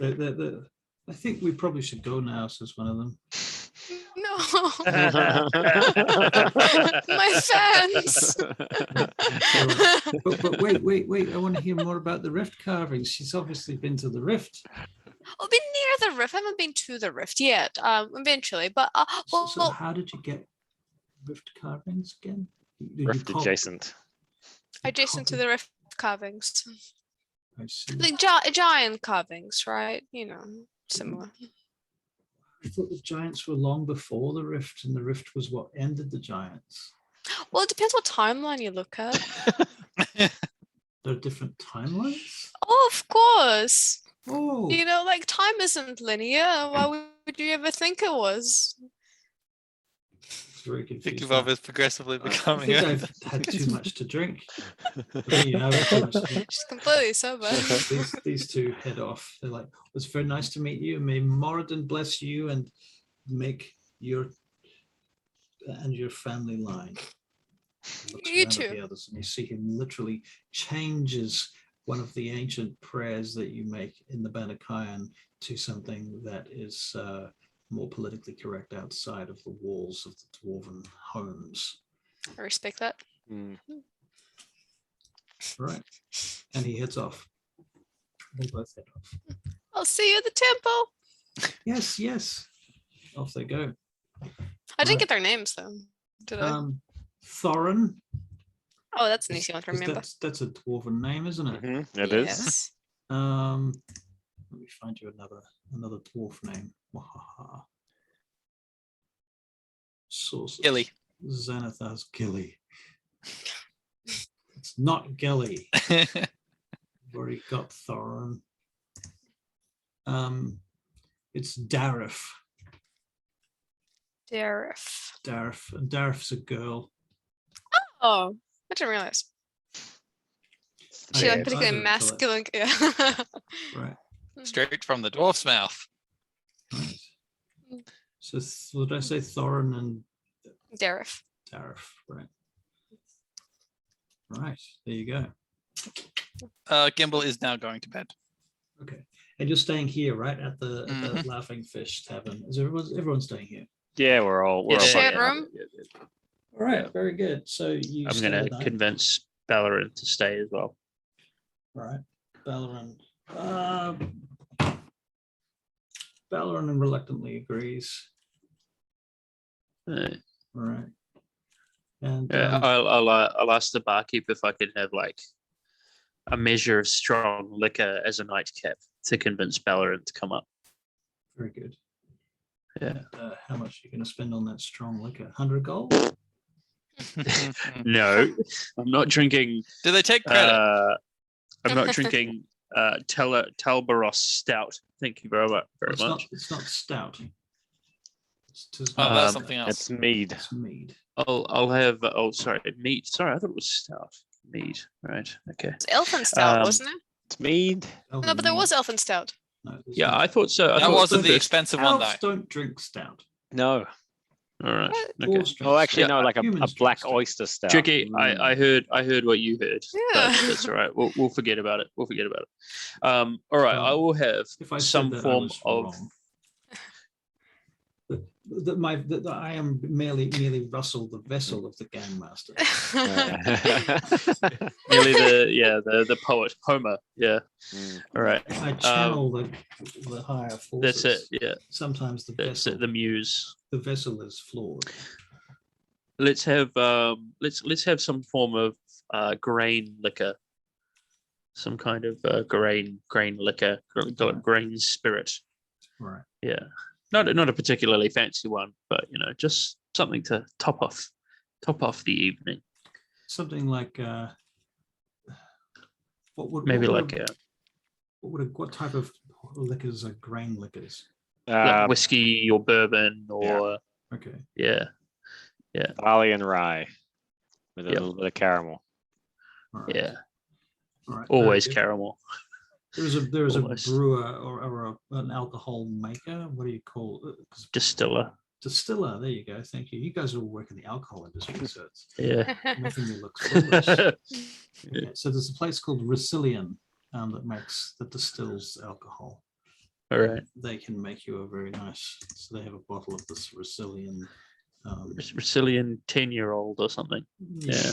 I think we probably should go now, says one of them. No. My fans. But wait. I want to hear more about the rift carvings. She's obviously been to the rift. I've been near the rift. I haven't been to the rift yet. Eventually, but so how did you get rift carvings again? Rift adjacent. Adjacent to the rift carvings. I see. Like giant carvings, right? Similar. I thought the giants were long before the rift, and the rift was what ended the giants. Well, it depends what timeline you look at. There are different timelines. Oh, of course. Oh, You know, like time isn't linear. Why would you ever think it was? it's very confusing. Vicky Bob is progressively I becoming. think I've had too much to drink. I think you have too much to drink. She's completely sober. These two head off. They're like, "It's very nice to meet you. May Moradin bless you and make your and your family line." He looks You around at too. the others, and you see him literally changes one of the ancient prayers that you make in the Banakayan to something that is more politically correct outside of the walls of the dwarven homes. I respect that. Right. And he heads off. They both head off. I'll see you at the temple. Yes, yes. Off they go. I didn't get their names though. Did I? Thorin. Oh, that's an easy one to remember. That's a dwarven name, isn't it? It is. Yes. Let me find you another dwarf name. Wahaha. Sources. Gilly. Xanathar's Gilly. It's not Gilly. We've already got Thorin. It's Darif. Darif. Darif. And Darif's a girl. Oh, I didn't realize. She Yeah, like I particularly didn't masculine. Yeah. Right. Straight from the dwarf's mouth. Right. So what did I say? Thorin and Darif. Darif. Right. Right. There you go. Gimbal is now going to bed. Okay. And you're staying here, right, at the Laughing Fish Tavern. Is everyone's staying here? Yeah, we're all Shared room. All right. Very good. So I'm going to convince Ballarin to stay as well. All right. Ballarin reluctantly agrees. All right. And I'll ask the barkeep if I could have like a measure of strong liquor as a nightcap to convince Ballarin to come up. Very good. Yeah. How much are you going to spend on that strong liquor? 100 gold? No, I'm not drinking. Do they take credit? I'm not drinking Talbaros Stout. Thank you very much. It's not stout. That's something else. It's mead. It's mead. I'll have. Oh, sorry, mead. Sorry, I thought it was stout. Mead. Right. Okay. It's elfin stout, wasn't it? It's mead. No, but there was elfin stout. No, Yeah, I thought so. That wasn't the expensive one, though. Elves don't drink stout. No. All right. Dwarves Okay. drink Oh, actually, stout. no, like Humans a black drink oyster stout. Tricky. I heard what you heard. Yeah. That's all right. We'll forget about it. All right. I will have If I said some that, form I was of. wrong. That I am merely Russell, the vessel of the game master. Really, the poet Homer. Yeah. All right. I channel the higher forces. That's it. Yeah. Sometimes the That's vessel, it. The muse. the vessel is flawed. Let's have let's have some form of grain liquor. Some kind of grain liquor, grain spirit. Right. Yeah. Not a particularly fancy one, but just something to top off the evening. Something like what type of liquors are grain liquors? Like whiskey or bourbon or Okay. Yeah. Barley and rye with a little bit of caramel. All right. Yeah. All right. Always caramel. There is a Always. brewer or an alcohol maker. What do you call it? Distiller. Distiller. There you go. Thank you. You guys all work in the alcohol industry, so it's Yeah. making me look foolish. Okay, so there's a place called Russillian that distills alcohol. All right. They can make you a very nice. So they have a bottle of this Russillian. Brazilian 10-year-old or something. Yeah.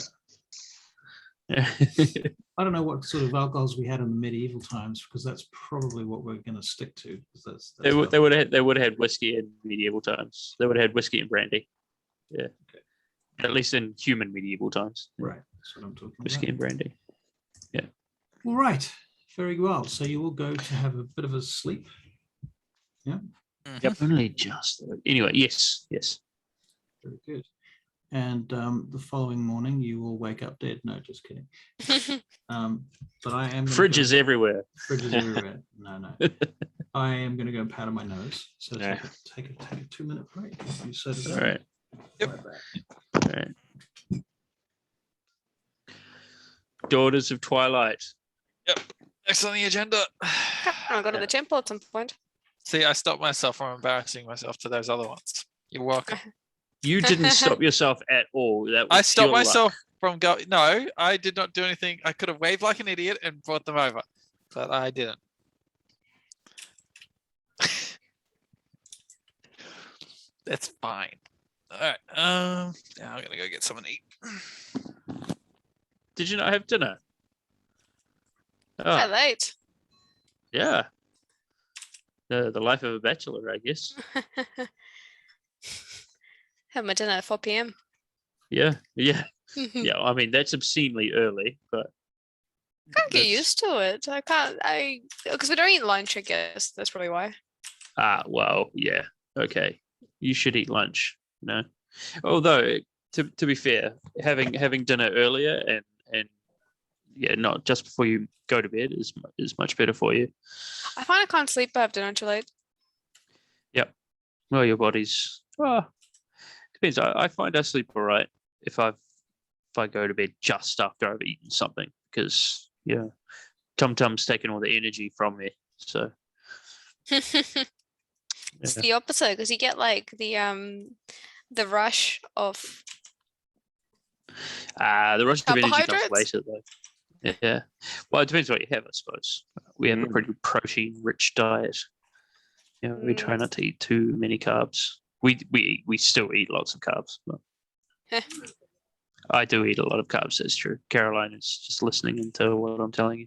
I don't know what sort of alcohols we had in the medieval times, because that's probably what we're going to stick to. That's They would have had whiskey in medieval times. They would have had whiskey and brandy. Yeah. Okay. At least in human medieval times. Right. That's what I'm talking Whiskey and brandy. Yeah. All right. Very well. So you will go to have a bit of a sleep. Yeah. Yep. Only just. Anyway, yes. Very good. And the following morning, you will wake up dead. No, just kidding. But I am Fridges everywhere. Fridges everywhere. No. I am going to go and powder my nose. So take a 2-minute break. You said All right. Yep. All right. Daughters of Twilight. Yep. Next on the agenda. I'll go to the temple at some point. See, I stopped myself from embarrassing myself to those other ones. You're welcome. You didn't stop yourself at all. That was I stopped your myself luck. from going. No, I did not do anything. I could have waved like an idiot and brought them over, but I didn't. That's fine. All right. Now I'm gonna go get something to eat. Did you not have dinner? Quite Oh, late. yeah. The life of a bachelor, I guess. Have my dinner at 4 p.m. Yeah. Yeah. I mean, that's obscenely early, but Can't get used to it. Because we don't eat lunch, I guess. That's probably why. well, yeah. Okay. You should eat lunch, Although, to be fair, having dinner earlier and not just before you go to bed is much better for you. I find I can't sleep if I have dinner too late. Yep. Well, your body's depends. I find I sleep all right if I go to bed just after I've eaten something, because Tum Tum's taking all the energy from me. So It's the opposite, because you get like the rush of the rush of energy comes carbohydrates? later though. Yeah. Well, it depends what you have, I suppose. We have a pretty protein-rich diet. We try not to eat too many carbs. We still eat lots of carbs. But I do eat a lot of carbs. That's true. Caroline is just listening into what I'm telling you.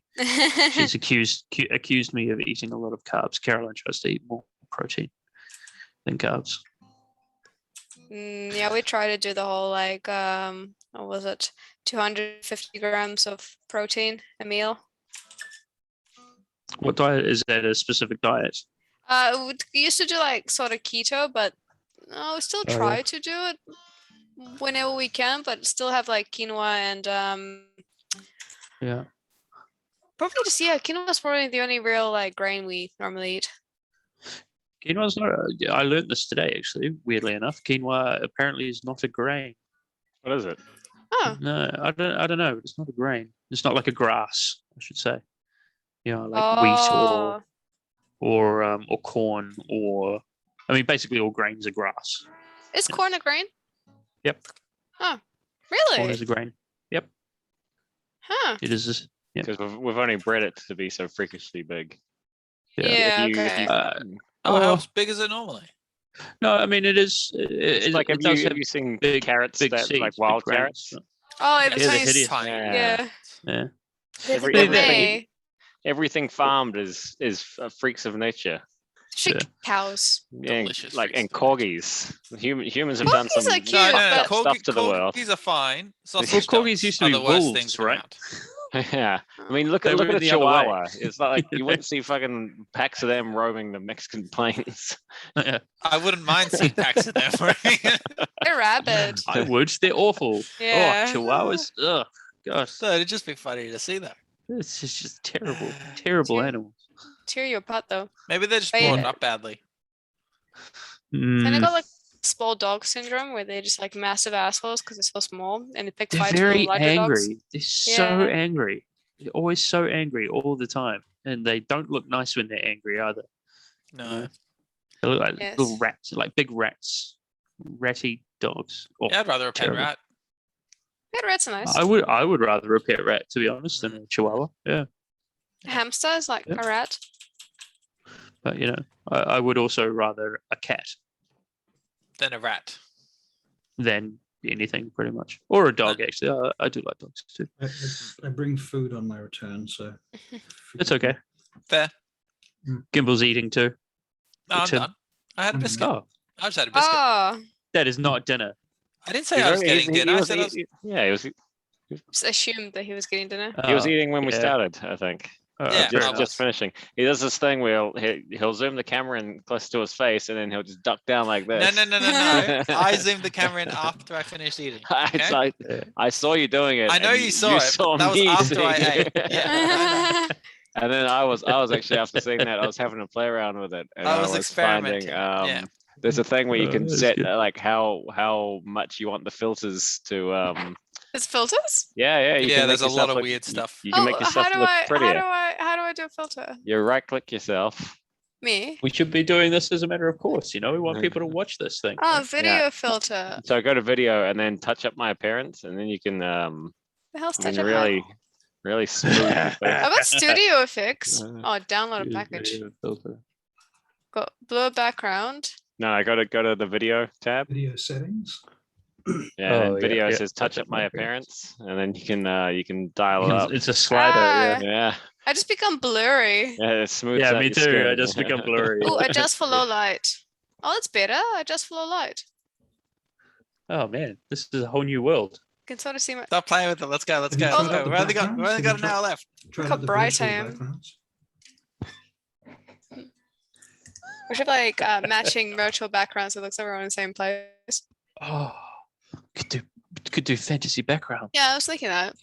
She's accused me of eating a lot of carbs. Caroline tries to eat more protein than carbs. Yeah, we try to do the whole what was it, 250 grams of protein a meal. What diet is that? A specific diet? We used to do like sort of keto, but we still try to do it whenever we can, but still have like quinoa and probably just quinoa is probably the only real like grain we normally eat. Quinoa's not. I learned this today, actually. Weirdly enough, quinoa apparently is not a grain. What is it? Oh. No, I don't know. It's not a grain. It's not like a grass, I should say. Like wheat or corn, or basically all grains are grass. Is corn a grain? Yep. Oh, really? Corn is a grain. Yep. Huh. It is. Because we've only bred it to be so freakishly big. Yeah. Okay. How big is it normally? No, it is. It's like, have you seen big carrots big that seeds, like wild big carrots? Oh, they're hideous. Tiny. Yeah. Yeah. Everything farmed is freaks of nature. Cows. Delicious and corgis. Humans have Corgis done some are cute, stuff to the world. Corgis are fine. Corgis used to be wolves, right? Yeah, look They at were a the other way. Chihuahua. It's not like you wouldn't see fucking packs of them roaming the Mexican plains. I wouldn't mind seeing packs of them. They're rabid. I would. They're awful. Yeah. Oh, Chihuahuas. Ugh. Gosh. So it'd just be funny to see them. It's just terrible animals. Tear your butt though. Maybe they're just brought up badly. And they got like small dog syndrome, where they're just like massive assholes because they're so small, and they pick They're fights with very larger angry. dogs. They're so angry. They're always so angry all the time, and they don't look nice when they're angry either. No. They look like little rats, like big rats, ratty dogs. I'd rather a pet rat. Pet rats are nice. I would rather a pet rat, to be honest, than a Chihuahua. Yeah. A hamster is like a rat. But I would also rather a cat Than a rat. than anything, pretty much, or a dog. Actually, I do like dogs too. I bring food on my return, so It's okay. Fair. Gimble's eating too. No, I'm done. I had a biscuit. Oh, I just had a biscuit. Oh, that is not dinner. I didn't say I was getting dinner. I said I was... Yeah, he was just assumed that he was getting dinner. eating when we started, I think. Just finishing. He does this thing where he'll zoom the camera in close to his face, and then he'll just duck down like this. No. I zoomed the camera in after I finished eating. Okay? I saw you doing it. I know you saw it. That was after I ate. Yeah. And then I was actually, after seeing that, I was having to play around with it. And I was experimenting. There's a thing where you can set like how much you want the filters to. There's filters? Yeah. There's a lot of weird stuff. You can make yourself look prettier. How do I do a filter? You right click yourself. Me? We should be doing this as a matter of course. We want people to watch this thing. Oh, video filter. So go to video and then touch up my appearance, and then you can The hell's touch up really smooth. I've got studio effects. Oh, download a package. Got blur background. No, I got to go to the video tab. Video settings. Video says touch up my appearance, and then you can dial it up. It's a slider. Yeah. I just become blurry. Yeah, it's smooth. Yeah, me too. I just become blurry. Oh, adjust for low light. Oh, that's better. Adjust for low light. Oh man, this is a whole new world. You can sort of see my. Stop playing with it. Let's go. We only got an hour left. Look how bright I am. We should have matching virtual backgrounds so it looks like we're in the same place. Oh, could do fantasy background. Yeah, I was thinking that.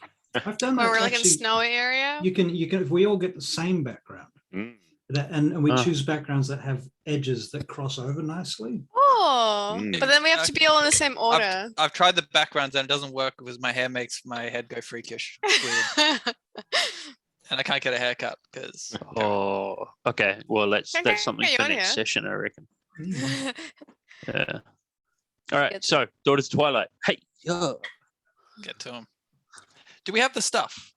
I've done Where that. we're like in Actually, a snowy area. You can if we all get the same background, and we choose backgrounds that have edges that cross over nicely. Oh, but then we have to be all in the same order. I've tried the backgrounds and it doesn't work because my hair makes my head go freakish. It's weird. And I can't get a haircut because. Oh, okay. Well, that's something for next session, I reckon. Yeah. All right. So, Daughters of Twilight. Hey, yo. Get to them. Do we have the stuff?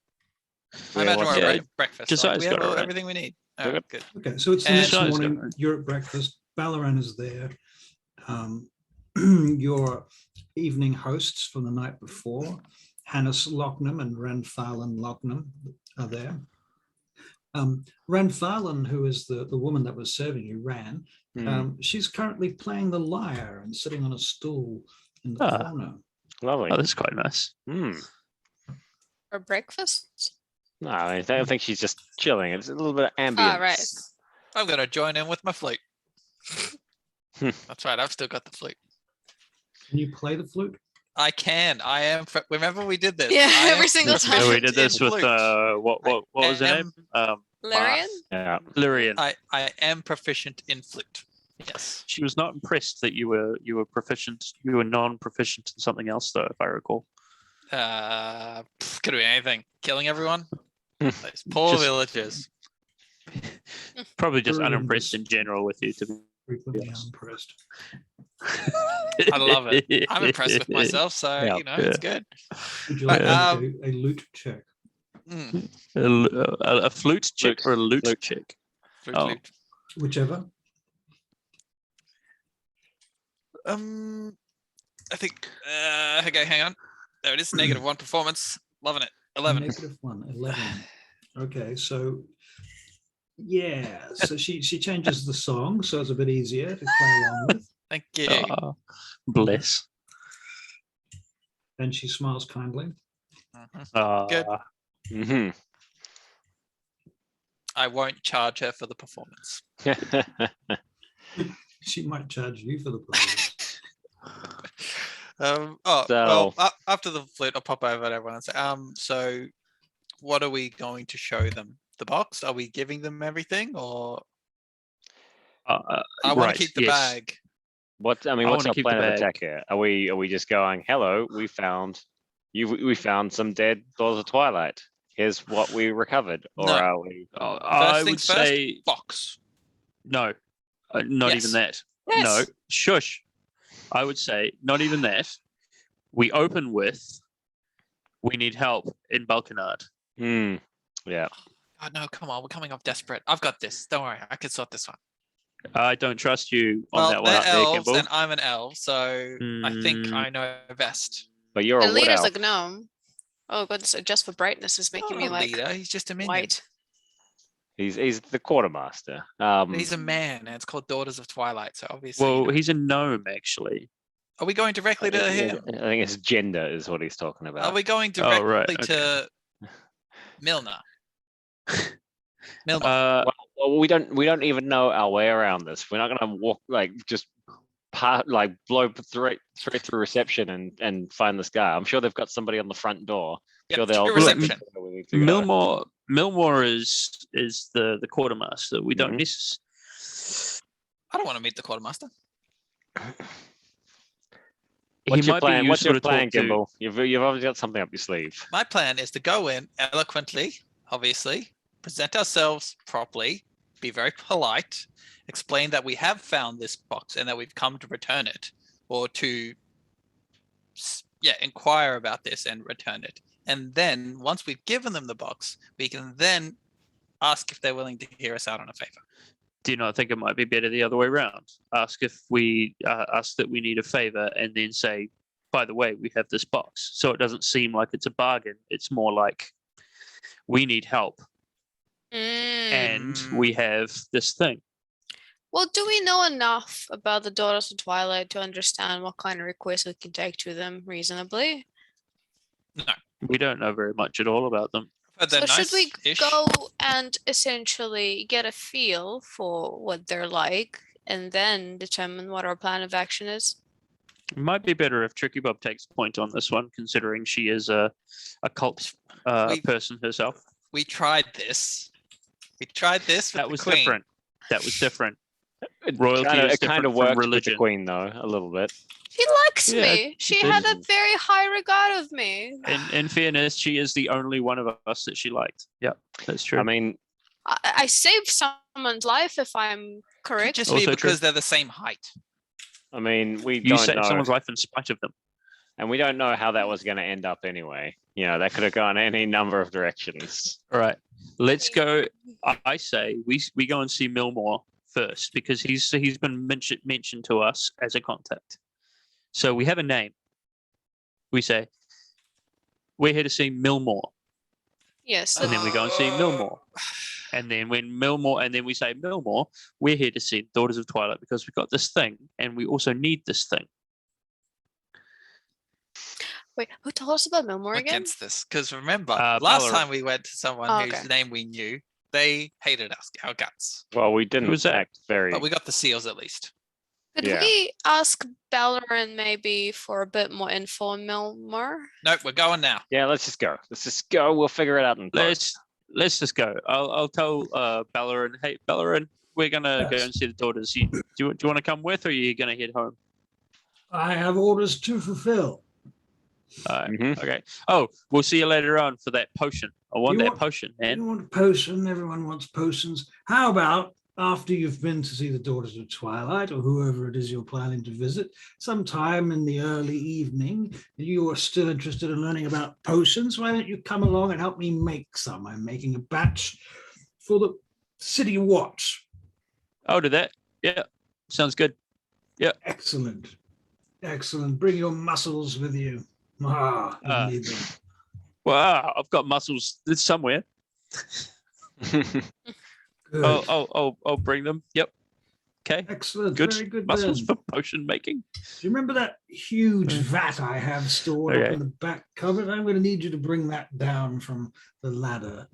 I imagine we're at breakfast. Josiah's we have got it, everything we need. Oh, good. Okay, so it's the next morning. You're at breakfast. Ballaran is there. Your evening hosts from the night before, Hannes Locknam and Ranfarlan Locknam, are there. Ranfarlan, who is the woman that was serving you, Ran, she's currently playing the lyre and sitting on a stool in the corner. Lovely. Oh, that's quite nice. For breakfast? No, I don't think she's just chilling. It's a little bit of ambience. Oh, right. I'm going to join in with my flute. That's right. I've still got the flute. Can you play the flute? I can. I am. Remember we did this? Yeah, every single time. So we did this with what was her name? Lyrian? Yeah, Lyrian. I am proficient in flute. Yes. She was not impressed that you were proficient. You were non-proficient in something else, though, if I recall. Could be anything. Killing everyone. Those poor villagers. Probably just unimpressed in general with you, to be frequently unimpressed. I love it. I'm impressed with myself, so it's good. Would you like to do a loot check? A flute check or a loot check? Flute. Whichever. I think. Okay, hang on. There it is. -1 performance. Loving it. 11. -1, 11. Okay, so so she changes the song, so it's a bit easier to play along with. Thank you. Bless. And she smiles kindly. Good. Mm-hmm. I won't charge her for the performance. She might charge you for the performance. Well, after the flute, I'll pop over to everyone and say, so what are we going to show them? The box? Are we giving them everything, or I want to keep the bag? What's our plan of attack here? Are we just going, hello, we found some dead Daughters of Twilight. Here's what we recovered, or are we? I would say box. No, not even that. Yes. No, shush. I would say not even that. We open with, we need help in Balkanard. Yeah. Oh, no, come on. We're coming off desperate. I've got this. Don't worry. I can sort this one. I don't trust you on that one. They're elves and I'm an elf, so I think I know best. But you're the a wood leader's elf. a gnome. Oh, goodness. Adjust for brightness is making me like leader. He's just a minion. white. He's the quartermaster. He's a man, and it's called Daughters of Twilight. So obviously, well, he's a gnome actually. Are we going directly to him? I think it's gender is what he's talking about. Are we going directly to Milner? Well, we don't even know our way around this. We're not gonna walk just blow straight through reception and find this guy. I'm sure they've got somebody on the front door. Sure, they'll reception. Millmore is the quartermaster. We don't necessarily. I don't want to meet the quartermaster. What's your plan? What's your plan, Gimbal? You've obviously got something up your sleeve. My plan is to go in eloquently, obviously, present ourselves properly, be very polite, explain that we have found this box and that we've come to return it, or to inquire about this and return it. And then once we've given them the box, we can then ask if they're willing to hear us out on a favor. Do you not think it might be better the other way around? Ask if we ask that we need a favor, and then say, by the way, we have this box. So it doesn't seem like it's a bargain. It's more like we need help, and we have this thing. Well, do we know enough about the Daughters of Twilight to understand what kind of requests we can take to them reasonably? No. We don't know very much at all about them. So should we go and essentially get a feel for what they're like and then determine what our plan of action is? It might be better if Tricky Bob takes point on this one, considering she is a cult person herself. We tried this. With that was the Queen. Different. That was different. Royalty it kind of worked religion. with the Queen, though, a little bit. She likes me. She had a very high regard of me. In fairness, she is the only one of us that she liked. Yeah, that's true. I mean, I saved someone's life, if I'm correct. Just be because they're the same height. I mean, you saved someone's life in spite of them. And we don't know how that was going to end up anyway. You know, that could have gone any number of directions. All right, let's go. I say we go and see Millmore first, because he's been mentioned to us as a contact. So we have a name. We say, we're here to see Millmore. Yes. And then we go and see Millmore. And then we say, Millmore, we're here to see Daughters of Twilight because we've got this thing and we also need this thing. Wait, who told us about Millmore again? Against this, because remember, last time we went to someone whose name we knew, they hated us, our guts. Well, we didn't act very... But we got the seals at least. Could we ask Bellerin maybe for a bit more info on Millmore? Nope, we're going now. Yeah, let's just go. We'll figure it out in post. Let's just go. I'll tell Bellerin, hey, Bellerin, we're going to go and see the daughters. Do you want to come with, or are you going to head home? I have orders to fulfill. Okay. Oh, we'll see you later on for that potion. I want that potion, man. You want a potion? Everyone wants potions. How about after you've been to see the Daughters of Twilight, or whoever it is you're planning to visit, sometime in the early evening, you are still interested in learning about potions, why don't you come along and help me make some? I'm making a batch for the City Watch. I'll do that. Yeah, sounds good. Yeah. Excellent. Bring your muscles with you. I need them. Well, I've got muscles somewhere. I'll bring them. Yep. Okay. Excellent. Good. Very good. Muscles for potion making. Do you remember that huge vat I have stored up in the back cupboard? I'm going to need you to bring that down from the ladder.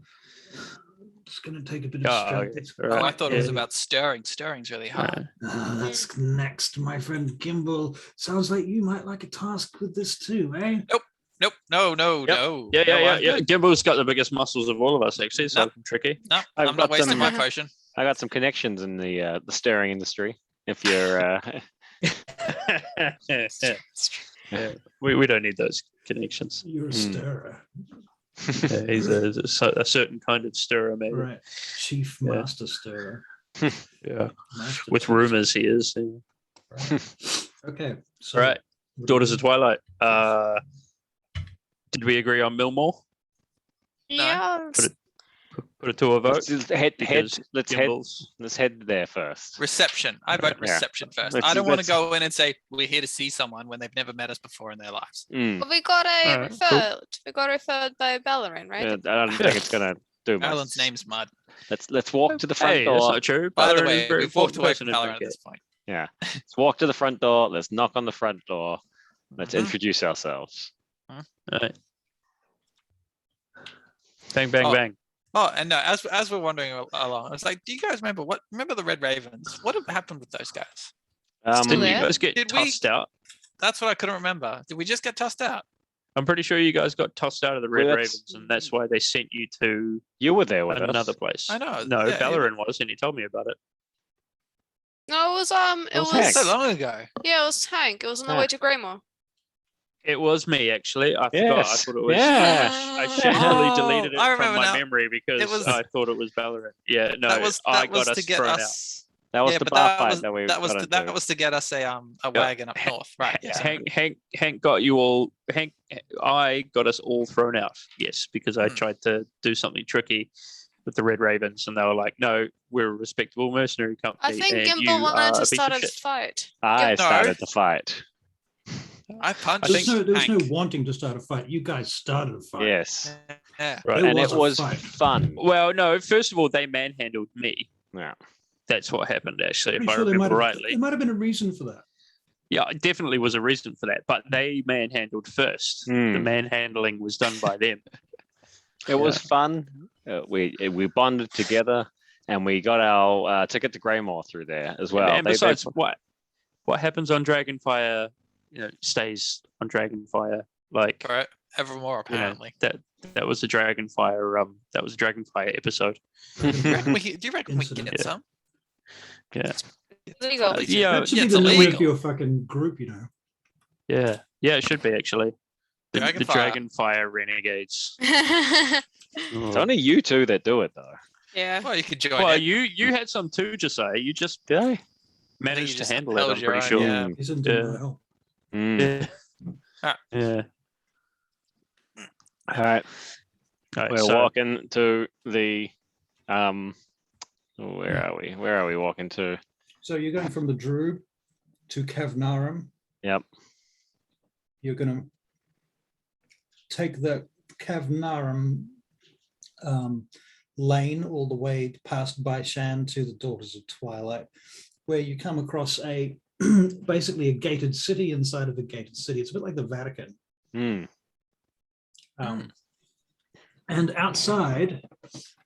It's going to take a bit of strength. Right. I thought it was about stirring. Stirring's really hard. That's next, my friend Gimbal. Sounds like you might like a task with this too, eh? Nope. No. Yeah. Gimbal's got the biggest muscles of all of us, actually. So tricky. No, I'm not wasting my potion. I got some connections in the stirring industry. If you're, we don't need those connections. You're a stirrer. He's a certain kind of stirrer, maybe. Right, chief master stirrer. Yeah, with rumors he is. Yeah. Right. Okay. So right, Daughters of Twilight. Did we agree on Millmore? Yeah. Put it to a vote. Let's head there first. Reception. I vote reception first. I don't want to go in and say we're here to see someone when they've never met us before in their lives. But we got referred. Cool. We got referred by Bellerin, right? Yeah, I don't think it's gonna do much. Bellerin name's Mud. Let's walk to the front door. That's not true. By the way, we've walked away from Bellerin at this point. Yeah. Let's walk to the front door. Let's knock on the front door. Let's introduce ourselves. All right. Bang, bang, bang. Oh, and no, as we're wandering along, it's like, do you guys remember the Red Ravens? What happened with those guys? Didn't you there? guys get Did we- tossed out? That's what I couldn't remember. Did we just get tossed out? I'm pretty sure you guys got tossed out of the Red Well, that's- Ravens, and that's why they sent you to You were there with another us. place. I know. No, yeah, Valorant was, and he told me about it. No, it was It was It was Hank. so long ago. yeah, it was Hank. It was on the way Yeah. to Greymore. It was me, actually. I forgot. I Yes. thought it was. Yeah. I shakily Oh, deleted it I from remember my now. memory because was- I thought it was Valorant. Yeah, no, that was I got us to get thrown out. us. That was Yeah, the but bar that fight was that we that was got to, that into. was to get us a wagon up north, right? Yeah. Hank got you all. I got us all thrown out. Yes, because I Hmm. tried to do something tricky with the Red Ravens, and they were like, "No, we're a respectable mercenary company." I think and you Gimbal wanted are a to piece of start a shit." fight. I No. started the fight. I punched. There was no Hank. wanting to start a fight. You guys started a fight. Yes. Yeah. Right. There And was it a was fight. fun. Well, no. First of all, they manhandled me. Yeah. That's what happened, actually, if Pretty I sure there remember might have, rightly. there might have been a reason for that. Yeah, it definitely was a reason for that, but they manhandled first. The manhandling was done by them. It was fun. We bonded together, and we got our ticket to Greymore through there as well. And besides, what happens on Dragonfire, stays on Dragonfire. Like, Right. Evermore you know, apparently. that was a Dragonfire. That was a Dragonfire episode. Do you reckon we can Incident. get some? Yeah, Legal. yeah, That should be it's the name illegal. of your fucking group, you know. yeah. It should be actually the Dragonfire. Dragonfire Renegades. It's only you two that do it, though. yeah. Well, you could join Well, it. you had some too, Josiah. You just Did I? managed to just handle it. held I'm your pretty own, sure. yeah. He's in Yeah. denial. Mm. Yeah. Ah. Yeah. All right. All right, We're so- walking to the where are we? Where are we walking to? So you're going from the Droob to Kavnarum. Yep. You're going to take the Kavnarum lane all the way past Baishan to the Daughters of Twilight, where you come across a basically a gated city inside of a gated city. It's a bit like the Vatican. Mm. And outside,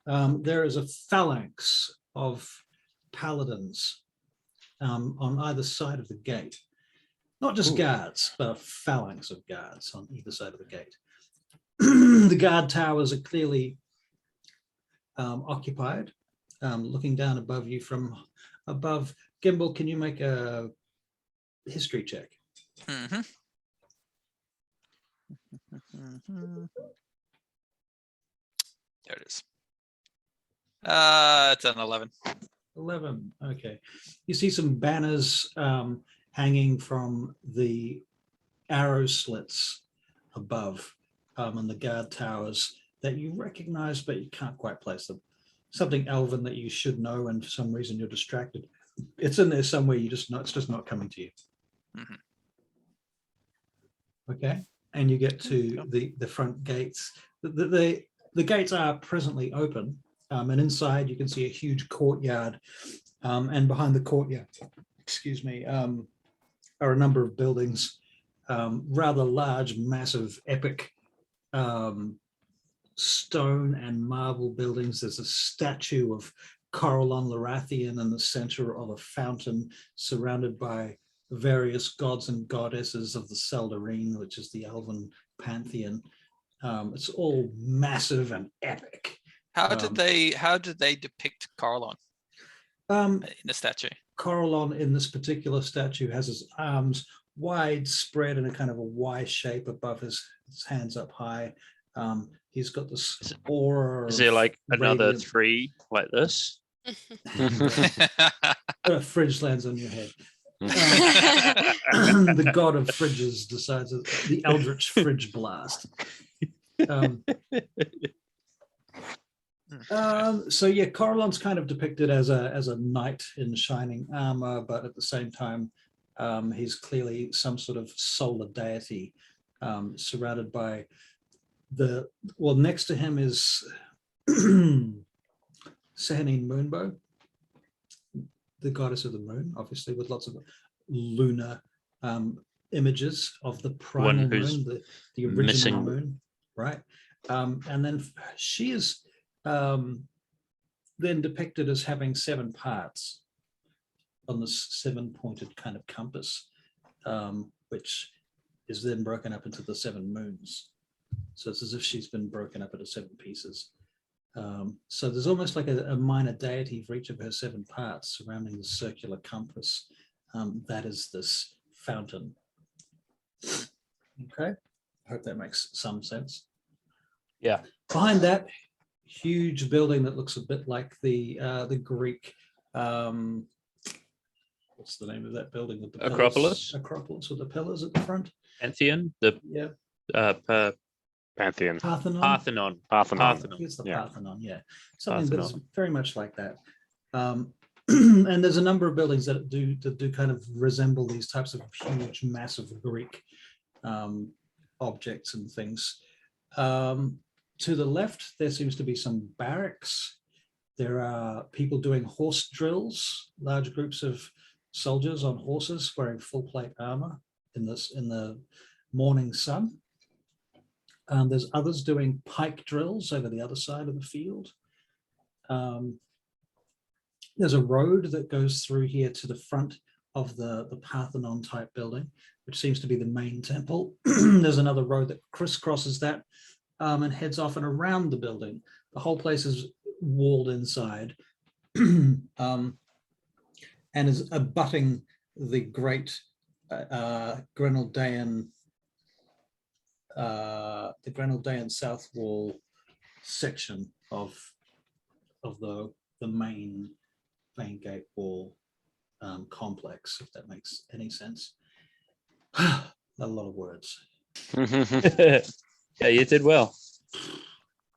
there is a phalanx of paladins on either side of the gate. Not just guards, but a phalanx of guards on either side of the gate. The guard towers are clearly occupied. Looking down above you from above, Gimbal, can you make a history check? Mm-hmm. There it is. It's an 11. 11. Okay. You see some banners hanging from the arrow slits above and the guard towers that you recognize, but you can't quite place them. Something elven that you should know, and for some reason you're distracted. It's in there somewhere. It's just not coming to you. Mhm. Okay. And you get to the front gates. The gates are presently open, and inside you can see a huge courtyard, and behind the courtyard, excuse me, are a number of buildings, rather large, massive, epic stone and marble buildings. There's a statue of Corellon Larathian in the center of a fountain, surrounded by various gods and goddesses of the Seldarine, which is the elven pantheon. It's all massive and epic. How did they depict Corellon in the statue? Corellon in this particular statue has his arms wide spread in a kind of a Y shape above his hands up high. He's got this aura. Is there like another radiant- 3 like this? Fridge lands on your head. The god of fridges decides the eldritch fridge blast. So yeah, Corellon's kind of depicted as a knight in shining armor, but at the same time, he's clearly some sort of solar deity, surrounded by next to him is Sehanine Moonbow, the goddess of the moon, obviously with lots of lunar images of the primal who's moon, the original missing. moon, right? And then she is then depicted as having 7 parts on this 7-pointed kind of compass, which is then broken up into the 7 moons. So it's as if she's been broken up into 7 pieces. So there's almost like a minor deity for each of her 7 parts surrounding the circular compass. That is this fountain. Okay, I hope that makes some sense. Yeah. Behind that huge building that looks a bit like the Greek, what's the name of that building with the pillars? Acropolis. Acropolis with the pillars at the front. Pantheon. Pantheon. Parthenon. Parthenon. It's the Yeah. Parthenon, yeah. Something that's Parthenon. very much like that. And there's a number of buildings that do kind of resemble these types of huge, massive Greek objects and things. To the left, there seems to be some barracks. There are people doing horse drills, large groups of soldiers on horses wearing full plate armor in the morning sun. There's others doing pike drills over the other side of the field. There's a road that goes through here to the front of the Parthenon type building, which seems to be the main temple. There's another road that crisscrosses that and heads off and around the building. The whole place is walled inside and is abutting the great Grenaldaean south wall section of the main gate wall complex, if that makes any sense. A lot of words. Yeah, you did well.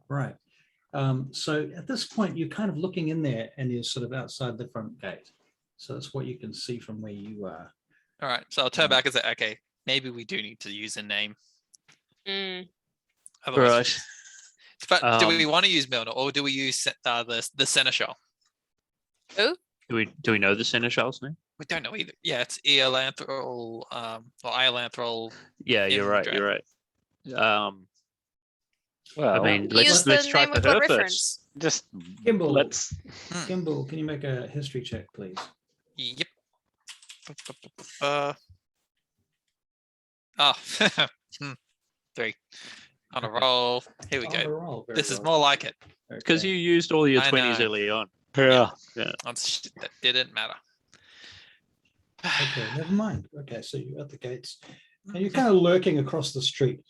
Right. So at this point, you're kind of looking in there and you're sort of outside the front gate. So that's what you can see from where you are. All right. So I'll turn back and say, okay, maybe we do need to use a name. Right. But do we want to use Milner or do we use the Seneschal? Who? Do we know the Seneschal's name? We don't know either. Yeah, it's Eolanthrol or Iolanthrol. Yeah, you're right. You're right. Well, I mean, let's try for her first. Just Gimbal, let's. Gimbal, can you make a history check, please? Yep. 3 on a roll. Here we On the go. roll, very This is well. more like it. Because Okay. you used all your I 20s know. early on. Yeah. That didn't matter. Okay, never mind. Okay, so you're at the gates and you're kind of lurking across the street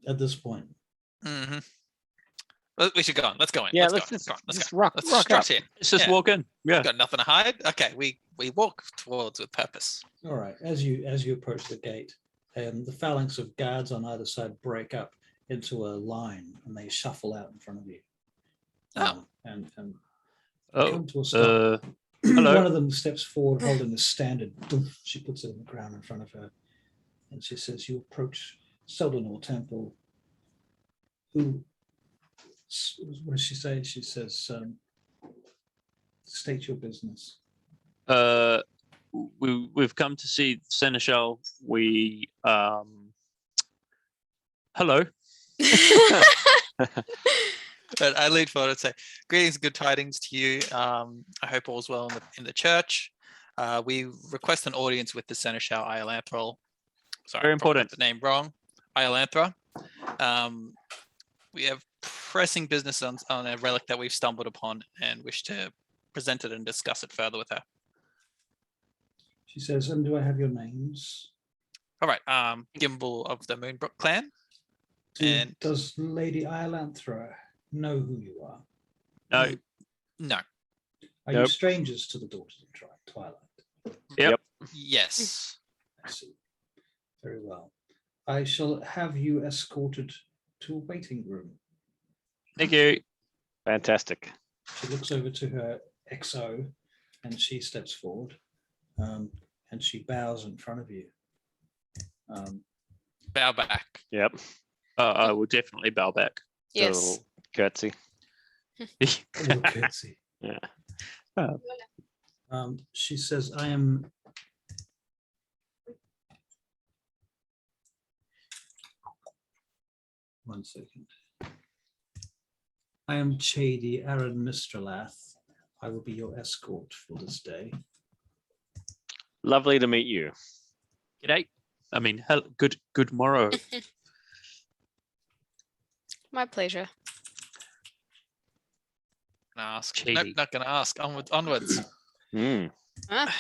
at this point. Mm-hmm. We should go on. Let's go in. Yeah. Let's Let's go on. Let's just go. rock Let's up. strut in. Let's just Yeah. walk in. Yeah. Got nothing to hide. Okay, we walk towards with purpose. All right, as you approach the gate, the phalanx of guards on either side break up into a line and they shuffle out in front of you. And come to a stop. Hello. One of them steps forward holding a standard. She puts it on the ground in front of her and she says, "You approach Seldenor Temple. Who, what does she say? She says, state your business." We've come to see Seneschal. Hello. But I lead forward and say, "Greetings and good tidings to you. I hope all's well in the church. We request an audience with the Seneschal Iolanthrol. Sorry, Very important. The name wrong. Iolanthra. We have pressing business on a relic that we've stumbled upon and wish to present it and discuss it further with her." She says, "And do I have your names? All right. Gimbal of the Moonbrook clan. And Does Lady Iolanthra know who you are? No. No. Are you Nope. strangers to the Daughters of Twilight?" Yep. Yes. I see. Very well. I shall have you escorted to a waiting room. Thank you. Fantastic. She looks over to her XO and she steps forward and she bows in front of you. Bow back. Yep. I will definitely bow back. Do a Yes. little curtsy. A little curtsy. Yeah. She says, "I am..." One second. I am Chady Aaron Mistralath. I will be your escort for this day. Lovely to meet you. G'day. I mean, good morrow. My pleasure. Ask. Chady. Nope, not gonna ask. Onwards.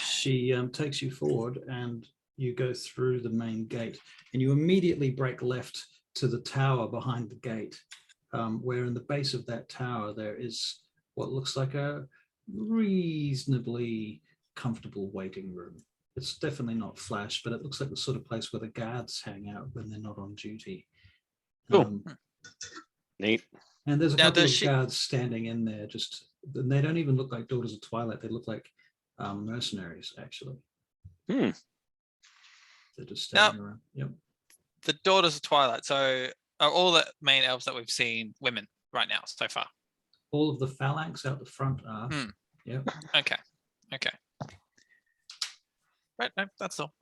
She takes you forward and you go through the main gate and you immediately break left to the tower behind the gate, where in the base of that tower there is what looks like a reasonably comfortable waiting room. It's definitely not flash, but it looks like the sort of place where the guards hang out when they're not on duty. Cool. Neat. And there's a couple of guards standing in there. They don't even look like Daughters of Twilight. They look like mercenaries, actually. They're just standing around. Yep. The Daughters of Twilight. So are all the main elves that we've seen women right now so far? All of the phalanx out the front are. Yep. Okay. Right, no, that's all.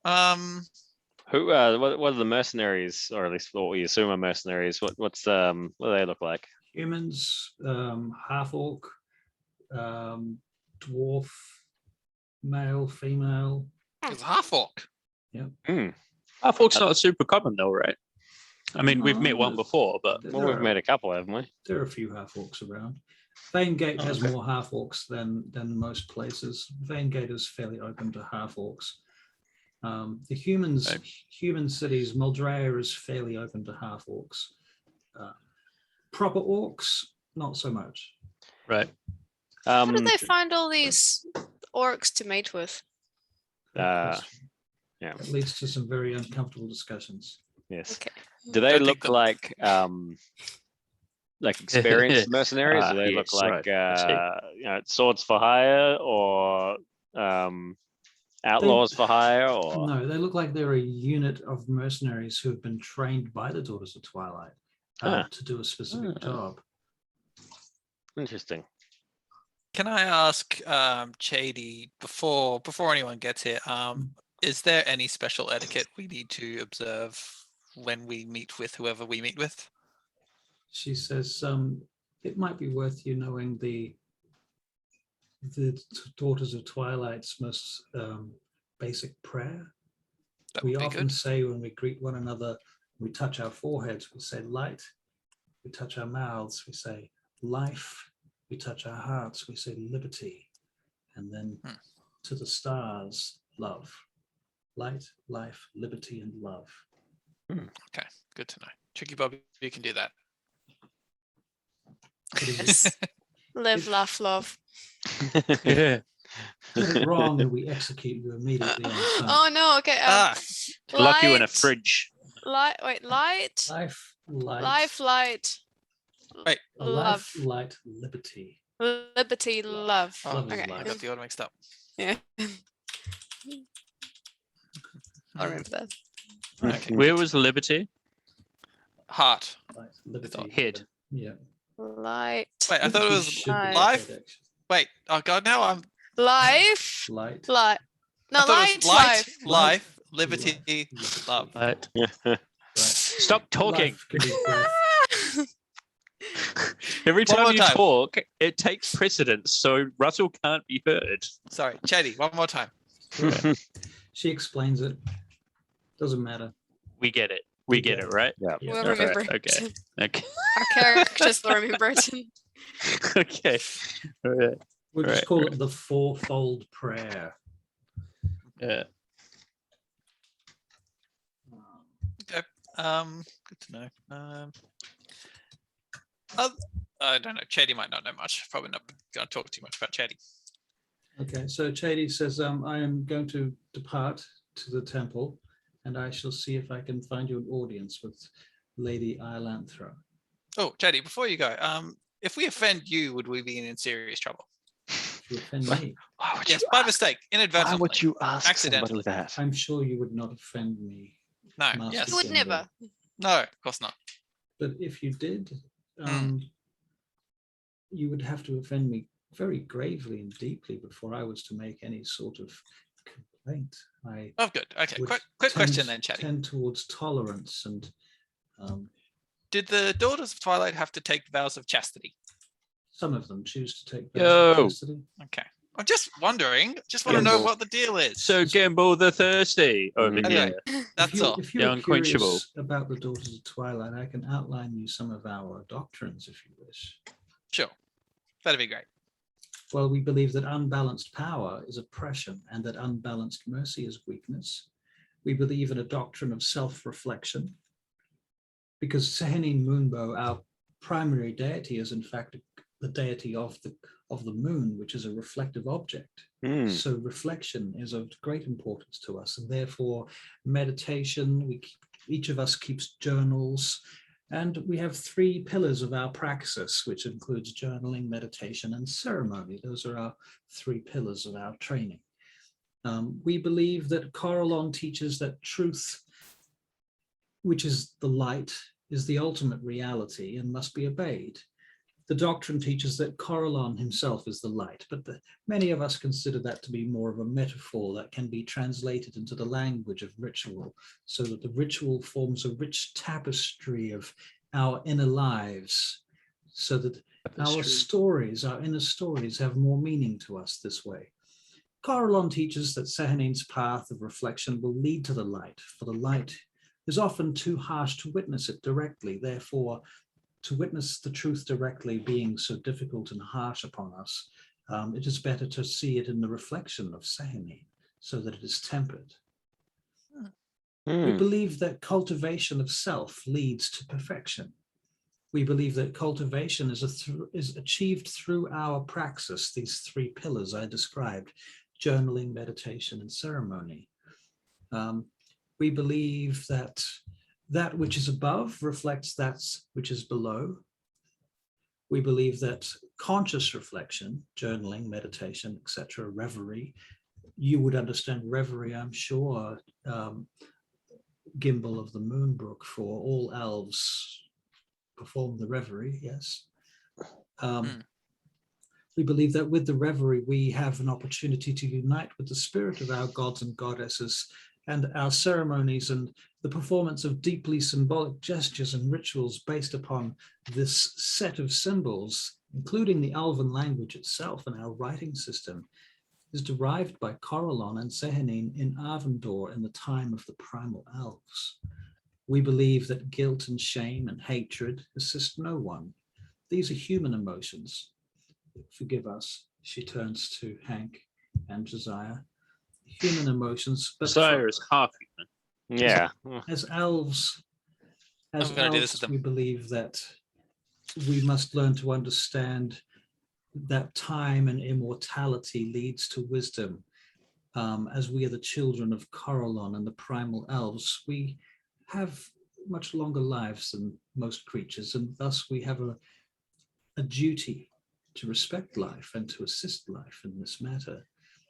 Who? What are the mercenaries, or at least what we assume are mercenaries? What do they look like? Humans, half orc, dwarf, male, female. It's half orc. Yep. Half orc's not super common though, right? I mean, we've met one before, but we've met a couple, haven't we? There are a few half orcs around. Vaingate has more half orcs than most places. Vaingate is fairly open to half orcs. The human cities, Muldrea is fairly open to half orcs. Proper orcs, not so much. Right. How do they find all these orcs to mate with? Yeah. It leads to some very uncomfortable discussions. Yes. Okay. Do they look like experienced mercenaries? Do they look like swords for hire or outlaws for hire? Or no, they look like they're a unit of mercenaries who have been trained by the Daughters of Twilight to do a specific job. Interesting. Can I ask Chady, before anyone gets here, is there any special etiquette we need to observe when we meet with whoever we meet with? She says, it might be worth you knowing the Daughters of Twilight's most basic prayer. We often say when we greet one another, we touch our foreheads, we say light. We touch our mouths, we say life. We touch our hearts, we say liberty. And then to the stars, love. Light, life, liberty, and love. Okay, good to know. Tricky Bobby, you can do that. Yes. Live, laugh, love. Yeah. Get it wrong and we execute you immediately on sight. Oh no, okay. Lock you in a fridge. Light. Life, light. Life, light. Wait. Love. Life, light, liberty. Liberty, love. Love is I life. got the order mixed up. Yeah. I remember that. Okay. Where was liberty? Heart. Light, liberty. Head. Yeah. Light. Wait, I thought it was Should be life. head, actually. Wait, oh god, now I'm Life. Light. Light. No, I thought it was life. life, liberty, love. Right. Right. Stop talking. Life could be breath. Every One time more you time. talk, it takes precedence, so Russell can't be heard. Sorry, Chady, one more time. She explains it. Doesn't matter. We get it. We get it, right? Yeah. Yeah. We'll remember it. Okay. Okay. Our characters will remember it. Okay. All right. We'll just Right. call it the fourfold prayer. Yeah. Okay. Good to know. I don't know. Chady might not know much. Probably not going to talk too much about Chady. Okay, so Chady says, I am going to depart to the temple and I shall see if I can find you an audience with Lady Ilanthra. Oh, Chady, before you go, if we offend you, would we be in serious trouble? If you offend me, Yes, by mistake, inadvertently. Why would you ask Accidentally. somebody that? I'm sure you would not offend me. No, Master yes. You would Cinder. never. No, of course not. But if you did, you would have to offend me very gravely and deeply before I was to make any sort of complaint. Oh, good. Okay, would quick question then, Chady. tend towards tolerance and Did the Daughters of Twilight have to take vows of chastity? Some of them choose to take Yo. custody. Okay. I'm just wondering. Just want to know what the deal is. So Gamble the Thirsty over Anyway, here. that's all. If you're curious about the Daughters of Twilight, I can outline you some of our doctrines if you wish. Sure. That'd be great. Well, we believe that unbalanced power is oppression and that unbalanced mercy is weakness. We believe in a doctrine of self-reflection because Sehenin Moonbow, our primary deity, is in fact the deity of the moon, which is a reflective object. So reflection is of great importance to us, and therefore meditation, each of us keeps journals, and we have 3 pillars of our praxis, which includes journaling, meditation, and ceremony. Those are our 3 pillars of our training. We believe that Corellon teaches that truth, which is the light, is the ultimate reality and must be obeyed. The doctrine teaches that Corellon himself is the light, but many of us consider that to be more of a metaphor that can be translated into the language of ritual, so that the ritual forms a rich tapestry of our inner lives, so that our inner stories have more meaning to us this way. Corellon teaches that Sehenin's path of reflection will lead to the light, for the light is often too harsh to witness it directly. Therefore, to witness the truth directly being so difficult and harsh upon us, it is better to see it in the reflection of Sehenin, so that it is tempered. We believe that cultivation of self leads to perfection. We believe that cultivation is achieved through our praxis, these 3 pillars I described: journaling, meditation, and ceremony. We believe that that which is above reflects that which is below. We believe that conscious reflection, journaling, meditation, etc., reverie, you would understand reverie, I'm sure, Gimbal of the Moonbrook, for all elves perform the reverie, yes. We believe that with the reverie, we have an opportunity to unite with the spirit of our gods and goddesses, and our ceremonies and the performance of deeply symbolic gestures and rituals based upon this set of symbols, including the Elven language itself and our writing system, is derived by Corellon and Sehenin in Arvandor in the time of the primal elves. We believe that guilt and shame and hatred assist no one. These are human emotions. Forgive us, she turns to Hank and Josiah. Human emotions, but Josiah is half human. Yeah. As elves, we believe that we must learn to understand that time and immortality leads to wisdom. As we are the children of Corellon and the primal elves, we have much longer lives than most creatures, and thus we have a duty to respect life and to assist life in this matter.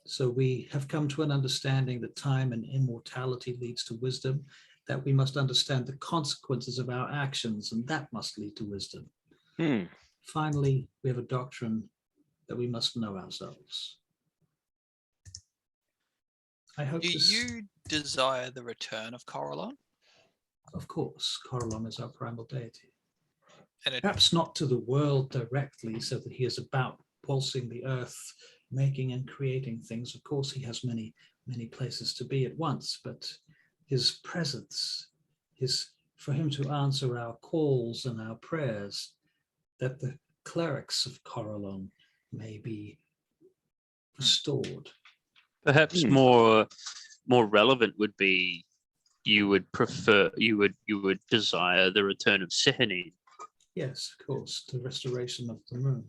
So we have come to an understanding that time and immortality leads to wisdom, that we must understand the consequences of our actions, and that must lead to wisdom. Finally, we have a doctrine that we must know ourselves. I hope you desire the return of Corellon? Of course, Corellon is our primal deity. And perhaps not to the world directly, so that he is about pulsing the earth, making and creating things. Of course, he has many, many places to be at once, but his presence, for him to answer our calls and our prayers, that the clerics of Corellon may be restored. Perhaps more relevant would be you would desire the return of Sehenin. Yes, of course, the restoration of the moon.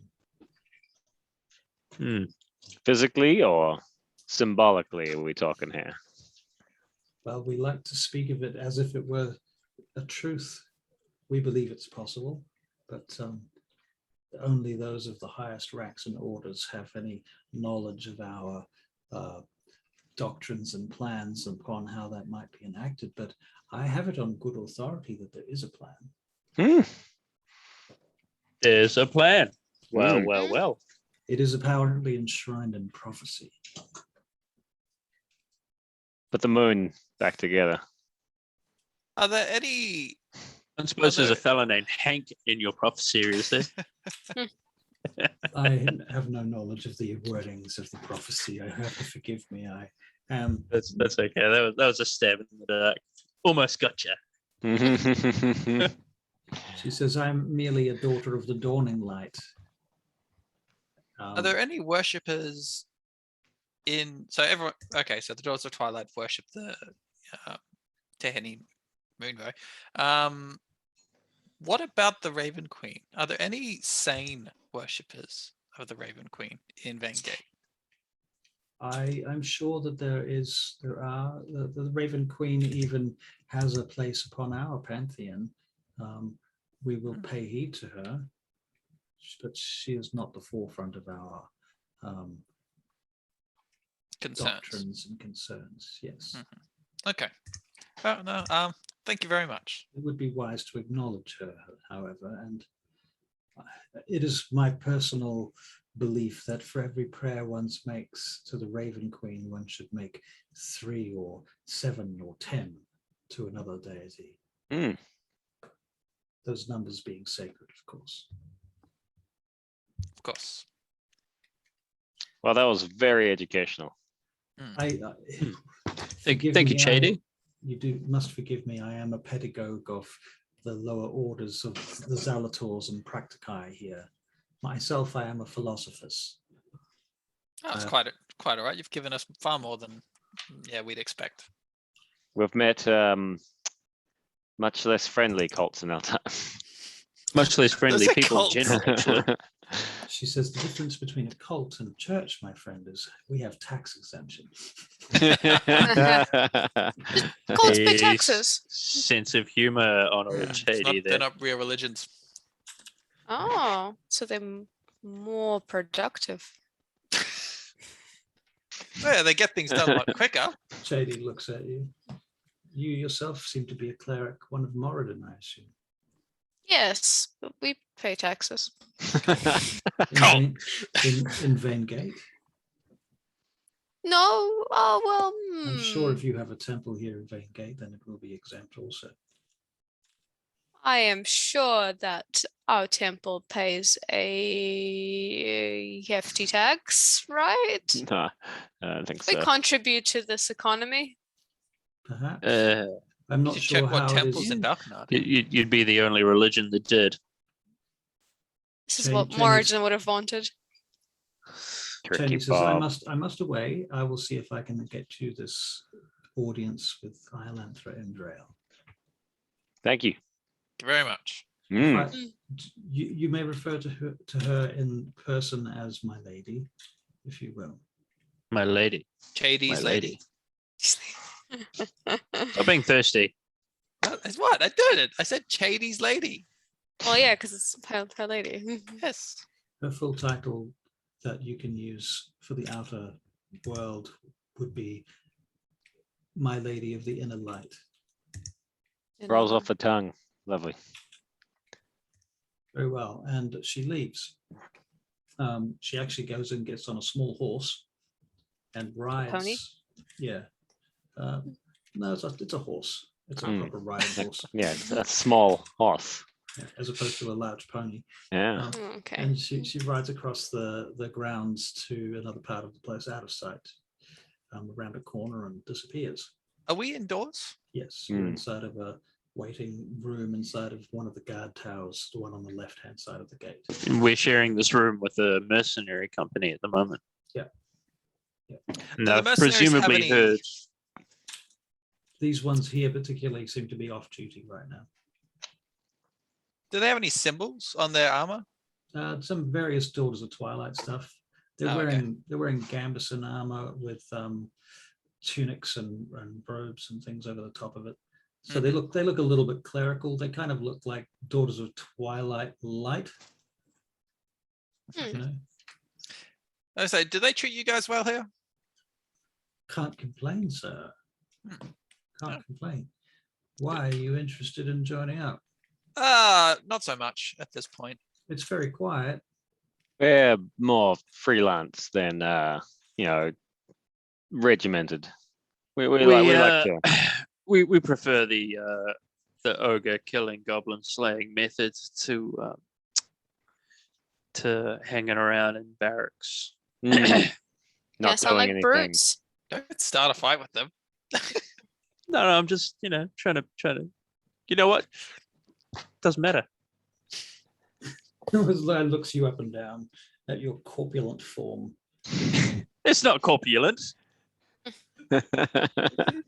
Physically or symbolically are we talking here? Well, we like to speak of it as if it were a truth. We believe it's possible, but only those of the highest ranks and orders have any knowledge of our doctrines and plans upon how that might be enacted. But I have it on good authority that there is a plan. There's a plan. Well. It is apparently enshrined in prophecy. Put the moon back together. Are there any... I suppose there's a fella named Hank in your prophecy, is there? I have no knowledge of the wordings of the prophecy. I have to forgive me. I am. That's okay. That was a stab in the dark. Almost gotcha. She says, I'm merely a daughter of the dawning light. Are there any worshippers in? So everyone. Okay, so the Daughters of Twilight worship the Teheni Moonbow. What about the Raven Queen? Are there any sane worshippers of the Raven Queen in Vangate? I'm sure that there are. The Raven Queen even has a place upon our pantheon. We will pay heed to her, but she is not the forefront of our doctrines and concerns. Yes. Okay. Oh, no. Thank you very much. It would be wise to acknowledge her, however, and it is my personal belief that for every prayer one makes to the Raven Queen, one should make 3 or 7 or 10 to another deity. Those numbers being sacred, of course. Of course. Well, that was very educational. Thank you, Chady. You must forgive me. I am a pedagogue of the lower orders of the Zalators and Practici here. Myself, I am a philosophus. Oh, it's quite all right. You've given us far more than we'd expect. We've met much less friendly cults in our time. Much less friendly people in general, actually. She says the difference between a cult and a church, my friend, is we have tax exemption. Cults pay taxes. Sense of humor on old Chady there. They're not real religions. Oh, so they're more productive. Yeah, they get things done a lot quicker. Chady looks at you. You yourself seem to be a cleric, one of Moradin, I assume. Yes, but we pay taxes. In Vangate? No, oh well. I'm sure if you have a temple here in Vangate, then it will be exempt also. I am sure that our temple pays a hefty tax, right? No, I don't think so. We contribute to this economy. Perhaps. I'm not sure check what how temples it is. in Darknard. You'd be the only religion that did. This is what Moradin would have wanted. Tony says, I must away. I will see if I can get you this audience with Iolanthra and Drael. Thank you. Thank you very much. You may refer to her in person as my lady, if you will. My lady. Chady's lady. Stop being thirsty. What? I did it. I said Chady's lady. Well, yeah, because it's her lady. Yes. Her full title that you can use for the outer world would be My Lady of the Inner Light. Rolls off the tongue. Lovely. Very well. And she leaves. She actually goes and gets on a small horse and rides. Pony? Yeah. No, it's a horse. It's a proper riding horse. Yeah, it's a small horse. Yeah, as opposed to a large pony. Yeah. Okay. And she rides across the grounds to another part of the place out of sight, around a corner, and disappears. Are we indoors? Yes, you're inside of a waiting room inside of one of the guard towers, the one on the left-hand side of the gate. We're sharing this room with a mercenary company at the moment. Yeah. And they've presumably heard. These ones here particularly seem to be off duty right now. Do they have any symbols on their armor? Some various Daughters of Twilight stuff. They're wearing gambeson armor with tunics and robes and things over the top of it. So they look a little bit clerical. They kind of look like Daughters of Twilight light. You know? I say, do they treat you guys well here? Can't complain, sir. Can't complain. Why are you interested in joining up? Not so much at this point. It's very quiet. We're more freelance than regimented. We prefer the ogre killing, goblin slaying methods to to hanging around in barracks. Not Yeah, sound doing like anything. brutes. Don't start a fight with them. No, I'm just trying to. You know what? Doesn't matter. Zlan looks you up and down at your corpulent form. It's not corpulent.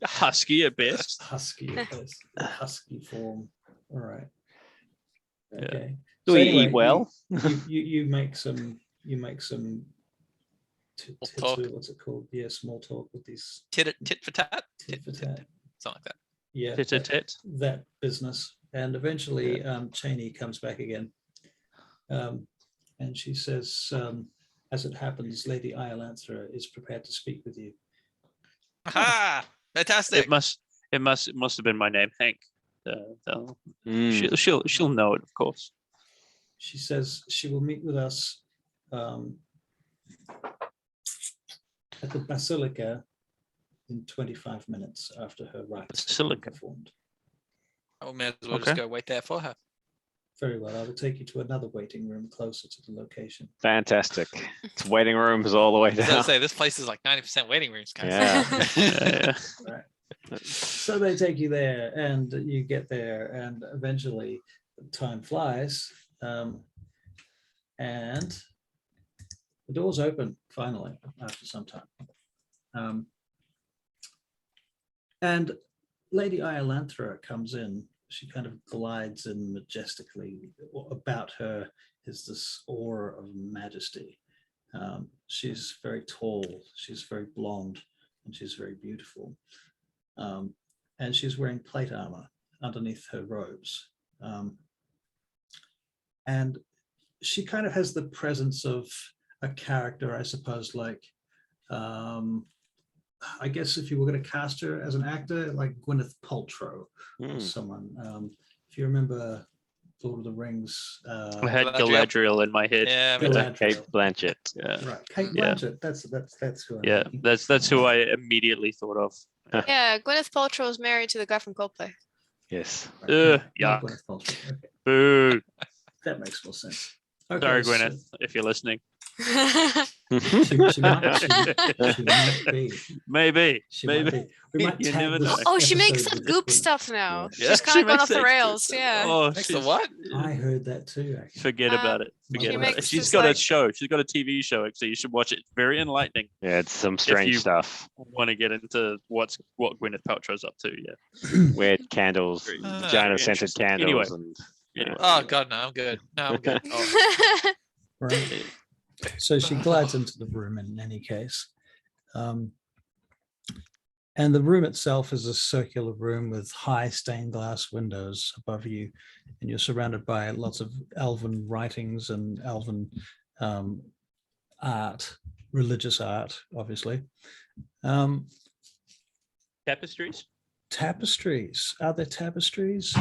Husky at best. Husky at best. Husky form. All right. Yeah. Okay. Do we eat well? You make some. Talk. What's it called? Yeah, small talk with these Tit for tat. tit for tat. Something like that. Yeah, Tit. that business, and eventually, Cheney comes back again, and she says, "As it happens, Lady Iolanthra is prepared to speak with you." Aha! Fantastic. It must have been my name, Hank. She'll know it, of course. She says she will meet with us at the Basilica in 25 minutes after her rites have been Basilica. performed. I may as well just go wait there for her. Very well. I will take you to another waiting room closer to the location. Fantastic. It's waiting rooms all the way I was down. gonna say this place is like 90% waiting rooms, guys. Yeah. Yeah. Right. So they take you there, and you get there, and eventually time flies, and the doors open finally after some time. And Lady Iolanthra comes in. She kind of glides in majestically. About her is this aura of majesty. She's very tall, she's very blonde, and she's very beautiful. And she's wearing plate armor underneath her robes. And she kind of has the presence of a character, I suppose, like, I guess if you were going to cast her as an actor, like Gwyneth Paltrow, or someone. If you remember Lord of the Rings, I had Galadriel in my head. Yeah, Kate Blanchett. Yeah. right, Kate Blanchett. That's who. Yeah, that's who I immediately thought of. Yeah, Gwyneth Paltrow was married to the guy from Coldplay. Yes. Right. Yuck. Gwyneth Paltrow. Okay, Boo. that makes more sense. Okay, Sorry, Gwyneth, if you're listening. She might be. Maybe. She might be. We might You tag never this know. Oh, she makes episode some with goop Gwyneth. stuff now. Yeah. She's kind of gone off the makes rails. that- Yeah. Oh, Next to she's- what? I heard that too. Actually. Forget about it. She Forget about it. makes She's this, got a like- show. She's got a TV show. Actually, you should watch it. It's very enlightening. Yeah, it's some strange you- stuff. Want to get into what Gwyneth Paltrow's up to? Yeah. Weird candles, Very vagina scented interesting. candles, Anyway. and Oh god, no, I'm good. No, I'm good. Right. So she glides into the room in any case. And the room itself is a circular room with high stained glass windows above you. And you're surrounded by lots of elven writings and elven art, religious art, obviously. Tapestries? Tapestries. Are there tapestries?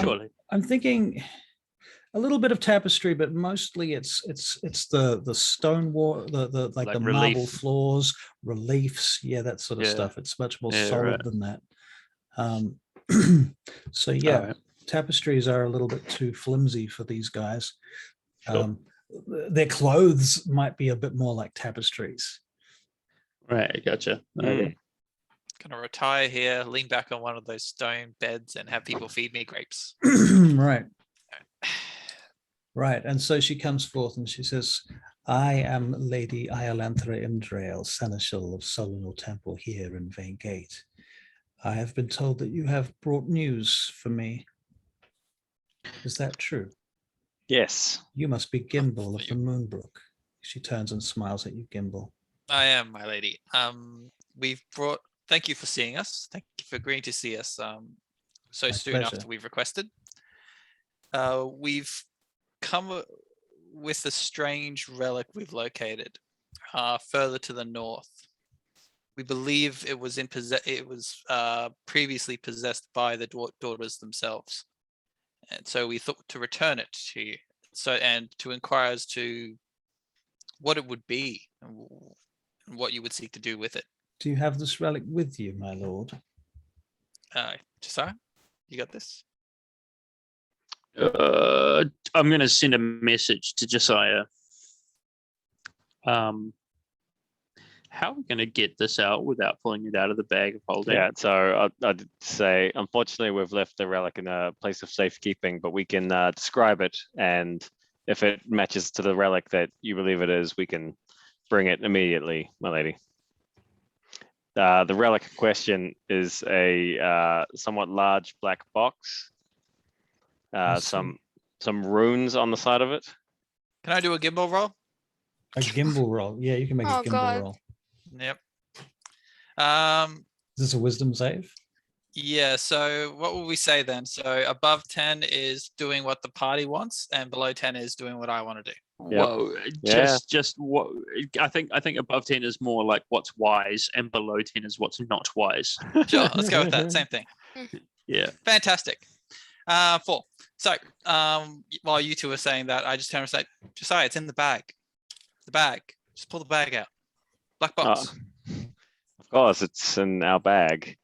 Surely. I'm thinking a little bit of tapestry, but mostly it's the stone wall, the Like the marble relief. floors, reliefs, yeah, that sort of Yeah. stuff. It's much more Yeah, solid right. than that. So yeah, Alright. tapestries are a little bit too flimsy for these guys. Sure. Their clothes might be a bit more like tapestries. Right, gotcha. Okay. Gonna retire here, lean back on one of those stone beds, and have people feed me grapes. Right. Right. And so she comes forth and she says, I am Lady Iolanthra Imdrail, Seneschal of Solinor Temple here in Vane Gate. I have been told that you have brought news for me. Is that true? yes. You must be Gimbal of the Moonbrook. She turns and smiles at you, Gimbal. I am, my lady. We've brought. Thank you for seeing us. Thank you for agreeing to see us so My soon pleasure. after we've requested. We've come with a strange relic we've located further to the north. We believe it was previously possessed by the daughters themselves, and so we thought to return it to you. So and to inquire as to what it would be and what you would seek to do with it. Do you have this relic with you, my lord? Josiah, you got this? I'm going to send a message to Josiah. How are we going to get this out without pulling it out of the bag of holding? Yeah, so I'd say, unfortunately, we've left the relic in a place of safekeeping, but we can describe it, and if it matches to the relic that you believe it is, we can bring it immediately, my lady. The relic in question is a somewhat large black box. Some runes on the side of it. Can I do a gimbal roll? A gimbal roll. Yeah, you can make a gimbal roll. Yep. Is this a wisdom save? Yeah, so what will we say then? So above 10 is doing what the party wants, and below 10 is doing what I want to do. Yep. Whoa, just what I think above 10 is more like what's wise, and below 10 is what's not wise. Sure, let's go with that. Same thing. Yeah. Fantastic. 4. So while you two were saying that, I just turned and said, Josiah, it's in the bag. The bag. Just pull the bag out. Black box. Of course, it's in our bag.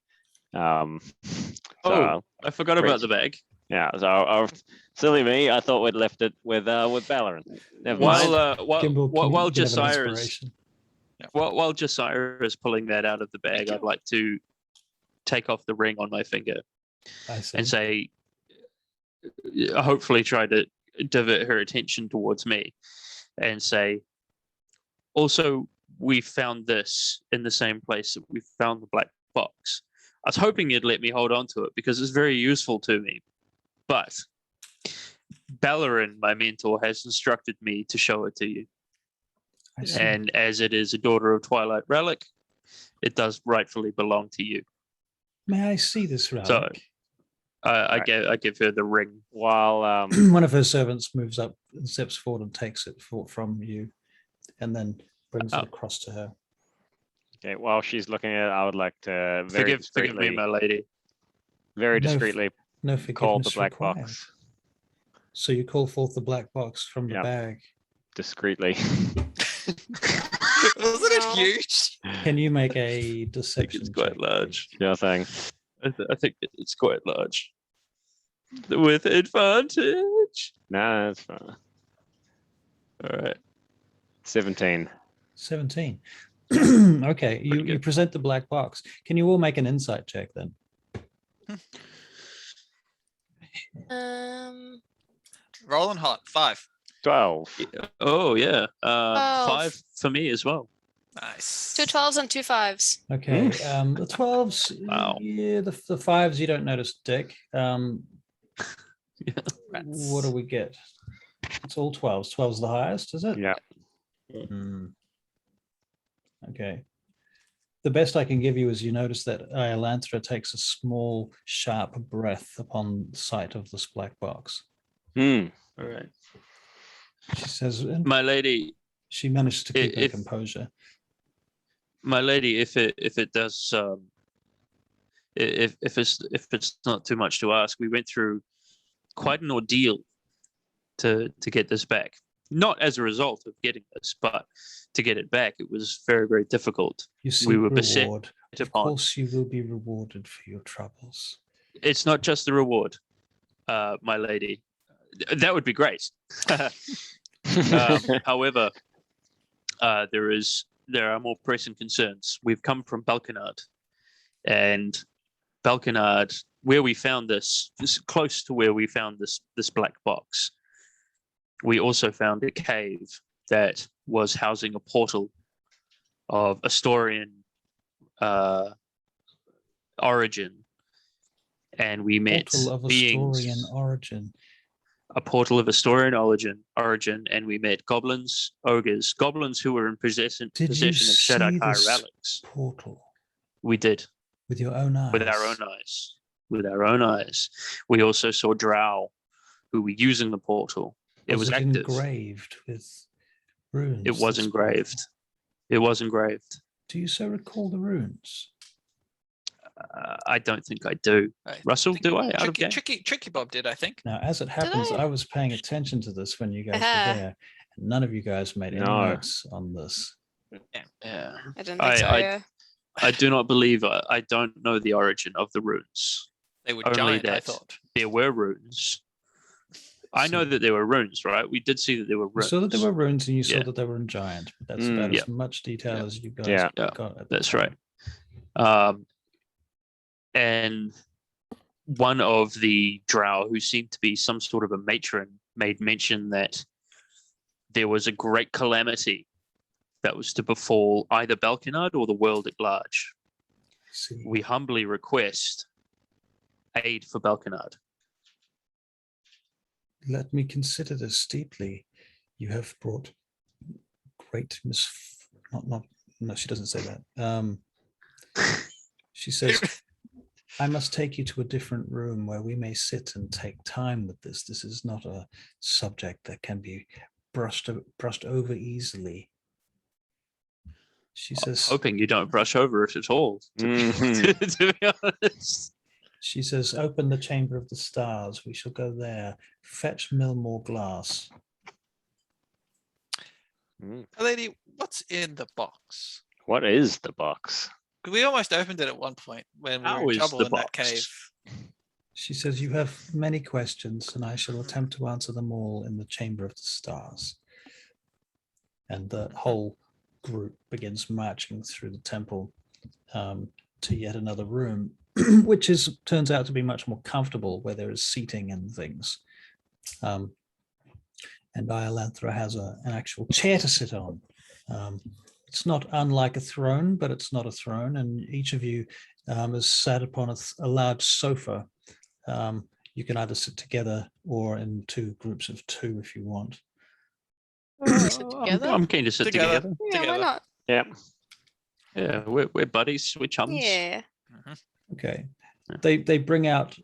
I forgot about the bag. Yeah, so silly me, I thought we'd left it with Valorant. Never mind. While Josiah is pulling that out of the bag, I'd like to take off the ring on my finger and say, hopefully try to divert her attention towards me and say, also, we found this in the same place that we found the black box. I was hoping you'd let me hold on to it because it's very useful to me. But Ballerin, my mentor, has instructed me to show it to you. And as it is a daughter of Twilight relic, it does rightfully belong to you. May I see this relic? So I give her the ring. While one of her servants moves up and steps forward and takes it from you, and then brings it across to her. Okay, while she's looking at it, I would like to forgive me, my lady. Very discreetly call the black required. box. So you call forth the black box from the bag. Discreetly. Wasn't it huge? Can you make a deception? It's quite large. Yeah, thing. I think it's quite large. With advantage. No, that's fine. All right. 17. 17. Okay, you present the black box. Can you all make an insight check then? Rolling hot. 5. 12. Oh yeah. 5 for me as well. Nice. 2 12s and 2 5s. Okay. The 12s. Wow. Yeah. The 5s you don't notice, Dick. What do we get? It's all 12s. 12's the highest, is it? Yeah. Okay. The best I can give you is you notice that Iolanthra takes a small, sharp breath upon sight of this black box. All right. She says, "My lady." She managed to keep her composure. My lady, if it does, if it's not too much to ask, we went through quite an ordeal to get this back. Not as a result of getting this, but to get it back, it was very, very difficult. You see, we were beset reward. Of upon. course, you will be rewarded for your troubles. It's not just the reward, my lady. That would be great. However, there are more pressing concerns. We've come from Balkanard, and Balkanard, where we found this close to where we found this black box. We also found a cave that was housing a portal of Astorian origin, and we met beings. A portal of Astorian origin, and we met goblins, ogres, goblins who were in possession of Shadowkai relics. Portal. We did. With your own eyes. With our own eyes. With our own eyes. We also saw drow who were using the portal. It was active. Engraved with runes. It was engraved. It was engraved. Do you so recall the runes? I don't think I do. Russell, do I? Out of game? Tricky Bob did, I think. Now, as it happens, I was paying attention to this when you guys were there, and none of you guys made any notes on this. Yeah. I didn't think so. I do not believe. I don't know the origin of the runes. They were Only giant, that I thought. There were runes. I know that there were runes, right? We did see that there were You runes. saw that there were runes, and you saw Yeah. that they were in giant. But that's about as much detail as you guys got. At That's time. right. And one of the drow, who seemed to be some sort of a matron, made mention that there was a great calamity that was to befall either Balkanard or the world at large. We humbly request aid for Balkanard. Let me consider this deeply. You have brought great no, she doesn't say that. She says, I must take you to a different room where we may sit and take time with this. This is not a subject that can be brushed over easily. She says, hoping you don't brush over it at all, to be honest. She says, open the chamber of the stars. We shall go there. Fetch Mill more glass. Lady, what's in the box? What is the box? We almost opened it at one point when we were in trouble in that cave. She says, you have many questions, and I shall attempt to answer them all in the chamber of the stars. And the whole group begins marching through the temple to yet another room, which turns out to be much more comfortable, where there is seating and things. And Iolanthra has an actual chair to sit on. It's not unlike a throne, but it's not a throne. And each of you is sat upon a large sofa. You can either sit together or in two groups of two if you want. Sit together? I'm keen to sit together. Yeah, why not? Yeah, we're buddies, we're chums. Yeah. Okay. They bring out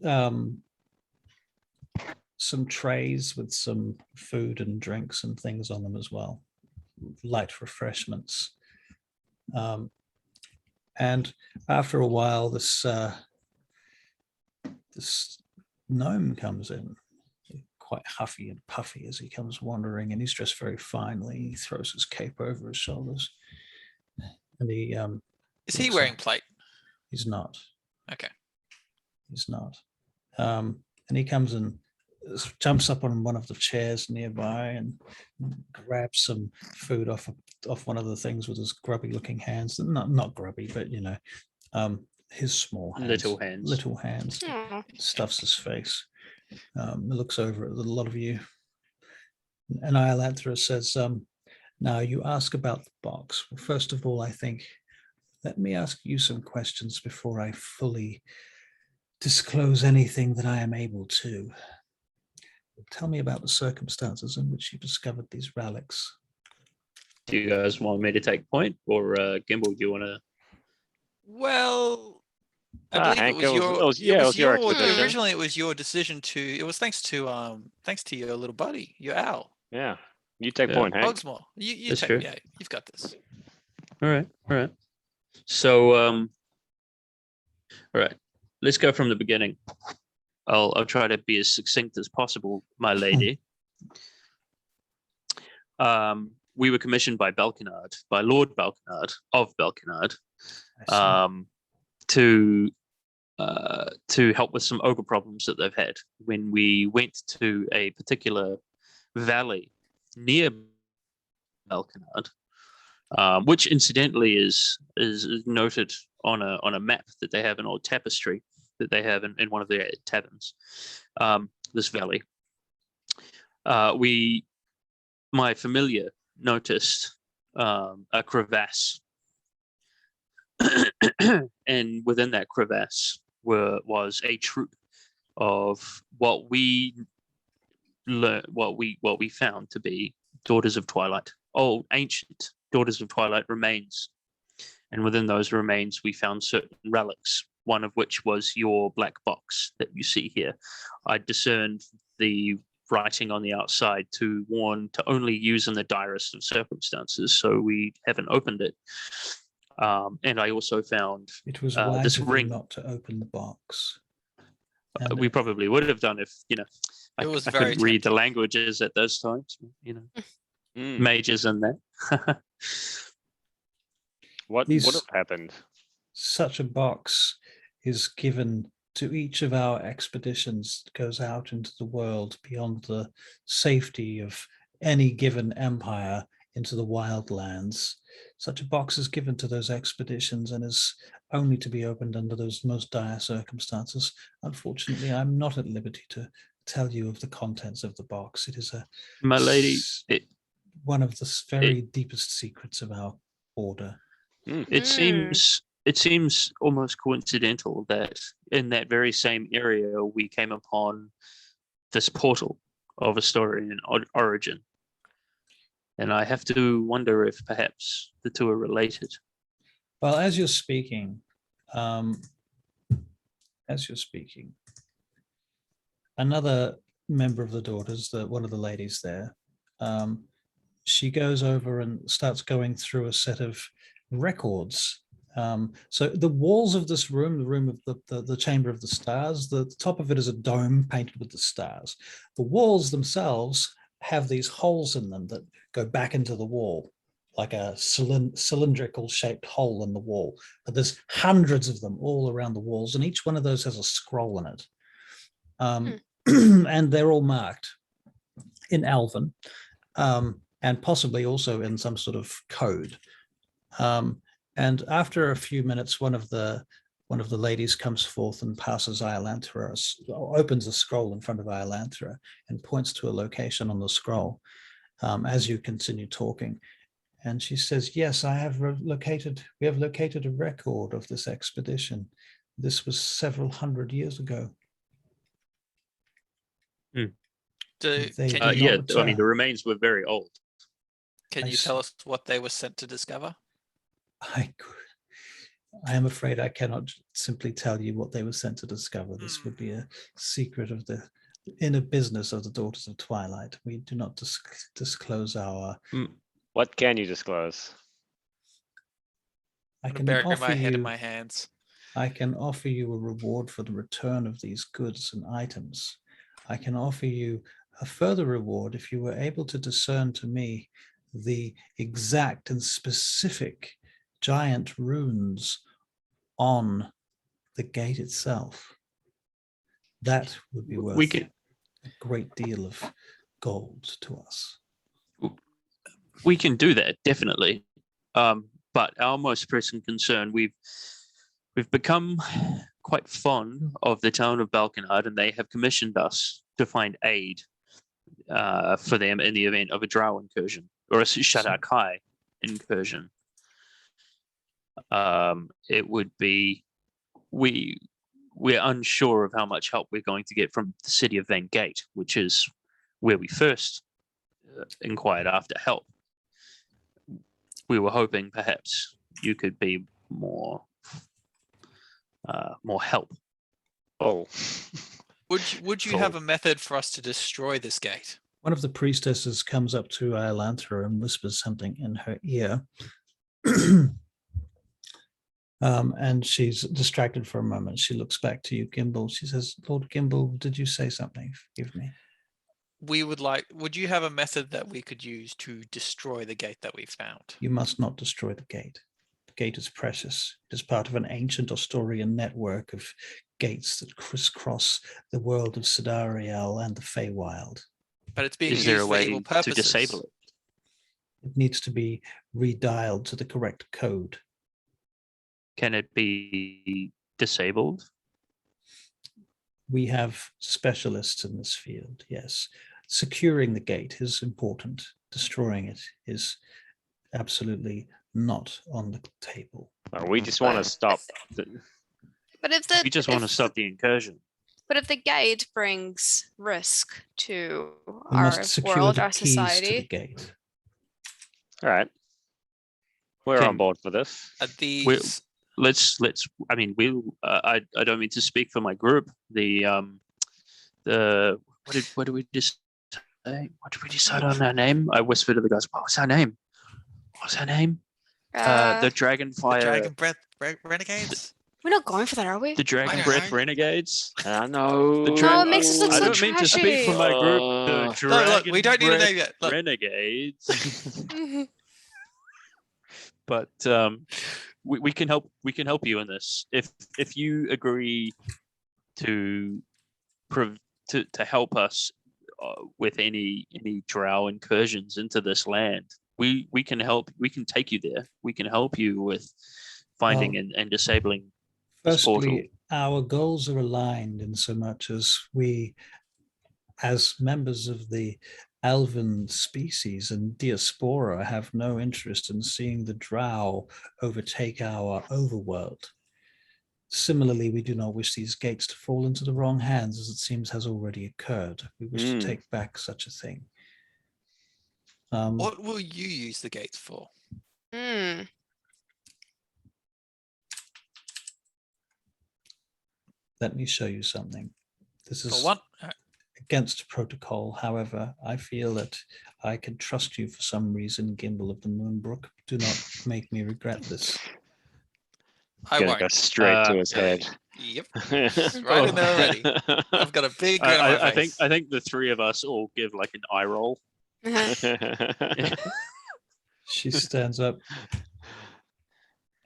some trays with some food and drinks and things on them as well, light refreshments. And after a while, this gnome comes in, quite huffy and puffy as he comes wandering, and he's dressed very finely. He throws his cape over his shoulders, and he is he wearing plate? He's not. Okay. He's not. And he comes and jumps up on one of the chairs nearby and grabs some food off one of the things with his grubby looking hands. Not grubby, but his small hands. Little hands. Stuffs his face. Looks over at a lot of you. And Iolanthra says, now you ask about the box. Well, first of all, I think, let me ask you some questions before I fully disclose anything that I am able to. Tell me about the circumstances in which you discovered these relics. Do you guys want me to take point, or Gimbal, do you want to? Well, I believe it was your originally it was your decision to. It was thanks to your little buddy, your owl. Yeah, you take point, Hank. Frostmoor. You take. True. Yeah, you've got this. All right. So, all right, let's go from the beginning. I'll try to be as succinct as possible, my lady. We were commissioned by Balkanard, by Lord Balkanard of Balkanard, to help with some ogre problems that they've had. When we went to a particular valley near Balkanard, which incidentally is noted on a map that they have, an old tapestry that they have in one of their taverns, this valley. My familiar noticed a crevasse, and within that crevasse was a troop of what we found to be Daughters of Twilight, old ancient Daughters of Twilight remains. And within those remains, we found certain relics, one of which was your black box that you see here. I discerned the writing on the outside to warn to only use in the direst of circumstances, so we haven't opened it. And I also found it was wise this of ring. You not to open the box. We probably would have done if I couldn't read the languages at those times. Mages in that. What would have happened? Such a box is given to each of our expeditions that goes out into the world beyond the safety of any given empire into the wildlands. Such a box is given to those expeditions and is only to be opened under those most dire circumstances. Unfortunately, I'm not at liberty to tell you of the contents of the box. It is My lady, one of the very deepest secrets of our order. It seems almost coincidental that in that very same area we came upon this portal of Astorian origin. And I have to wonder if perhaps the two are related. Well, as you're speaking, another member of the daughters, one of the ladies there, she goes over and starts going through a set of records. So the walls of this room, the room of the Chamber of the Stars, the top of it is a dome painted with the stars. The walls themselves have these holes in them that go back into the wall, like a cylindrical shaped hole in the wall. But there's hundreds of them all around the walls, and each one of those has a scroll in it. And they're all marked in Elven, and possibly also in some sort of code. And after a few minutes, one of the ladies comes forth and passes Iolanthra, opens a scroll in front of Iolanthra and points to a location on the scroll as you continue talking. And she says, yes, we have located a record of this expedition. This was several hundred years ago. I mean, the remains were very old. Can you tell us what they were sent to discover? I am afraid I cannot simply tell you what they were sent to discover. This would be a secret of the inner business of the Daughters of Twilight. We do not disclose our... What can you disclose? I can bury my head in my hands. I can offer you a reward for the return of these goods and items. I can offer you a further reward if you were able to discern to me the exact and specific giant runes on the gate itself. That would be worth a great deal of gold to us. We can do that, definitely. But our most pressing concern, we've become quite fond of the town of Balkanard, and they have commissioned us to find aid for them in the event of a drow incursion or a Shadar-kai incursion. It would be, we're unsure of how much help we're going to get from the city of Van Gate, which is where we first inquired after help. We were hoping perhaps you could be more help. Oh, would you have a method for us to destroy this gate? One of the priestesses comes up to Iolanthra and whispers something in her ear. And she's distracted for a moment. She looks back to you, Gimbal. She says, Lord Gimbal, did you say something? Forgive me. Would you have a method that we could use to destroy the gate that we found? You must not destroy the gate. The gate is precious. It is part of an ancient Astorian network of gates that crisscross the world of Sidariel and the Feywild. But it's being used for evil purposes. To disable it? It needs to be redialed to the correct code. Can it be disabled? We have specialists in this field, yes. Securing the gate is important. Destroying it is absolutely not on the table. We just want to stop. We just want to stop the incursion. But if the gate brings risk to our world, our society, to the gate. All right, we're on board for this. Let's. I mean, I don't mean to speak for my group. What did we just say? What did we decide on our name? I whispered to the guys, what was our name? The Dragonfire. The Dragon Breath Renegades? We're not going for that, are we? The Dragon Breath Renegades. I know. No, it makes us look so trashy. I don't mean to speak for my group. The Dragon we don't need a name yet. Look. Renegades. But we can help. We can help you in this if you agree to help us with any drow incursions into this land. We can help. We can take you there. We can help you with finding and disabling this portal. Firstly, our goals are aligned in so much as we, as members of the Elven species and diaspora, have no interest in seeing the drow overtake our overworld. Similarly, we do not wish these gates to fall into the wrong hands, as it seems has already occurred. We wish to take back such a thing. What will you use the gates for? Let me show you something. This is what? Against protocol. However, I feel that I can trust you for some reason, Gimbal of the Moonbrook. Do not make me regret this. I won't. Go straight to his head. Yep. Right in there already. I've got a big grin on my face. I think the three of us all give like an eye roll. She stands up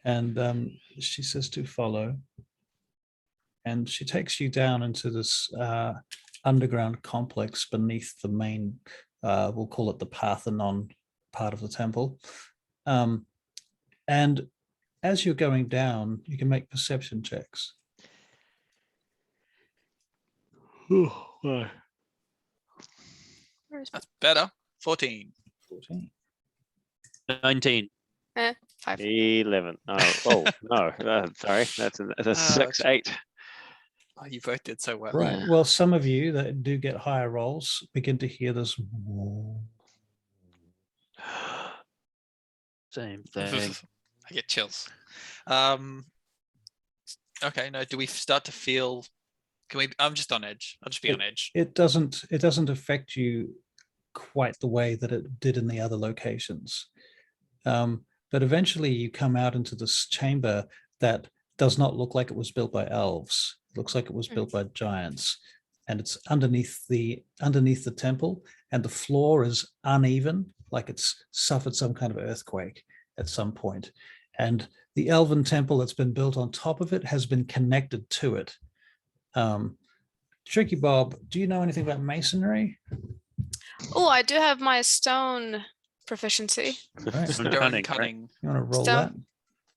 and she says to follow. And she takes you down into this underground complex beneath the main, we'll call it the Parthenon part of the temple. And as you're going down, you can make perception checks. That's better. 14. 19. 5. 11. Oh no. Sorry. That's a 6, 8. Oh, you both did so well. Right. Well, some of you that do get higher rolls begin to hear this. Same thing. I get chills. Okay. No. Do we start to feel? Can we? I'm just on edge. I'll just be on edge. It doesn't affect you quite the way that it did in the other locations. But eventually, you come out into this chamber that does not look like it was built by elves. It looks like it was built by giants, and it's underneath the temple, and the floor is uneven, like it's suffered some kind of earthquake at some point. And the elven temple that's been built on top of it has been connected to it. Tricky Bob, do you know anything about masonry? Oh, I do have my stone proficiency. Right. Cunning. You want to roll Stone.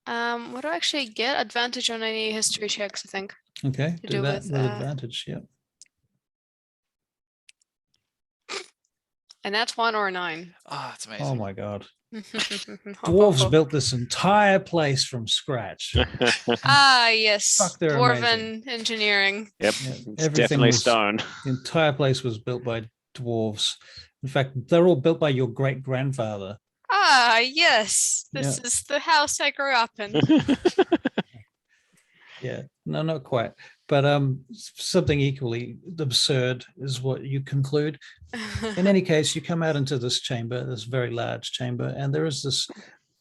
What do I actually get? Advantage on any history checks, I think. that? Okay, To do do that with, with advantage, yeah. And that's 1 or a 9. Oh, that's amazing. Oh my God. Dwarves built this entire place from scratch. Yes. Fuck, they're Dwarven amazing. engineering. Yep. Yeah, It's definitely stone. The entire place was built by dwarves. In fact, they're all built by your great grandfather. Yes. This is the house I grew up in. Yeah, no, not quite. But something equally absurd is what you conclude. In any case, you come out into this chamber, this very large chamber, and there is this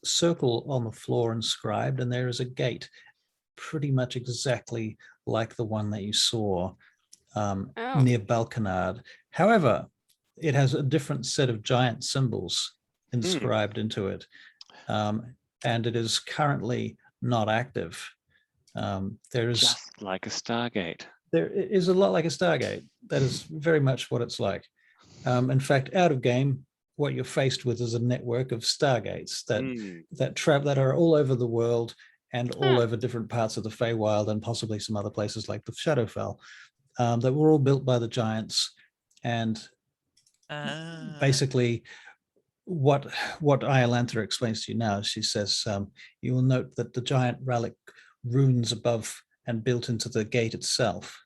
circle on the floor inscribed, and there is a gate pretty much exactly like the one that you saw near Balconard. However, it has a different set of giant symbols inscribed into it, and it is currently not active. There is just like a Stargate. There is a lot like a Stargate. That is very much what it's like. In fact, out of game, what you're faced with is a network of Stargates that are all over the world and all over different parts of the Feywild and possibly some other places like the Shadowfell, that were all built by the giants. And basically, what Iolantha explains to you now, she says, you will note that the giant relic runes above and built into the gate itself.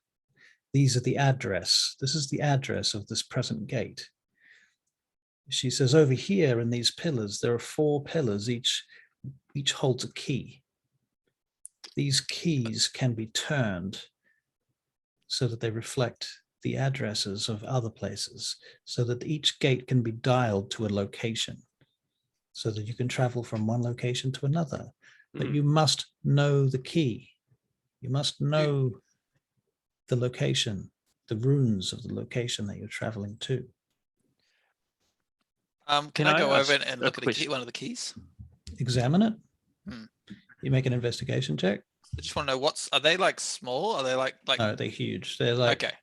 These are the address. This is the address of this present gate. She says over here in these pillars, there are 4 pillars, each holds a key. These keys can be turned so that they reflect the addresses of other places, so that each gate can be dialed to a location, so that you can travel from one location to another. But you must know the key. You must know the location, the runes of the location that you're traveling to. Can I go over and look at one of the keys? Examine it. You make an investigation check. I just want to know are they like small? Are they like No, they're huge. They're like okay.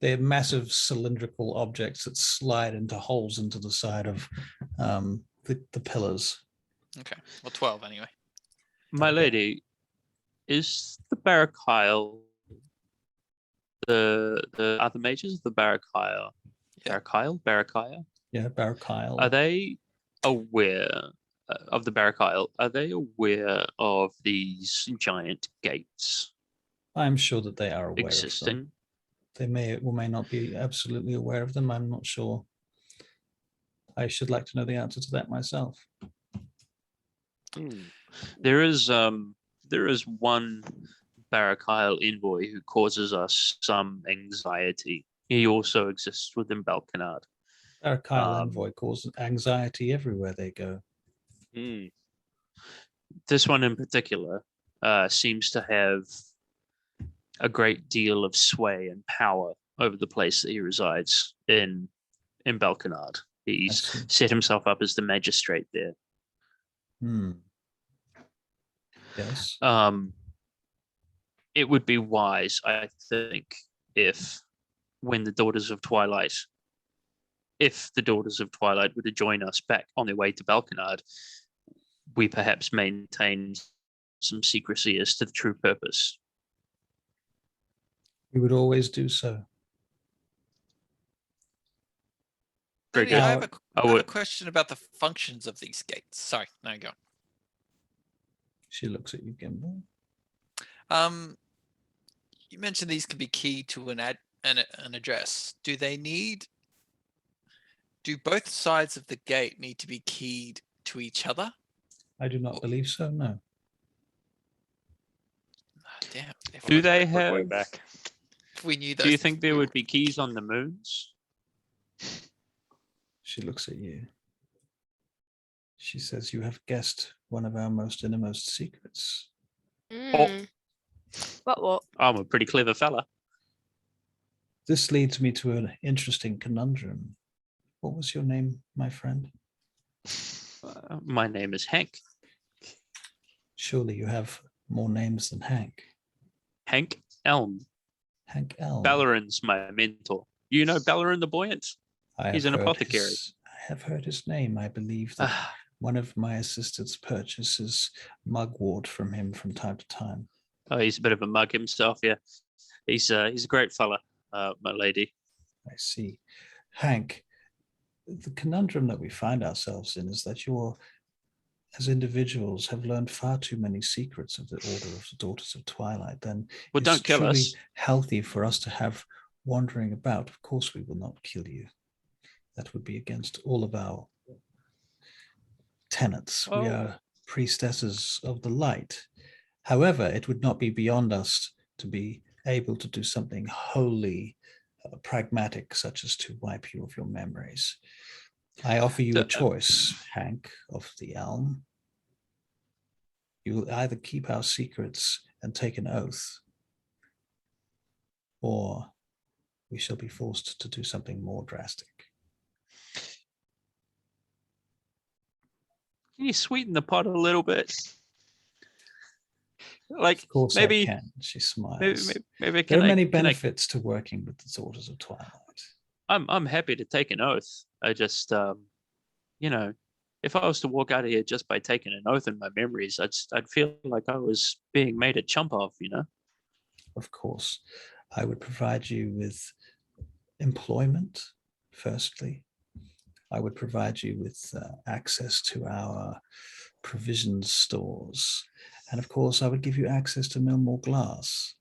They're massive cylindrical objects that slide into holes into the side of the pillars. Okay. Well, 12 anyway. My Okay. lady, is the Barakyle the other mages, the Barakyle? Yeah. Barakyle? Yeah, Barakyle. Are they aware of the Barakyle? Are they aware of these giant gates I'm sure that they are aware of them. existing? They may or may not be absolutely aware of them. I'm not sure. I should like to know the answer to that myself. There is one Barakyle envoy who causes us some anxiety. He also exists within Balkanard. Barakyle envoy causes anxiety everywhere they go. This one in particular seems to have a great deal of sway and power over the place that he resides in Balkanard. He's set himself up as the magistrate there. Yes. It would be wise, I think, if the Daughters of Twilight were to join us back on their way to Balkanard, we perhaps maintain some secrecy as to the true purpose. We would always do so. Maybe I have a question about the functions of these gates. Sorry, no, go on. She looks at you, Gimbal. You mentioned these can be keyed to an address. Do both sides of the gate need to be keyed to each other? I do not believe so, no. Oh, damn. Do they have... If we knew those, do you think there would be keys on the moons? She looks at you. She says, you have guessed one of our most innermost secrets. What? I'm a pretty clever fella. This leads me to an interesting conundrum. What was your name, my friend? My name is Hank. Surely you have more names than Hank. Hank Elm. Hank Elm. Ballarin's my mentor. You know Ballarin the Buoyant? He's an apothecary. I have heard his name. I believe that one of my assistants purchases mugwort from him from time to time. Oh, he's a bit of a mug himself, yeah. He's a great fella, my lady. I see. Hank, the conundrum that we find ourselves in is that you, as individuals, have learned far too many secrets of the Order of the Daughters of Twilight. Then well, don't kill us. Healthy for us to have wandering about. Of course, we will not kill you. That would be against all of our tenets. We are priestesses of the light. However, it would not be beyond us to be able to do something wholly pragmatic, such as to wipe you of your memories. I offer you a choice, Hank of the Elm. You will either keep our secrets and take an oath, or we shall be forced to do something more drastic. Can you sweeten the pot a little bit? Like, of course maybe I can. She smiles. Maybe there are many benefits to working with the Daughters of Twilight. I'm happy to take an oath. I just, if I was to walk out of here just by taking an oath in my memories, I'd feel like I was being made a chump of, Of course, I would provide you with employment. Firstly, I would provide you with access to our provisions stores. And of course, I would give you access to Millmore Glass.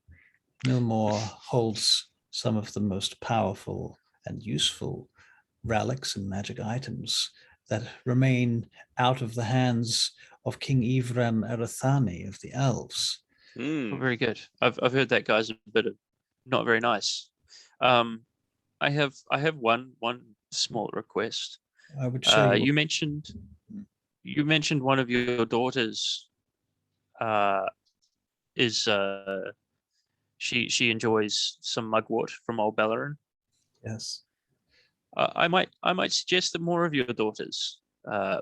Millmore holds some of the most powerful and useful relics and magic items that remain out of the hands of King Ivran Arathani of the Elves. Oh, very good. I've heard that guy's a bit of not very nice. I have one small request. I would show you mentioned one of your daughters she enjoys some mugwort from old Ballarin. Yes. I might suggest that more of your daughters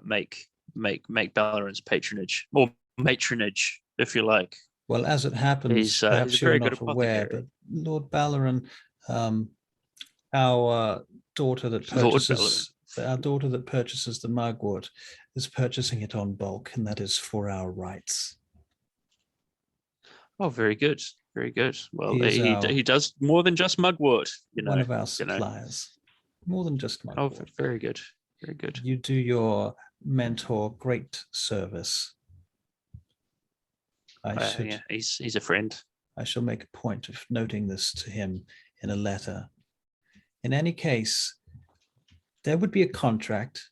make Ballarin's patronage or matronage, if you like, Well, as it happens, perhaps he's a you're very not good aware, apothecary. but Lord Ballerin, our daughter that Lord purchases our daughter that purchases the mugwort is purchasing it on bulk, and that is for our rights. Oh, very good, very good. Well, He does more than just mugwort. One of our suppliers, more than just mugwort. Oh, very good, very good. You do your mentor great service. Yeah, he's a friend. I shall make a point of noting this to him in a letter. In any case, there would be a contract.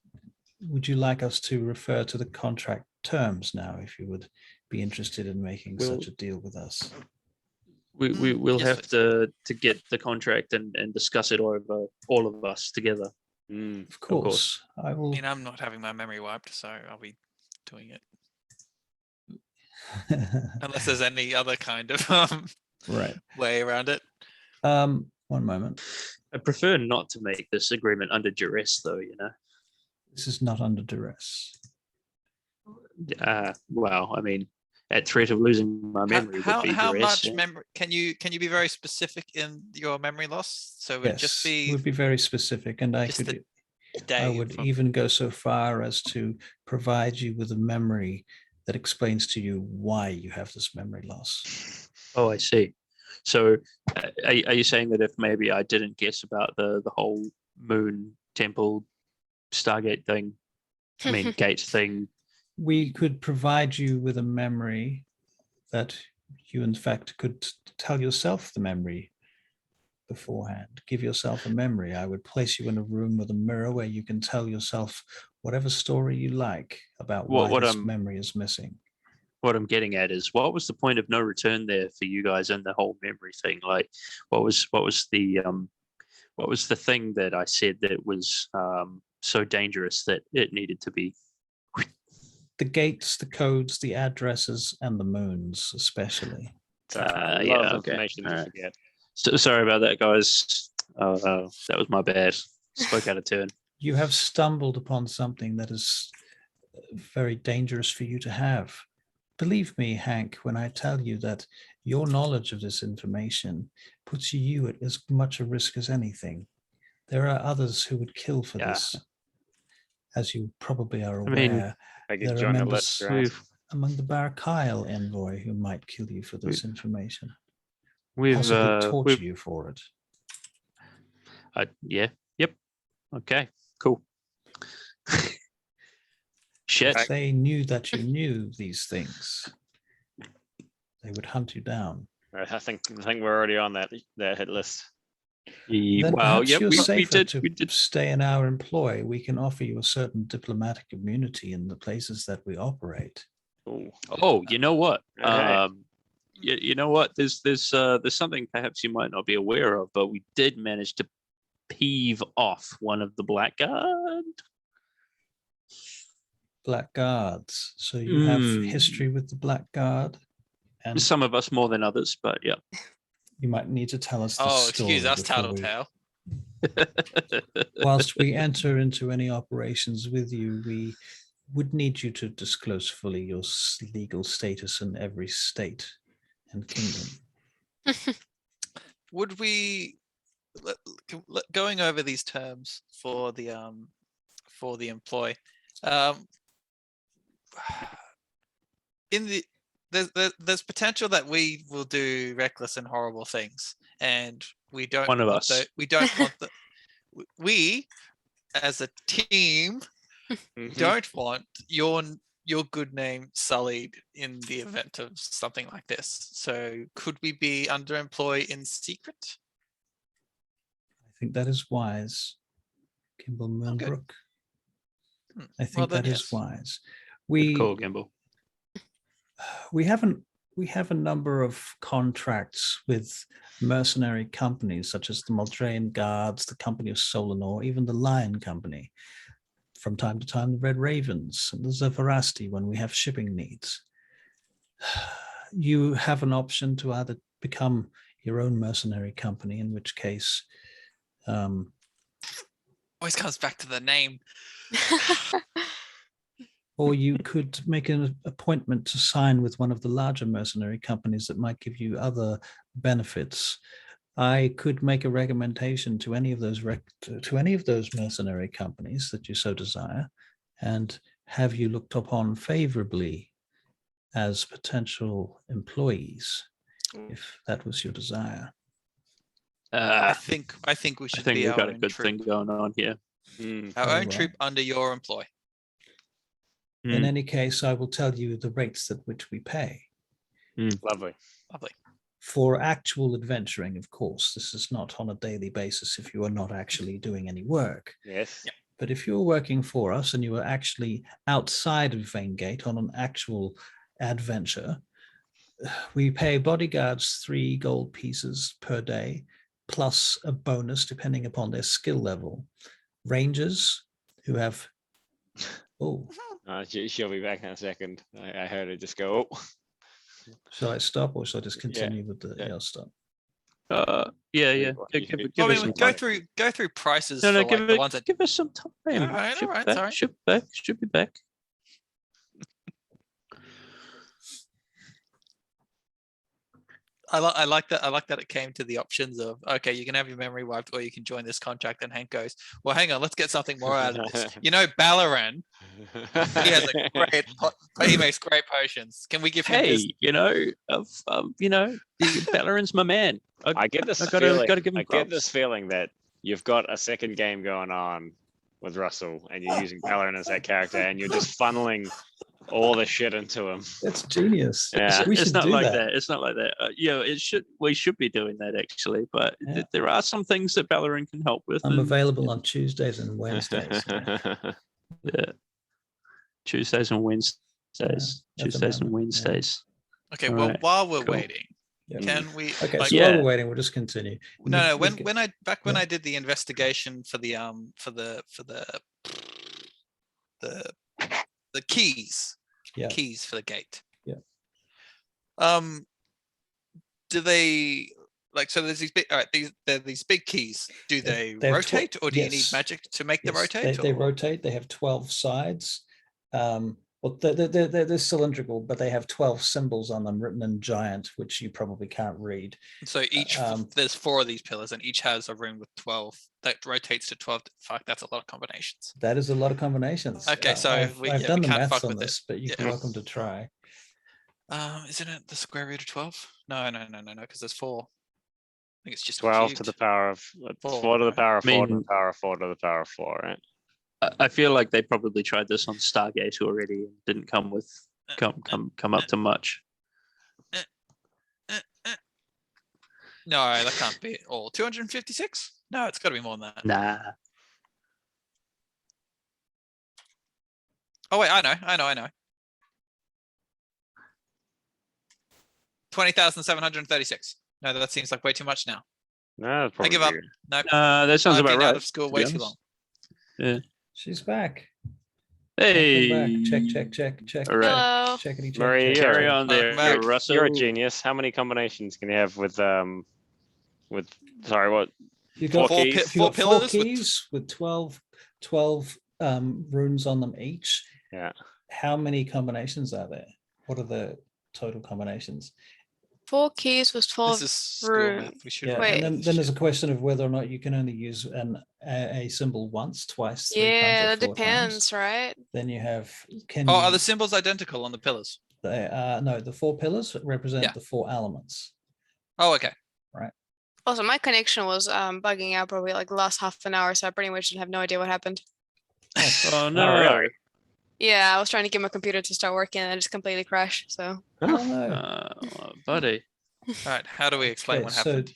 Would you like us to refer to the contract terms now, if you would be interested in making such a deal with us? We'll have to get the contract and discuss it over, all of us together. Of course. I will. I mean, I'm not having my memory wiped, so I'll be doing it. Unless there's any other kind of right way around it. One moment. I prefer not to make this agreement under duress, though. This is not under duress. Well, I mean, at threat of losing my memory would be how duress. Much memory? Can you be very specific in your memory loss? So it would just be. It would be very specific, and I would even go so far as to provide you with a memory that explains to you why you have this memory loss. Oh, I see. So are you saying that if maybe I didn't guess about the whole moon temple Stargate thing, I mean gate thing, we could provide you with a memory that you in fact could tell yourself the memory beforehand, give yourself a memory. I would place you in a room with a mirror where you can tell yourself whatever story you like about why this memory is missing. What I'm getting at is, what was the point of no return there for you guys in the whole memory thing? Like, what was the thing that I said that was so dangerous that it needed to be? The gates, the codes, the addresses, and the moons, especially. Information to forget. So, sorry about that, guys. That was my bad. Spoke out of turn. You have stumbled upon something that is very dangerous for you to have. Believe me, Hank, when I tell you that your knowledge of this information puts you at as much a risk as anything. There are others who would kill for this. As you probably are aware, there are members among the Bar Kyle envoy who might kill you for this information. Possibly torture you for it. Yep. Okay, cool. Shit. If they knew that you knew these things, they would hunt you down. I think we're already on that hit list. Then perhaps you're safer to stay in our employ. We can offer you a certain diplomatic immunity in the places that we operate. Oh, you know what? You know what? There's something perhaps you might not be aware of, but we did manage to peeve off one of the Blackguard. Blackguards. So you have history with the Blackguard? And some of us more than others, but yeah. You might need to tell us the story. Excuse us, Tattletale. Whilst we enter into any operations with you, we would need you to disclose fully your legal status in every state and kingdom. Would we, going over these terms for the employee, there's potential that we will do reckless and horrible things, and we don't. One of us. We don't want the. We, as a team, don't want your good name sullied in the event of something like this. So, could we be underemployed in secret? I think that is wise, Kimball Moonbrook. I think that is wise. Good call, Gimbal. We have a number of contracts with mercenary companies such as the Moldrain Guards, the Company of Solanor, even the Lion Company. From time to time, the Red Ravens and the Zevarasti when we have shipping needs. You have an option to either become your own mercenary company, in which case... always comes back to the name. Or you could make an appointment to sign with one of the larger mercenary companies that might give you other benefits. I could make a recommendation to any of those mercenary companies that you so desire, and have you looked upon favorably as potential employees, if that was your desire. I think we should be we've our got a own good troop. thing going on here. Our Very own troop under your employ. In any case, I will tell you the rates at which we pay. Lovely. For actual adventuring, of course. This is not on a daily basis if you are not actually doing any work. Yes. Yeah. But if you're working for us and you are actually outside of Vaingate on an actual adventure, we pay bodyguards 3 gold pieces per day, plus a bonus depending upon their skill level. Rangers who have... Oh, She'll be back in a second. I heard her just go, oh. shall I stop or shall I just continue with the... Yeah. Yeah, I'll stop. Yeah. Give I us mean, some go through prices No, for like the ones that give us some time. All right, sorry. Should be back. I like that. I like that it came to the options of, okay, you can have your memory wiped or you can join this contract. And Hank goes, well, hang on, let's get something more out of this. You know, Ballaran, he has a great, he makes great potions. Can we give him this? Ballaran's my man. I get this gotta give him I get props. this feeling that you've got a second game going on with Russell and you're using Ballaran as that character and you're just funneling all the shit into him. That's genius. Yeah. It's not like that. It's not like that. We should be doing that actually, but there are some things that Ballaran can help with. I'm available on Tuesdays and Wednesdays. Yeah. Tuesdays and Wednesdays. Okay, All well, right, while we're cool. waiting, Yeah. can we? Okay, like, so while we're waiting, we'll just continue. No. When I did the investigation for the keys, keys for the gate. Yeah. Do they like, so there's these big, all right, these big keys. Do they have rotate, or do you need yes. magic to make them Yes, rotate? They rotate. They have 12 sides. Well, they're cylindrical, but they have 12 symbols on them written in giant, which you probably can't read. So each there's 4 of these pillars, and each has a room with 12 that rotates to 12. Fuck, that's a lot of combinations. That is a lot of combinations. Okay, so I've done the can't maths fuck on with this, it. but you're welcome to try. Isn't it the square root of 12? No, because there's 4. I think it's just 12 cubed. to the power of 4 to the power of 4 to the power of 4 to the power of 4, right? I feel like they probably tried this on Stargate already and didn't come up to much. No, that can't be it all. 256? No, it's got to be more than that. Nah. Oh wait, I know. 20,736. No, that seems like way too much now. No, I give up. No, that sounds I've about been right. out of school way too long. Yeah. She's back. Hey. Welcome back. Check. All right. Hello. Checkity check. Maria, check. Carry on there, Russell. You're a genius. How many combinations can you have with sorry, what? You got 4 keys? you got 4 pillars keys with 12 runes on them each. Yeah. How many combinations are there? What are the total combinations? 4 keys was 12 This is school runes. math. We should. Yeah, Wait. and then there's a question of whether or not you can only use a symbol once, twice, 3 times, Yeah, or that 4 depends, times. right? Then you have Oh, are the symbols identical on the pillars? no, the 4 pillars represent the 4 elements. Oh, okay. Also, my connection was bugging out probably like the last half an hour, so I pretty much have no idea what happened. Oh no. Oh, really? Yeah, I was trying to get my computer to start working and it just completely crashed. So Oh no. Buddy. All right. How do we explain what happened?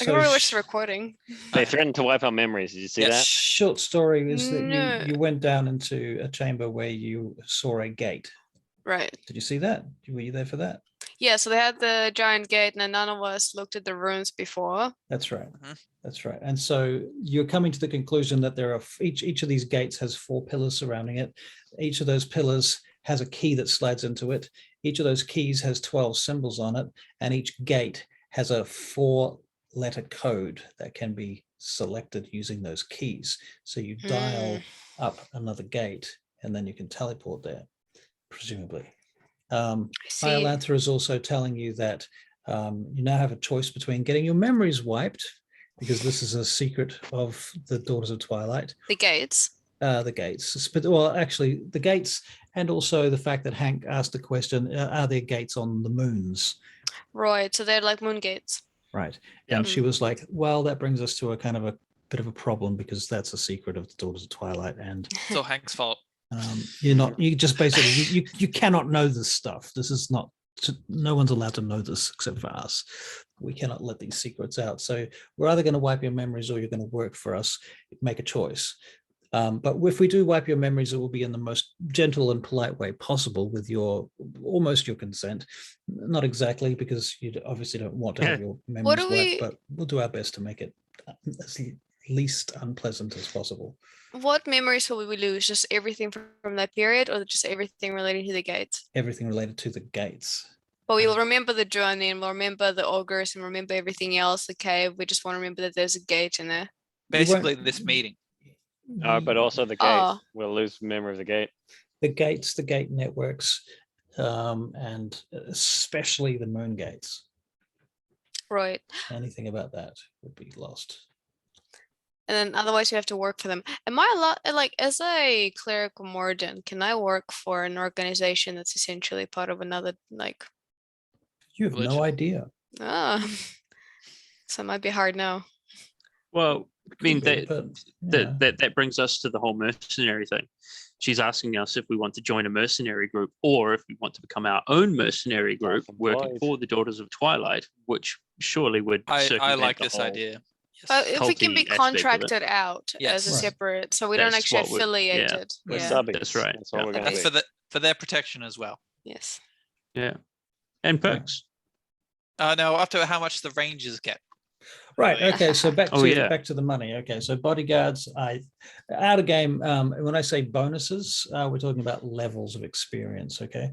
I can really watch the recording. They threatened to wipe our memories. Did you see that? Short story is that No. you went down into a chamber where you saw a gate. Right. Did you see that? Were you there for that? Yeah, so they had the giant gate and then none of us looked at the runes before. That's right. Mhm. That's right. And so you're coming to the conclusion that there are each of these gates has 4 pillars surrounding it. Each of those pillars has a key that slides into it. Each of those keys has 12 symbols on it, and each gate has a 4-letter code that can be selected using those keys. So you dial up another gate, and then you can teleport there. presumably. I see. Iolantha is also telling you that you now have a choice between getting your memories wiped, because this is a secret of the Daughters of Twilight. The gates. The gates. But, well, actually, the gates, and also the fact that Hank asked the question, are there gates on the moons? Right, so they're like moon gates. Right. Yeah. And she was like, well, that brings us to a kind of a bit of a problem, because that's a secret of the Daughters of Twilight. And It's all Hank's fault. you just basically, you cannot know this stuff. This is not, no one's allowed to know this except for us. We cannot let these secrets out. So we're either going to wipe your memories or you're going to work for us. Make a choice. But if we do wipe your memories, it will be in the most gentle and polite way possible, with almost your consent. Not exactly, because you obviously don't want to have your memories wiped, but we'll do our best to make it as least unpleasant as possible. What memories will we lose? Just everything from that period, or just everything relating to the gates? Everything related to the gates. But we will remember the journey, and we'll remember the ogres, and remember everything else, the cave. We just want to remember that there's a gate in there. Basically, this meeting. But also the gate. We'll lose memory of the gate. The gates, the gate networks, and especially the moon gates. Right. Anything about that would be lost. And then otherwise you have to work for them. Am I allowed, like, as a cleric or Morden, can I work for an organization that's essentially part of another, like? You have no idea. So it might be hard now. Well, I mean, that brings us to the whole mercenary thing. She's asking us if we want to join a mercenary group, or if we want to become our own mercenary group working for the Daughters of Twilight, which surely would. I like this idea. If we can be contracted out as a separate, so we don't actually affiliated. We're subbing. That's right. That's what we're going to do. For their protection as well. Yes. Yeah. And perks. No, up to how much the Rangers get. Right. Okay. So back to the money. Okay. So bodyguards, out of game. When I say bonuses, we're talking about levels of experience. Okay.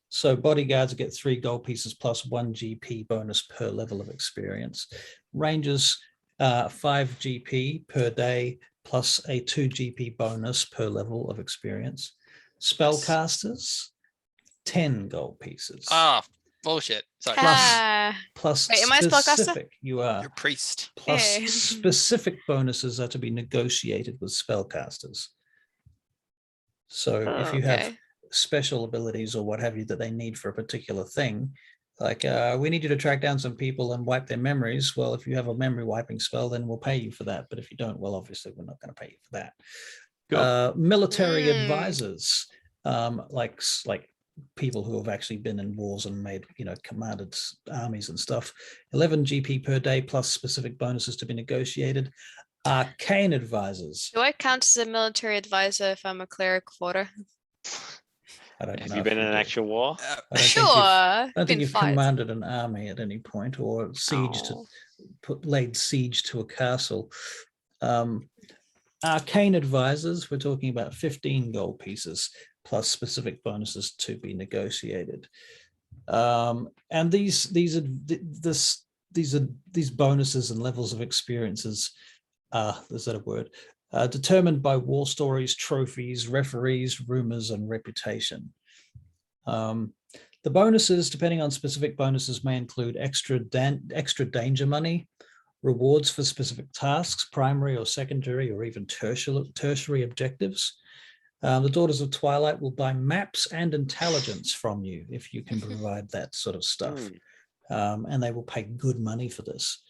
So bodyguards get 3 gold pieces plus 1 GP bonus per level of experience. Rangers, 5 GP per day plus a 2 GP bonus per level of experience. Spellcasters, 10 gold pieces. Bullshit. Sorry. Plus wait, am I a spellcaster? You are. You're a priest. Plus specific bonuses are to be negotiated with spellcasters. So if you have special abilities or what have you that they need for a particular thing, like we need you to track down some people and wipe their memories. Well, if you have a memory wiping spell, then we'll pay you for that. But if you don't, well, obviously we're not going to pay you for that. Military advisors, like people who have actually been in wars and made, commanded armies and stuff. 11 GP per day plus specific bonuses to be negotiated. Arcane advisors. Do I count as a military advisor if I'm a cleric quarter? I don't know. Have you been in an actual war? Sure. I don't think you've commanded an army at any point, or laid siege to a castle. Arcane advisors, we're talking about 15 gold pieces plus specific bonuses to be negotiated. And these bonuses and levels of experiences, is that a word? Determined by war stories, trophies, referees, rumors, and reputation. The bonuses, depending on specific bonuses, may include extra danger money, rewards for specific tasks, primary or secondary or even tertiary objectives. The Daughters of Twilight will buy maps and intelligence from you if you can provide that sort of stuff. And they will pay good money for this.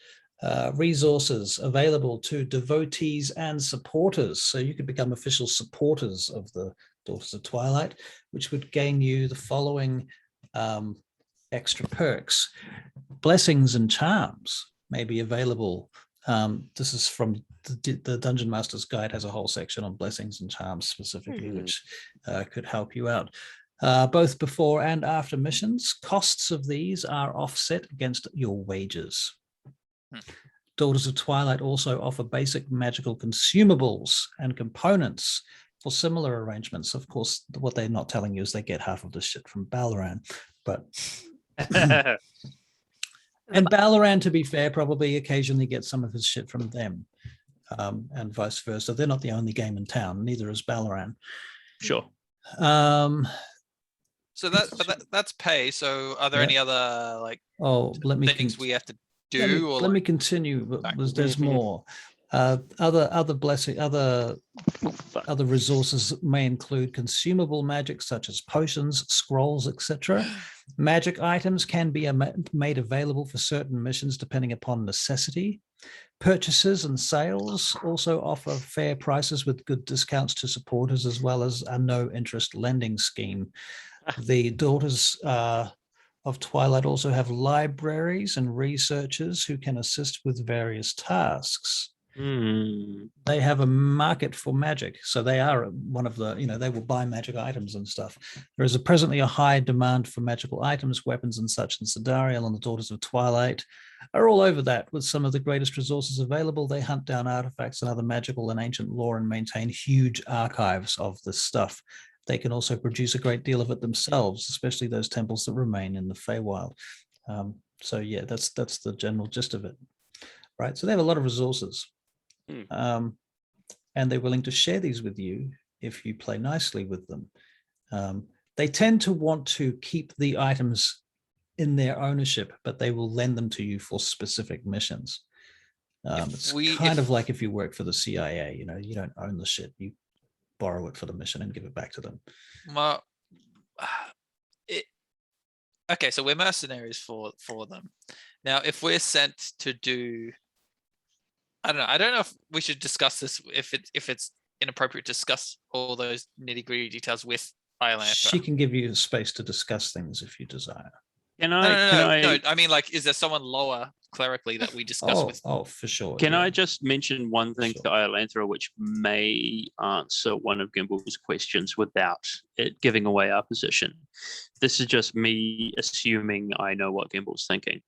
Resources available to devotees and supporters. So you could become official supporters of the Daughters of Twilight, which would gain you the following extra perks. Blessings and charms may be available. This is from the Dungeon Master's Guide, has a whole section on blessings and charms specifically, which could help you out. Both before and after missions, costs of these are offset against your wages. Daughters of Twilight also offer basic magical consumables and components for similar arrangements. Of course, what they're not telling you is they get half of the shit from Ballaran, but and Ballaran, to be fair, probably occasionally gets some of his shit from them, and vice versa. They're not the only game in town, neither is Ballaran. Sure. So that's pay. So are there any other like things we have to do? Let me continue, but there's more. Other resources may include consumable magic such as potions, scrolls, etc. Magic items can be made available for certain missions depending upon necessity. Purchases and sales also offer fair prices with good discounts to supporters, as well as a no-interest lending scheme. The Daughters of Twilight also have libraries and researchers who can assist with various tasks. They have a market for magic, so they are one of the, they will buy magic items and stuff. There is presently a high demand for magical items, weapons and such in Sidariel, and the Daughters of Twilight are all over that with some of the greatest resources available. They hunt down artifacts and other magical and ancient lore and maintain huge archives of this stuff. They can also produce a great deal of it themselves, especially those temples that remain in the Feywild. So yeah, that's the general gist of it, right? So they have a lot of resources. And they're willing to share these with you if you play nicely with them. They tend to want to keep the items in their ownership, but they will lend them to you for specific missions. It's kind of like if you work for the CIA, you don't own the shit, you borrow it for the mission and give it back to them. Okay, so we're mercenaries for them. Now, if we're sent to do, I don't know if we should discuss this, if it's inappropriate to discuss all those nitty-gritty details with Iolantha. She can give you space to discuss things if you desire. No. I mean, like, is there someone lower clerically that we discuss with? Oh, for sure. Can I just mention one thing to Iolantha, which may answer one of Gimble's questions without it giving away our position? This is just me assuming I know what Gimble's thinking,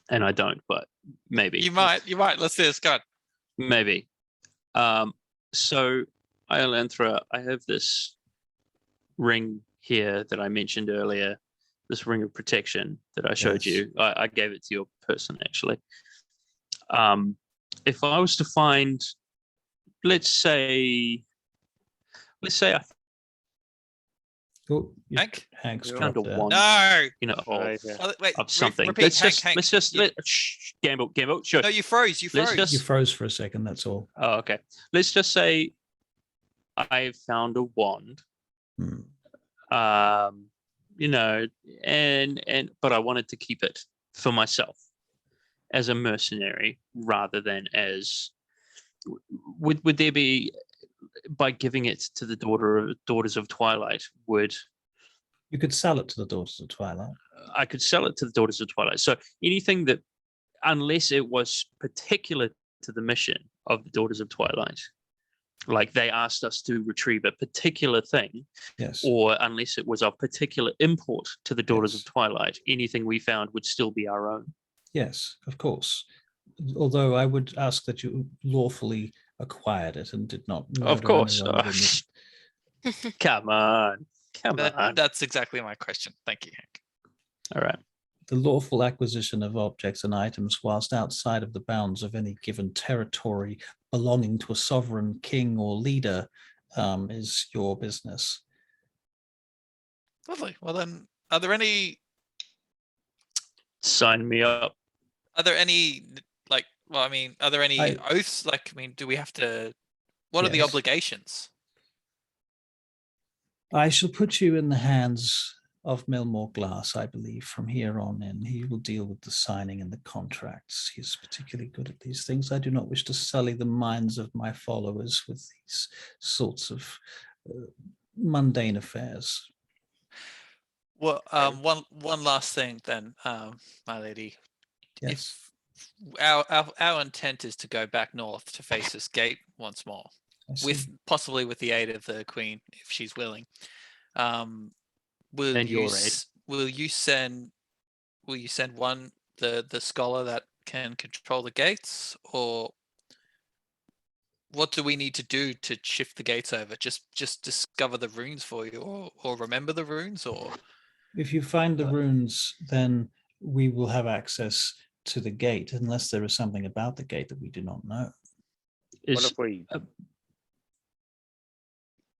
and I don't, but maybe. You might. Let's see this. Go on. Maybe. So, Iolantha, I have this ring here that I mentioned earlier. This ring of protection that I showed you. I gave it to your person, actually. If I was to find, let's say Hank's found a wand. No. Wait, of something. Repeat, Gamble, sure. No, you froze. You froze for a second, that's all. Oh, okay. Let's just say I found a wand. But I wanted to keep it for myself as a mercenary rather than as would there be, by giving it to the Daughters of Twilight, you could sell it to the Daughters of Twilight? I could sell it to the Daughters of Twilight. So anything that, unless it was particular to the mission of the Daughters of Twilight, like they asked us to retrieve a particular thing, or unless it was of particular import to the Daughters of Twilight, anything we found would still be our own. Yes, of course. Although I would ask that you lawfully acquired it and did not. Of course. Come on. That's exactly my question. Thank you, Hank. All right. The lawful acquisition of objects and items whilst outside of the bounds of any given territory belonging to a sovereign king or leader is your business. Lovely. Well then, are there any... Sign me up. Are there any, are there any oaths? Do we have to... What are the obligations? I shall put you in the hands of Milmore Glass, I believe, from here on in. He will deal with the signing and the contracts. He's particularly good at these things. I do not wish to sully the minds of my followers with these sorts of mundane affairs. Well, one last thing then, my lady. Yes. If our intent is to go back north to face this gate once more, possibly with the aid of the Queen, if she's willing. Will you send one the scholar that can control the gates, or what do we need to do to shift the gates over? Just discover the runes for you, or remember the runes, or if you find the runes, then we will have access to the gate, unless there is something about the gate that we do not know. What if we?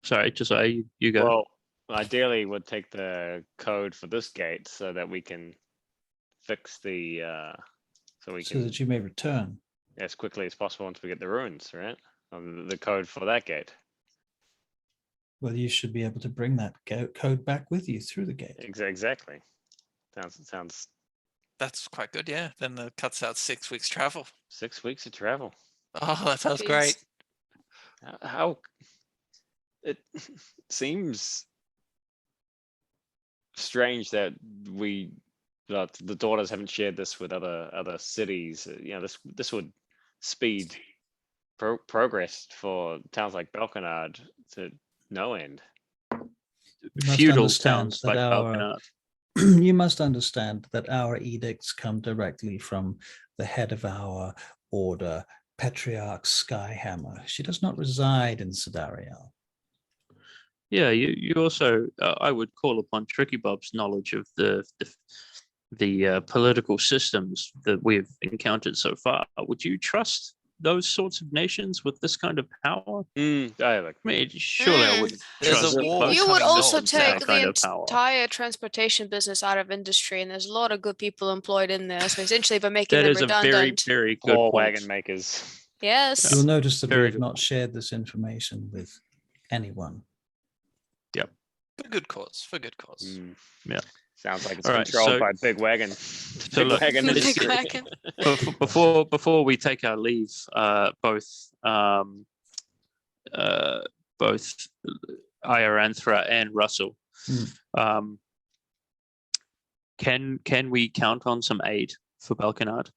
Sorry, just you go. Well, ideally would take the code for this gate so that we can fix the so that you may return as quickly as possible once we get the ruins, right? The code for that gate. Well, you should be able to bring that code back with you through the gate. Exactly. Sounds. That's quite good, yeah. Then that cuts out 6 weeks travel. 6 weeks of travel. Oh, that sounds great. How it seems strange that the daughters haven't shared this with other cities. This would speed progress for towns like Balkanard to no end. Feudal towns like Balkanard. You must understand that our edicts come directly from the head of our order, Patriarch Skyhammer. She does not reside in Sidariel. Yeah, you also, I would call upon Tricky Bob's knowledge of the political systems that we've encountered so far. Would you trust those sorts of nations with this kind of power? I mean, surely I wouldn't trust. You would also take the entire transportation business out of industry, and there's a lot of good people employed in there. So essentially, by making them that is redundant, a very, very good point. Wagon makers. Yes. You'll notice that we Very have not shared this information with anyone. Yep. For good cause. Yeah. Sounds like it's All right, controlled by Big Wagon. So look, Big Wagon. before we take our leave, both Ioranthra and Russell, can we count on some aid for Balkanard?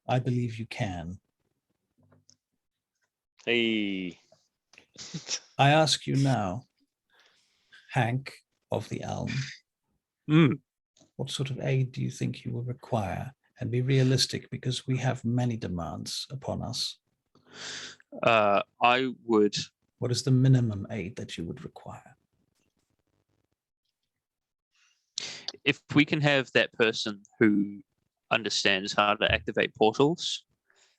I believe you can. Hey. I ask you now, Hank of the Elm, what sort of aid do you think you will require? And be realistic, because we have many demands upon us. I would. What is the minimum aid that you would require? If we can have that person who understands how to activate portals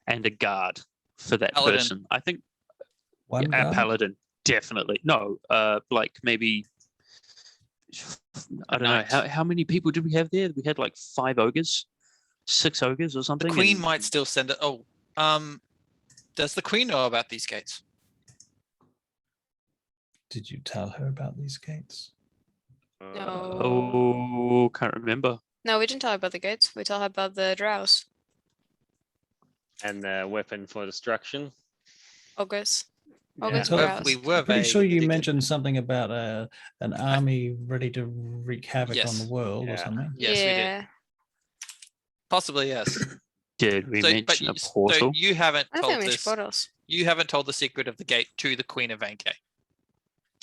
and a guard for that Paladin. person, I think One a guard? paladin, definitely. No, like maybe, I don't know, how many people did we have there? We had like 5 ogres, 6 ogres or The something. Queen might still send it. Does the Queen know about these gates? Did you tell her about these gates? No. Oh, can't remember. No, we didn't tell her about the gates. We told her about the drows. And the weapon for destruction. Ogres. Yeah. Ogres So were drows. We were Pretty vague. sure you Did mentioned something about an army ready to wreak havoc on the world or Yeah. something. Yes, we did. Yeah. Possibly, yes. Did we mention a portal? So you haven't I don't told think we this. portals. You haven't told the secret of the gate to the Queen of Vanke.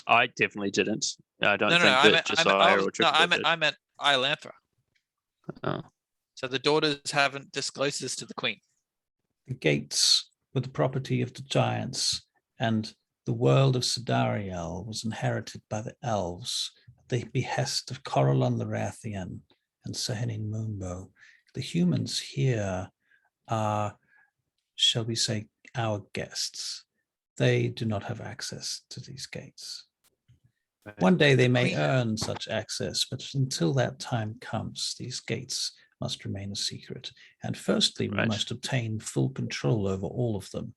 I definitely didn't. I don't No, think I that meant Josiah or Tricky Bob did. I meant Iolanthra. Oh. So the daughters haven't disclosed this to the Queen. The gates were the property of the giants, and the world of Sidariel was inherited by the elves at the behest of Corellon the Rathian and Sehenin Moonbow. The humans here are, shall we say, our guests. They do not have access to these gates. One day they may earn such access, but until that time comes, these gates must remain a secret. And firstly, we must obtain full control over all of them.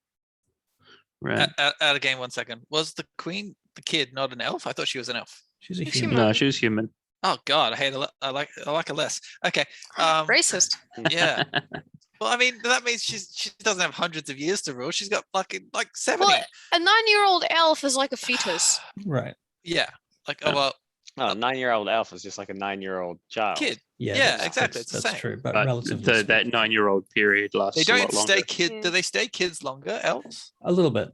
Right. Out of game 1 second. Was the Queen the kid not an elf? I thought she was an elf. She's a She's human. No, she was human. Oh God, I like her less. Okay. Racist. Yeah. Well, I mean, that means she doesn't have hundreds of years to rule. She's got like 70. Well, a 9-year-old elf is like a fetus. Right. Yeah. Like, oh well. Oh, a 9-year-old elf is just like a 9-year-old child. Kid. Yeah, Yeah, exactly. It's the that's same. true, but But relatively that 9-year-old period lasts They a don't lot stay longer. kid. Yeah. Do they stay kids longer, elves? a little bit.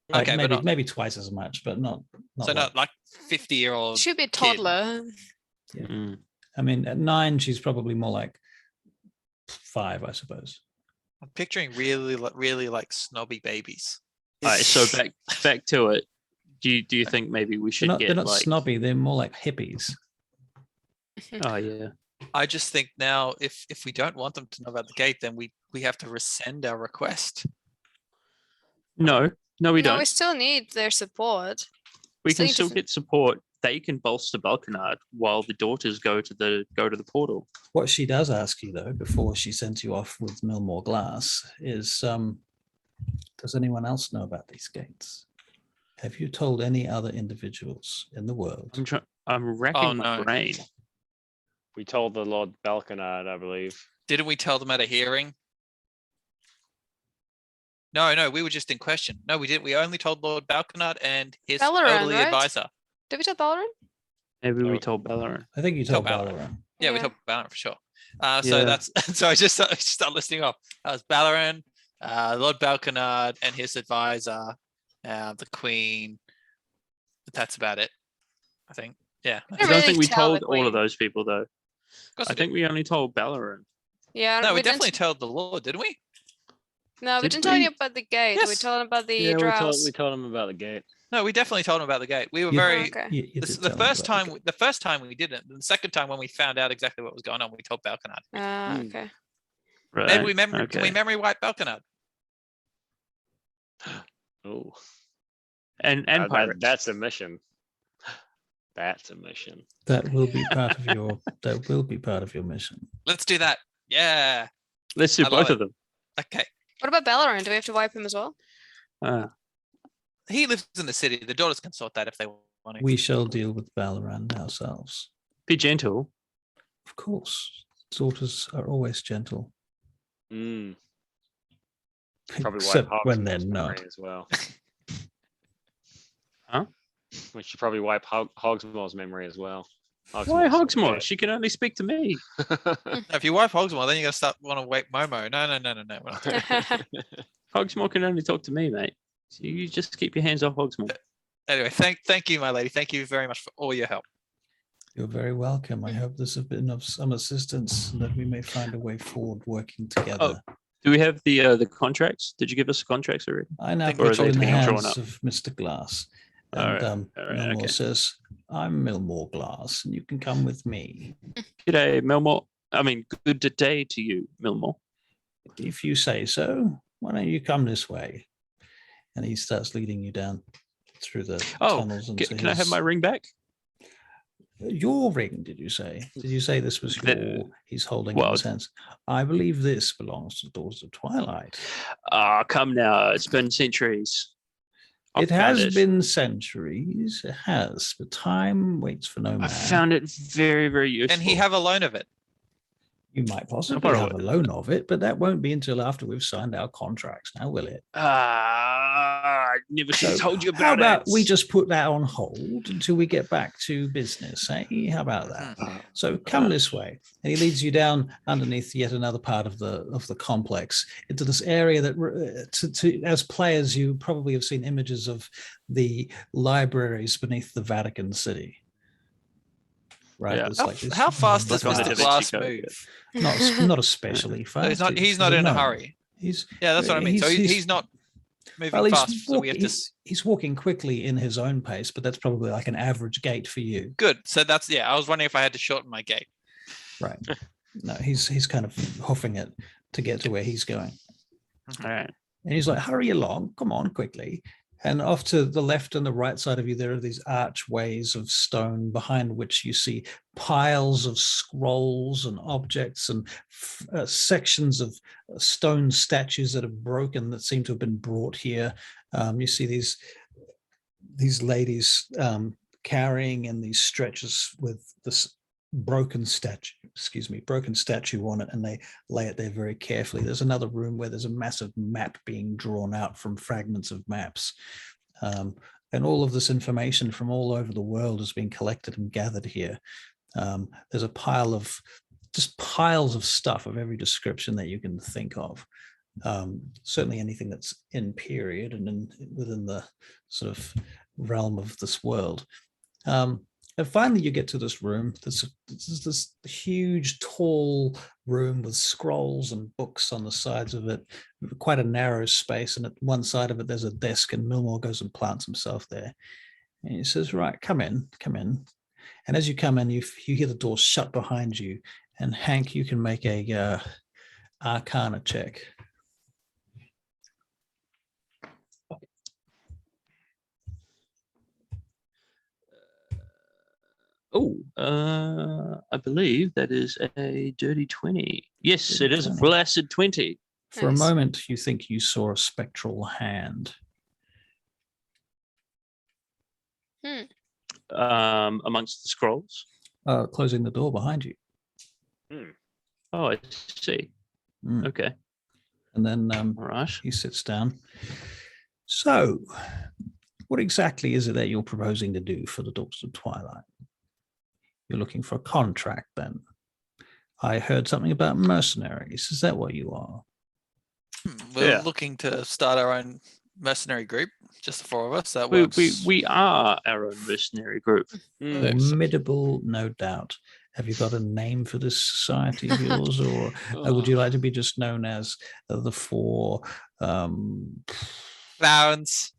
Like Okay, but not, maybe twice as much, but not so not like 50-year-old. Should be a toddler. Mm. I mean, at 9, she's probably more like 5, I suppose. I'm picturing really like snobby babies. All right, so back to it. Do you think maybe we should They're not like? snobby. They're more like hippies. Oh yeah. I just think now, if we don't want them to know about the gate, then we have to rescind our request. No, we No, don't. we still need their support. We still can need to still f- get support they can bolster Balkanard while the daughters go to the portal. What she does ask you, though, before she sends you off with Millmore Glass, is does anyone else know about these gates? Have you told any other individuals in the world? I'm racking my brain. We told the Lord Balkanard, I believe. Didn't we tell them at a hearing? No, we were just in question. No, we didn't. We only told Lord Balkanard and his elderly advisor. Did we tell Ballarin? Maybe we told Ballarin. I think you told Ballarin. Yeah, we told Ballarin for sure. So that's so I just start listing off. That was Ballarin, Lord Balkanard and his advisor, the Queen. But that's about it, I think. Yeah. I don't think we told all of those people though. I think we only told Ballarin. Yeah. No, we definitely told the Lord, didn't we? No, we didn't tell you about the gate. Yes. We told him about the drows. We told him about the gate. No, we definitely told him about the gate. We were the first time we didn't. The second time when we found out exactly what was going on, we told Balkanard. Okay. Right. Maybe can we memory wipe Balkanard? Oh. And pirates. That's a mission. That's a mission. That will be part of your mission. Let's do that. Yeah. Let's do both of them. Okay. What about Ballarin? Do we have to wipe him as well? He lives in the city. The daughters can sort that if they want to. We shall deal with Ballarin ourselves. Be gentle. Of course. Daughters are always gentle. Probably except wipe when they're Hogsmore's not. memory as well. Huh? We should probably wipe Hogsmore's memory as well. Why Hogsmoor? She can only speak to me. If you wipe Hogsmoor, then you're gonna start want to wipe Momo. No. We're not doing that. Hogsmoor can only talk to me, mate. So you just keep your hands off Hogsmoor. Anyway, thank you, my lady. Thank you very much for all your help. You're very welcome. I hope this has been of some assistance and that we may find a way forward working together. Do we have the contracts? Did you give us the contracts already? I now Or put is you it in the being drawn hands up? of Mr. Glass. All right, And Millmore okay. says, I'm Millmore Glass, and you can come with me. G'day, Millmore. I mean, good day to you, Millmore. If you say so, why don't you come this way? And he starts leading you down through the tunnels. And can I have my ring back? Your ring, did you say? Did you say this was your? He's holding in his hands. I believe this belongs to the Daughters of Twilight. Come now. It's been centuries. It has been centuries. It has, but time waits for no man. I found it very, very useful. And he have a loan of it. You might possibly have a loan of it, but that won't be until after we've signed our contracts. Now, will it? I never should have told you about it. How about we just put that on hold until we get back to business? Eh? How about that? So come this way, and he leads you down underneath yet another part of the complex into this area that, as players, you probably have seen images of the libraries beneath the Vatican City. Right. Yeah. How fast does Mr. Glass move? Not especially fast. No, he's not in a hurry. That's what I mean. So he's not moving fast. So we have to. He's walking quickly in his own pace, but that's probably like an average gait for you. Good. So that's I was wondering if I had to shorten my gait. Right. No, he's kind of hoofing it to get to where he's going. All right. And he's like, hurry along. Come on, quickly. And off to the left and the right side of you, there are these archways of stone behind which you see piles of scrolls and objects and sections of stone statues that are broken that seem to have been brought here. You see these ladies carrying in these stretchers with this broken statue on it, and they lay it there very carefully. There's another room where there's a massive map being drawn out from fragments of maps, and all of this information from all over the world has been collected and gathered here. There's a piles of stuff of every description that you can think of, certainly anything that's in period and within the sort of realm of this world. And finally, you get to this room. There's this huge, tall room with scrolls and books on the sides of it, quite a narrow space. And at one side of it, there's a desk, and Millmore goes and plants himself there. And he says, right, come in. And as you come in, you hear the door shut behind you. And Hank, you can make a Arcana check. Oh, I believe that is a dirty 20. Yes, Dirty it is 20. a blasted 20. For Nice. a moment, you think you saw a spectral hand. Amongst the scrolls. Closing the door behind you. Oh, I see. Mm. Okay. And then All right. he sits down. So, what exactly is it that you're proposing to do for the Daughters of Twilight? You're looking for a contract, then? I heard something about mercenaries. Is that what you are? We're looking to start our own mercenary group, just the four of us. That works. We are our own mercenary group. Formidable, no doubt. Have you got a name for this society of yours, or would you like to be just known as the four Barons.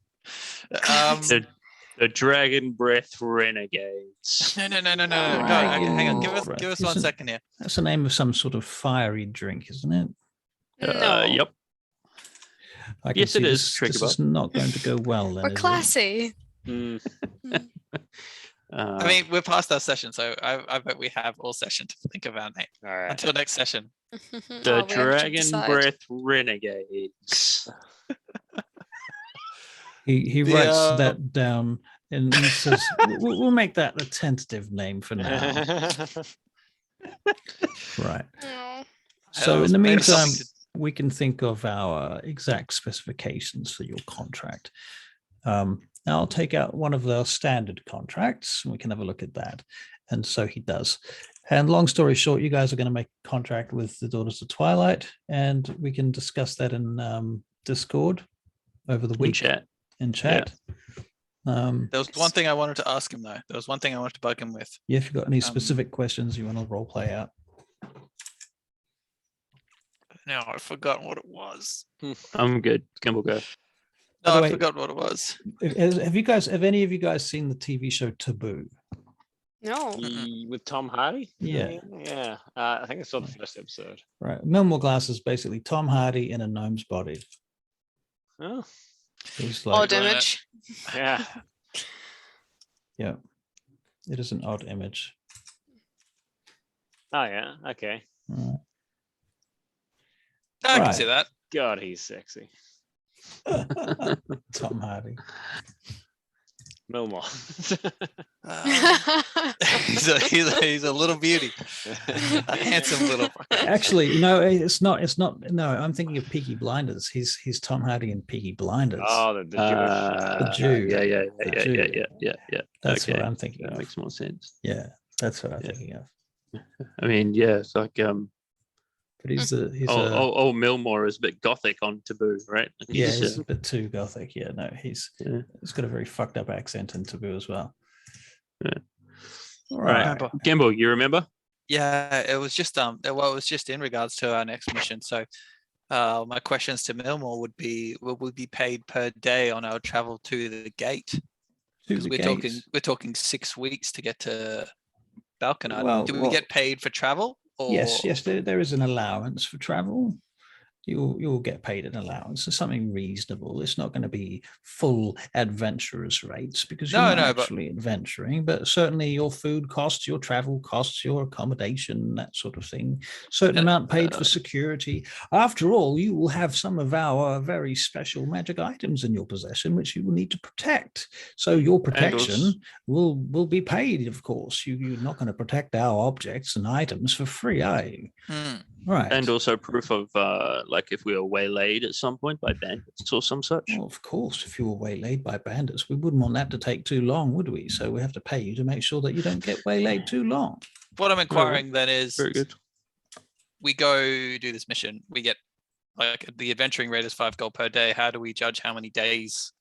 The Dragon Breath Renegades. No. Hang on. Give us 1 second here. That's the name of some sort of fiery drink, isn't it? No. Yep. Yes, it is. This is not going to go well. Then, We're classy. I mean, we're past our session, so I bet we have all session to think of our name. All right. Until next session. The Dragon Breath Renegades. He writes that down and he says, we'll make that a tentative name for now. Right. So in the meantime, we can think of our exact specifications for your contract. Now I'll take out one of the standard contracts and we can have a look at that. And so he does. And long story short, you guys are going to make a contract with the Daughters of Twilight, and we can discuss that in Discord over the week. In chat. There was one thing I wanted to ask him, though. There was one thing I wanted to bug him with. Yeah, if you've got any specific questions you want to role play out. No, I've forgotten what it was. I'm good. Campbell, go. No, I forgot what it was. Have any of you guys seen the TV show Taboo? No. With Tom Hardy? Yeah. Yeah. I think I saw the first episode. Right. Millmore Glass is basically Tom Hardy in a gnome's body. Oh. It's like, Odd image. Yeah. Yeah. It is an odd image. Oh, yeah. Okay. I can see that. God, he's sexy. Tom Hardy. Millmore. He's a little beauty. A handsome little. Actually, no, it's not. No, I'm thinking of Peaky Blinders. He's Tom Hardy in Peaky Blinders. Oh, the Jew. Yeah. That's what I'm thinking. That makes more sense. Yeah, that's what I'm thinking of. I mean, yeah, it's like but he's Millmore is a bit gothic on Taboo, right? Yeah, he's a bit too gothic. Yeah, no, he's got a very fucked up accent in Taboo as well. Yeah. All right, Gimbal, you remember? Yeah, it was just it was just in regards to our next mission. So, my questions to Millmore would be: will we be paid per day on our travel to the gate? Because we're talking 6 weeks to get to Balkanite. Well, do we get paid for travel? Or... Yes, there is an allowance for travel. You'll get paid an allowance. It's something reasonable. It's not going to be full adventurers rates because you're not actually adventuring, but certainly your food costs, your travel costs, your accommodation, that sort of thing. Certain amount paid for security. After all, you will have some of our very special magic items in your possession, which you will need to protect. So your protection will be paid, of course. You're not going to protect our objects and items for free, are you? Right. And also proof of like if we were waylaid at some point by bandits or some such. Well, of course, if you were waylaid by bandits, we wouldn't want that to take too long, would we? So we have to pay you to make sure that you don't get waylaid too long. What I'm inquiring then is, very good. We go do this mission. We get like the adventuring rate is 5 gold per day. How do we judge how many days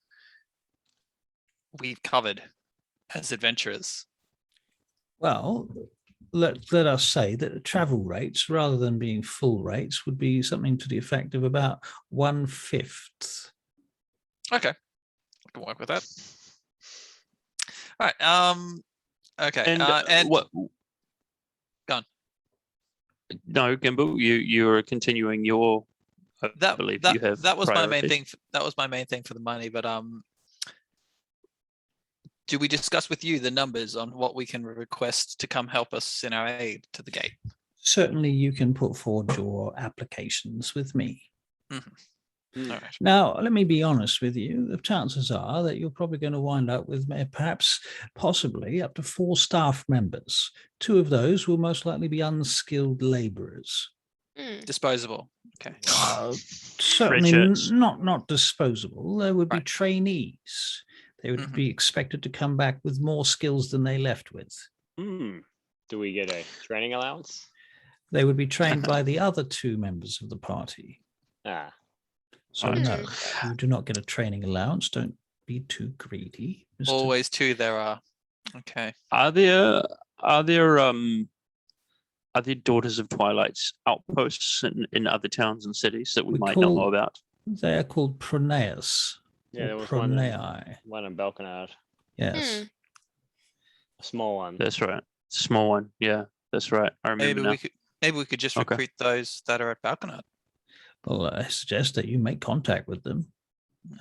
we've covered as adventurers? Well, let us say that the travel rates, rather than being full rates, would be something to the effect of about 1/5. Okay, I can work with that. All right. Okay. And what? Gone. No, Gimbal, you are continuing your. I believe you have. That was my main thing. That was my main thing for the money, but do we discuss with you the numbers on what we can request to come help us in our aid to the gate? Certainly, you can put forward your applications with me. Mm-hmm. All right. Now, let me be honest with you. The chances are that you're probably going to wind up with possibly up to 4 staff members. 2 of those will most likely be unskilled laborers. Disposable. Okay. Certainly Richards. not disposable. They would be Right. trainees. They would be expected to come back with more skills than they left with. Do we get a training allowance? They would be trained by the other 2 members of the party. So no, you do not get a training allowance. Don't be too greedy. Mr. Always 2 there are. Okay. Are there Daughters of Twilight's outposts in other towns and cities that we might not know about? They are called Pronaeus. Yeah, there was Pronei. one in Balkanard. Yes. A small one. That's right. Small one. Yeah, that's right. I remember Maybe we could just recruit those that are at Balkanard. Well, I suggest that you make contact with them.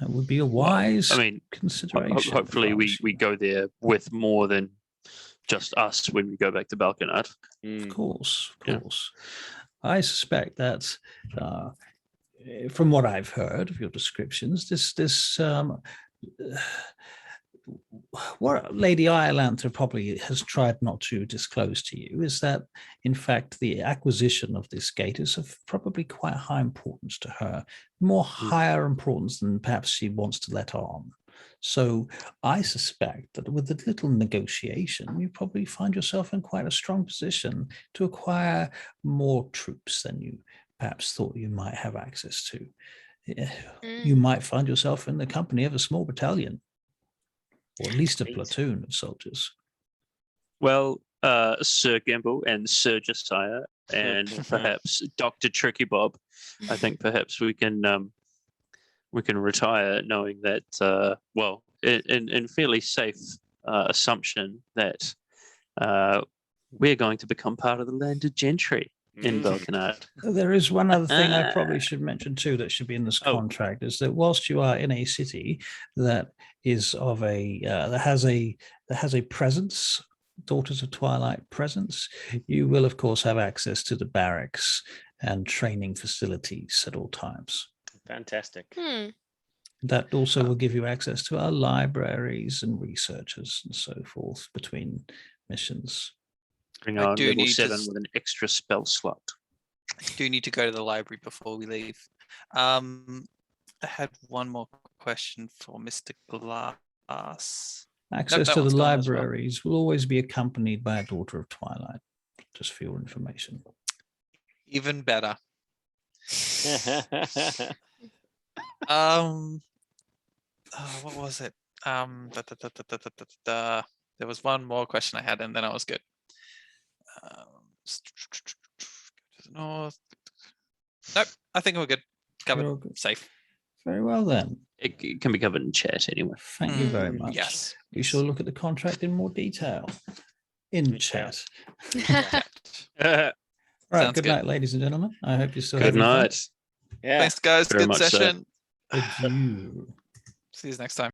That would be a wise consideration. Hopefully we go there with more than just us when we go back to Balkanard. Of course. I suspect that from what I've heard of your descriptions, what Lady Iolantha probably has tried not to disclose to you is that, in fact, the acquisition of this gate is of probably quite high importance to her, more higher importance than perhaps she wants to let on. So I suspect that with a little negotiation, you probably find yourself in quite a strong position to acquire more troops than you perhaps thought you might have access to. You might find yourself in the company of a small battalion, or at least a platoon of soldiers. Well, Sir Gimble and Sir Josiah and perhaps Dr. Tricky Bob, I think perhaps we can retire knowing that, in fairly safe assumption that we're going to become part of the landed gentry in Balkanard. There is one other thing I probably should mention too that should be in this contract, is that whilst you are in a city that is of that has a presence, Daughters of Twilight presence, you will of course have access to the barracks and training facilities at all times. Fantastic. That also will give you access to our libraries and researchers and so forth between missions. Bring on level 7 with an extra spell slot. I do need to go to the library before we leave. I had one more question for Mr. Glass. Access to the libraries will always be accompanied by a Daughter of Twilight, just for your information. Even better. What was it? There was one more question I had, and then I was good. North. Nope, I think we're good. Covered. Good. Safe. Very well then. It can be covered in chat anyway. Thank you very much. Yes. We shall look at the contract in more detail in chat. Right. Good night, ladies and gentlemen. I hope you still good night. Yeah. Thanks, guys. Very good session. Adieu. See you next time.